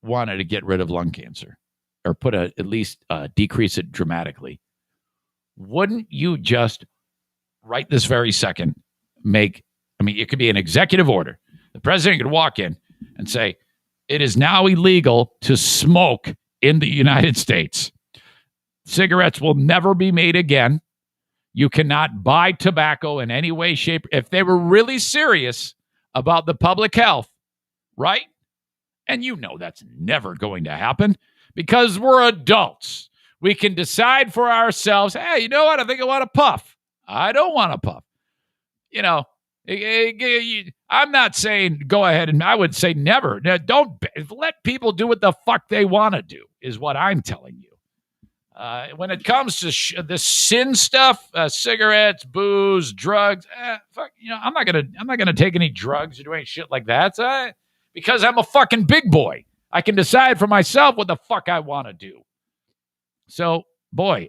wanted to get rid of lung cancer or at least decrease it dramatically, wouldn't you just right this very second it could be an executive order. The president could walk in and say, it is now illegal to smoke in the United States. Cigarettes will never be made again. You cannot buy tobacco in any way, shape. If they were really serious about the public health, right? And that's never going to happen because we're adults. We can decide for ourselves, hey, you know what? I think I want to puff. I don't want to puff. I'm not saying go ahead, and I would say never. Now, don't let people do what the fuck they want to do is what I'm telling you. When it comes to the sin stuff, cigarettes, booze, drugs, I'm not gonna take any drugs or do any shit like that. Because I'm a fucking big boy. I can decide for myself what the fuck I want to do. So, boy,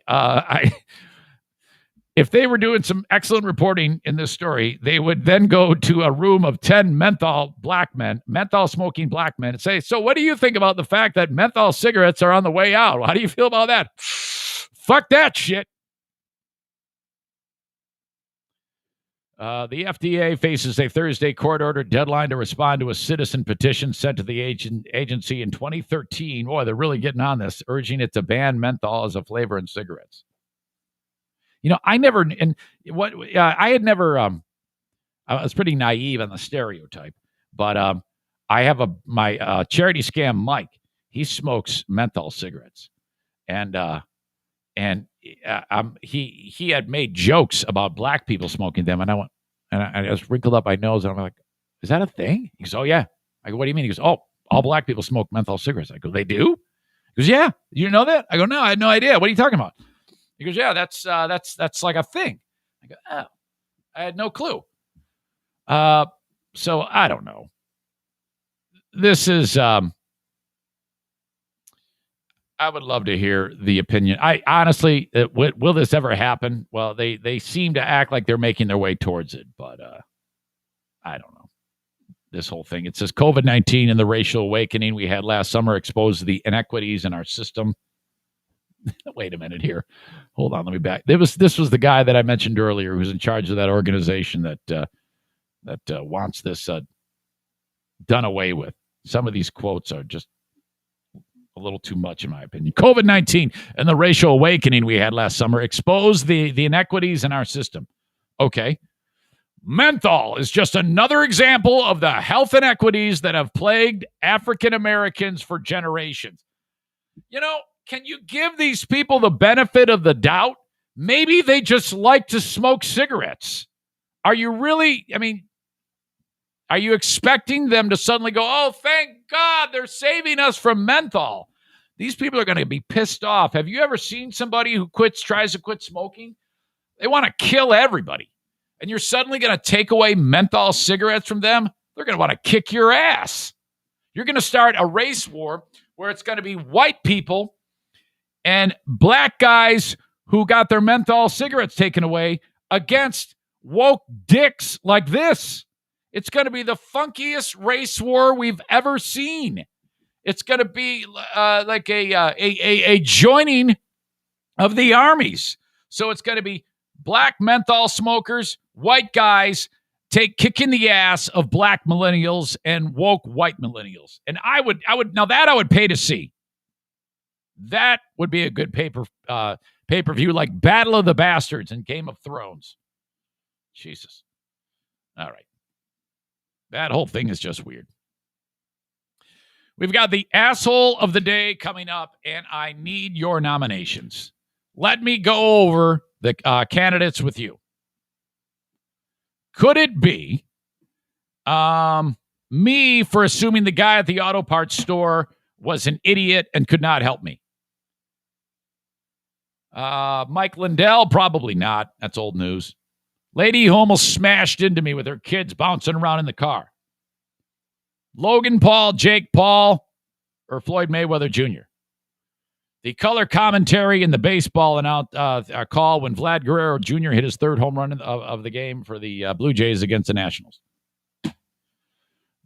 if they were doing some excellent reporting in this story, they would then go to a room of 10 menthol smoking black men and say, so what do you think about the fact that menthol cigarettes are on the way out? How do you feel about that? Fuck that shit. The FDA faces a Thursday court-ordered deadline to respond to a citizen petition sent to the agency in 2013. Boy, they're really getting on this, urging it to ban menthol as a flavor in cigarettes. I was pretty naive on the stereotype, but I have my charity scam, Mike. He smokes menthol cigarettes, and he had made jokes about black people smoking them, and I just wrinkled up my nose, and I'm like, is that a thing? He goes, oh yeah. I go, what do you mean? He goes, oh, all black people smoke menthol cigarettes. I go, they do? He goes, yeah. You know that? I go, no, I had no idea. What are you talking about? He goes, yeah, that's like a thing. I go, oh, I had no clue. So I don't know. This is, I would love to hear the opinion. I honestly, will this ever happen? Well, they seem to act like they're making their way towards it, but I don't know. This whole thing. It says COVID-19 and the racial awakening we had last summer exposed the inequities in our system. Wait a minute here. Hold on, let me back. This was the guy that I mentioned earlier who's in charge of that organization that wants this done away with. Some of these quotes are just a little too much, in my opinion. COVID-19 and the racial awakening we had last summer exposed the inequities in our system. Okay. Menthol is just another example of the health inequities that have plagued African Americans for generations. Can you give these people the benefit of the doubt? Maybe they just like to smoke cigarettes. Are you really, are you expecting them to suddenly go, oh, thank God they're saving us from menthol? These people are going to be pissed off. Have you ever seen somebody who tries to quit smoking? They want to kill everybody. And you're suddenly going to take away menthol cigarettes from them? They're going to want to kick your ass. You're going to start a race war where it's going to be white people and black guys who got their menthol cigarettes taken away against woke dicks like this. It's going to be the funkiest race war we've ever seen. It's going to be like a joining of the armies. So it's going to be black menthol smokers, white guys kicking the ass of black millennials and woke white millennials. And I would pay to see. That would be a good pay-per-view, like Battle of the Bastards and Game of Thrones. Jesus. All right. That whole thing is just weird. We've got the asshole of the day coming up, and I need your nominations. Let me go over the candidates with you. Could it be me for assuming the guy at the auto parts store was an idiot and could not help me? Mike Lindell, probably not. That's old news. Lady who almost smashed into me with her kids bouncing around in the car. Logan Paul, Jake Paul, or Floyd Mayweather Jr. The color commentary in the baseball call when Vlad Guerrero Jr. hit his third home run of the game for the Blue Jays against the Nationals.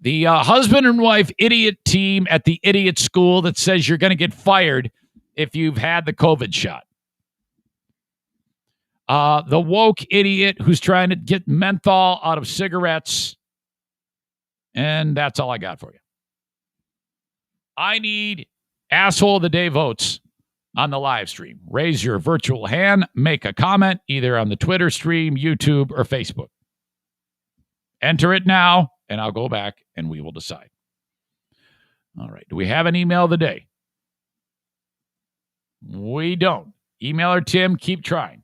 The husband and wife idiot team at the idiot school that says you're going to get fired if you've had the COVID shot. The woke idiot who's trying to get menthol out of cigarettes. And that's all I got for you. I need asshole of the day votes on the live stream. Raise your virtual hand, make a comment either on the Twitter stream, YouTube, or Facebook. Enter it now, and I'll go back and we will decide. All right. Do we have an email of the day? We don't. Emailer Tim, keep trying.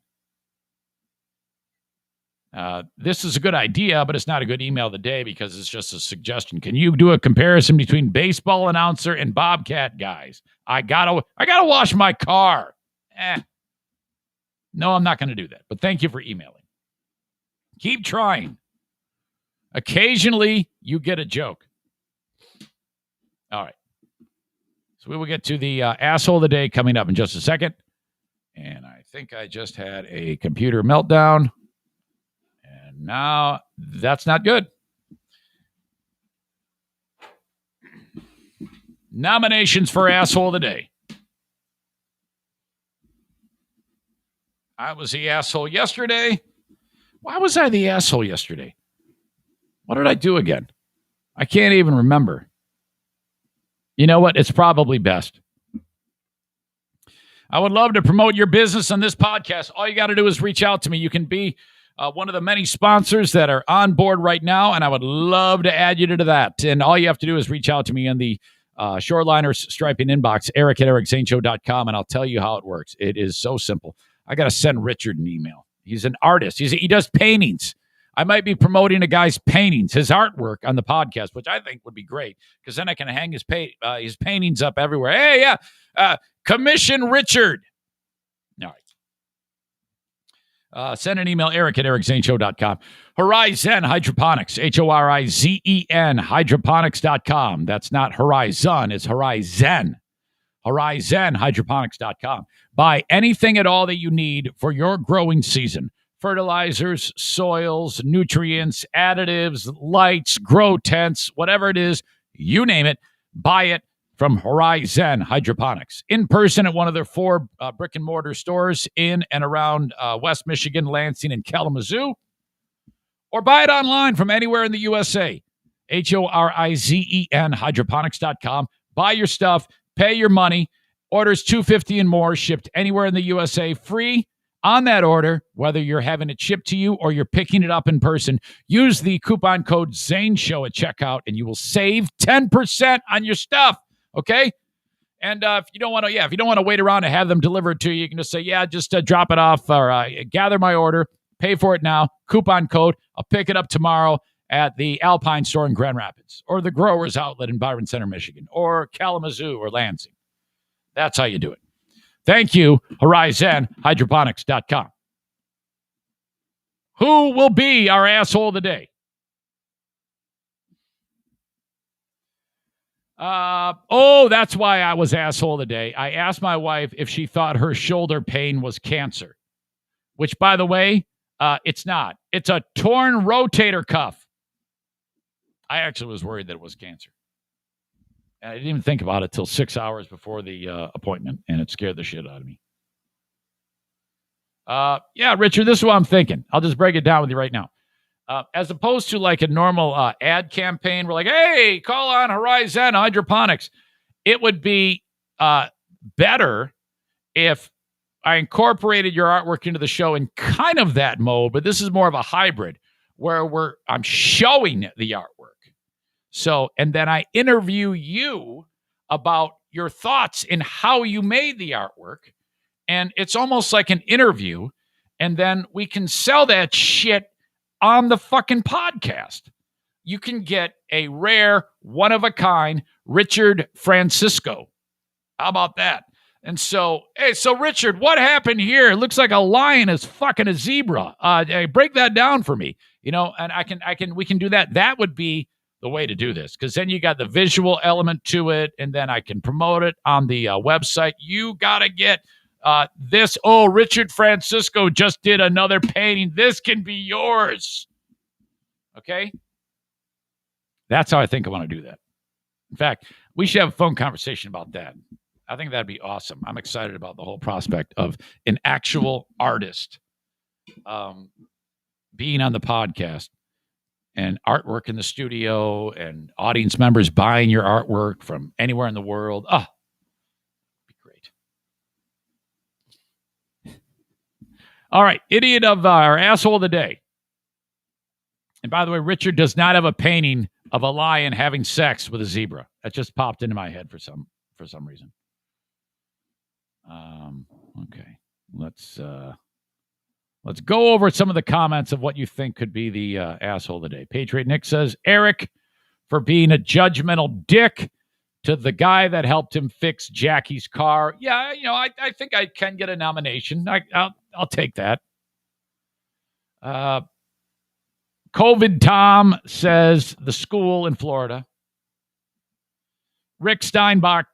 This is a good idea, but it's not a good email of the day because it's just a suggestion. Can you do a comparison between baseball announcer and Bobcat guys? I gotta wash my car. No, I'm not going to do that. But thank you for emailing. Keep trying. Occasionally, you get a joke. All right. So we will get to the asshole of the day coming up in just a second. And I think I just had a computer meltdown. Now, that's not good. Nominations for asshole of the day. I was the asshole yesterday. Why was I the asshole yesterday? What did I do again? I can't even remember. You know what? It's probably best. I would love to promote your business on this podcast. All you got to do is reach out to me. You can be one of the many sponsors that are on board right now, and I would love to add you to that. And all you have to do is reach out to me in the Shoreliners Striping inbox, eric@ericzaneshow.com, and I'll tell you how it works. It is so simple. I got to send Richard an email. He's an artist. He does paintings. I might be promoting a guy's paintings, his artwork on the podcast, which I think would be great because then I can hang his paintings up everywhere. Hey, yeah, commission Richard. All right. Send an email, eric@ericzaneshow.com. Horizon Hydroponics, Horizen, hydroponics.com. That's not Horizon, it's Horizon. HorizonHydroponics.com. Buy anything at all that you need for your growing season. Fertilizers, soils, nutrients, additives, lights, grow tents, whatever it is, you name it, buy it from Horizon Hydroponics. In person at one of their 4 brick and mortar stores in and around West Michigan, Lansing, and Kalamazoo. Or buy it online from anywhere in the USA. Horizen hydroponics.com. Buy your stuff, pay your money. Orders $250 and more, shipped anywhere in the USA, free on that order, whether you're having it shipped to you or you're picking it up in person. Use the coupon code Zane Show at checkout, and you will save 10% on your stuff. Okay? And if you don't want to wait around to have them delivered to you, you can just say, just drop it off or gather my order, pay for it now, coupon code. I'll pick it up tomorrow at the Alpine store in Grand Rapids or the Growers Outlet in Byron Center, Michigan, or Kalamazoo or Lansing. That's how you do it. Thank you, HorizonHydroponics.com. Who will be our asshole of the day? That's why I was asshole of the day. I asked my wife if she thought her shoulder pain was cancer, which, by the way, it's not. It's a torn rotator cuff. I actually was worried that it was cancer. And I didn't even think about it till 6 hours before the appointment, and it scared the shit out of me. Yeah, Richard, this is what I'm thinking. I'll just break it down with you right now. As opposed to like a normal ad campaign, we're like, hey, call on Horizon Hydroponics. It would be better if I incorporated your artwork into the show in kind of that mode, but this is more of a hybrid where I'm showing the artwork. So, and then I interview you about your thoughts in how you made the artwork. And it's almost like an interview. And then we can sell that shit on the fucking podcast. You can get a rare, one-of-a-kind Richard Francisco. How about that? And so, hey, so Richard, what happened here? It looks like a lion is fucking a zebra. Break that down for me. You know, and we can do that. That would be the way to do this, because then you got the visual element to it, and then I can promote it on the website. You got to get this. Oh, Richard Francisco just did another painting. This can be yours. Okay? That's how I think I want to do that. In fact, we should have a phone conversation about that. I think that'd be awesome. I'm excited about the whole prospect of an actual artist being on the podcast and artwork in the studio and audience members buying your artwork from anywhere in the world. Oh, be great. All right. Idiot of our asshole of the day. And by the way, Richard does not have a painting of a lion having sex with a zebra. That just popped into my head for some reason. Okay. Let's go over some of the comments of what you think could be the asshole of the day. Patriot Nick says, Eric for being a judgmental dick to the guy that helped him fix Jackie's car. Yeah, you know, I think I can get a nomination. I'll take that. COVID Tom says the school in Florida. Rick Steinbach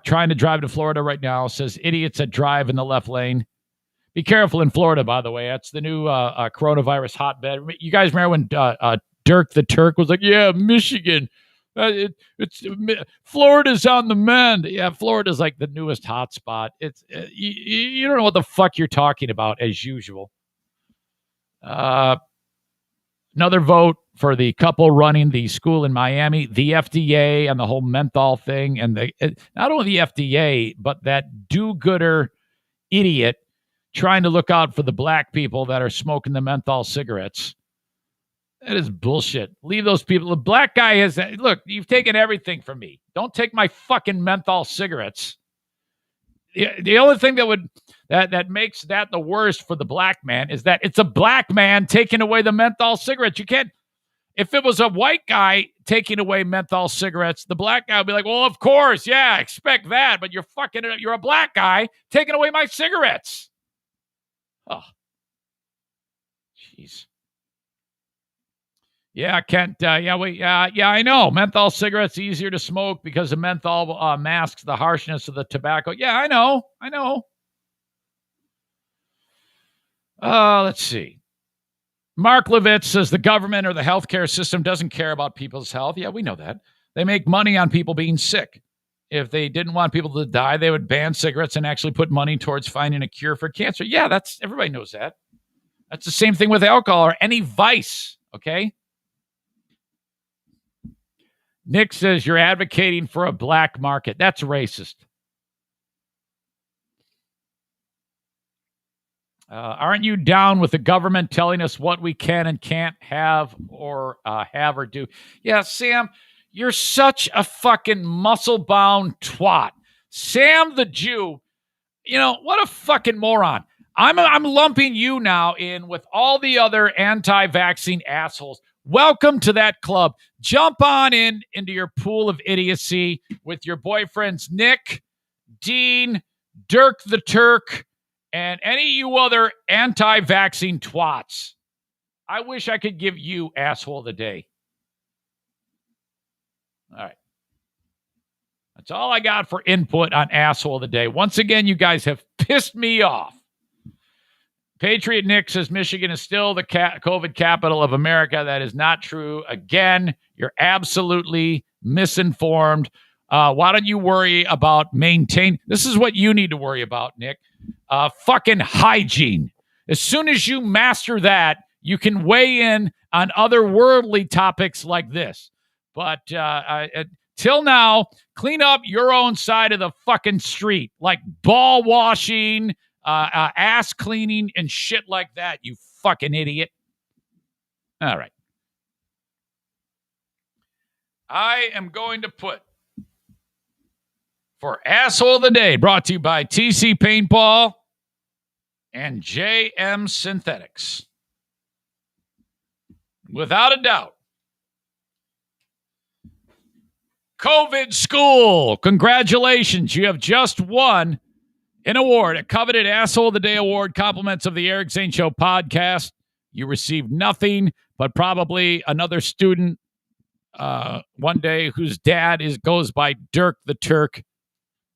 trying to drive to Florida right now, says idiots that drive in the left lane. Be careful in Florida, by the way. That's the new coronavirus hotbed. You guys remember when Dirk the Turk was like, yeah, Michigan. Florida's on the mend. Yeah, Florida's like the newest hotspot. It's you don't know what the fuck you're talking about, as usual. Another vote for the couple running the school in Miami, the FDA, and the whole menthol thing. And not only the FDA, but that do-gooder idiot trying to look out for the black people that are smoking the menthol cigarettes. That is bullshit. Leave those people. The black guy has, look, you've taken everything from me. Don't take my fucking menthol cigarettes. The only thing that makes that the worst for the black man is that it's a black man taking away the menthol cigarettes. You can't, if it was a white guy taking away menthol cigarettes, the black guy would be like, well, of course, yeah, expect that, but you're a black guy taking away my cigarettes. Oh, jeez. Yeah, Kent. Yeah, I know. Menthol cigarettes easier to smoke because the menthol masks the harshness of the tobacco. Yeah, I know. Let's see. Mark Levitz says the government or the healthcare system doesn't care about people's health. Yeah, we know that. They make money on people being sick. If they didn't want people to die, they would ban cigarettes and actually put money towards finding a cure for cancer. Yeah, everybody knows that. That's the same thing with alcohol or any vice, okay? Nick says you're advocating for a black market. That's racist. Aren't you down with the government telling us what we can and can't have or do? Yeah, Sam, you're such a fucking muscle-bound twat. Sam the Jew, what a fucking moron. I'm lumping you now in with all the other anti-vaccine assholes. Welcome to that club. Jump on into your pool of idiocy with your boyfriends Nick, Dean, Dirk the Turk, and any of you other anti-vaccine twats. I wish I could give you asshole of the day. All right. That's all I got for input on Asshole of the Day. Once again, you guys have pissed me off. Patriot Nick says Michigan is still the COVID capital of America. That is not true. Again, you're absolutely misinformed. Why don't you worry about this is what you need to worry about, Nick. Fucking hygiene. As soon as you master that, you can weigh in on other worldly topics like this. But till now, clean up your own side of the fucking street, like ball washing, ass cleaning, and shit like that, you fucking idiot. All right. I am going to put for Asshole of the Day, brought to you by TC Paintball and JM Synthetics. Without a doubt, COVID School. Congratulations. You have just won an award, a coveted Asshole of the Day award, compliments of the Eric Zane Show podcast. You received nothing but probably another student one day whose dad goes by Dirk the Turk.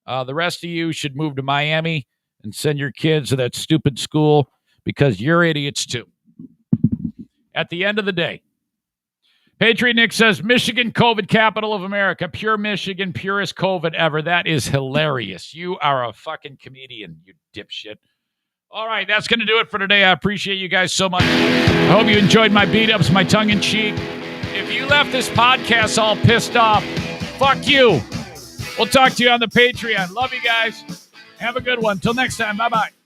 The rest of you should move to Miami and send your kids to that stupid school because you're idiots too. At the end of the day, Patriot Nick says, Michigan, COVID capital of America. Pure Michigan, purest COVID ever. That is hilarious. You are a fucking comedian, you dipshit. All right, that's going to do it for today. I appreciate you guys so much. I hope you enjoyed my beat-ups, my tongue-in-cheek. If you left this podcast all pissed off, fuck you. We'll talk to you on the Patreon. Love you guys. Have a good one. Till next time. Bye-bye.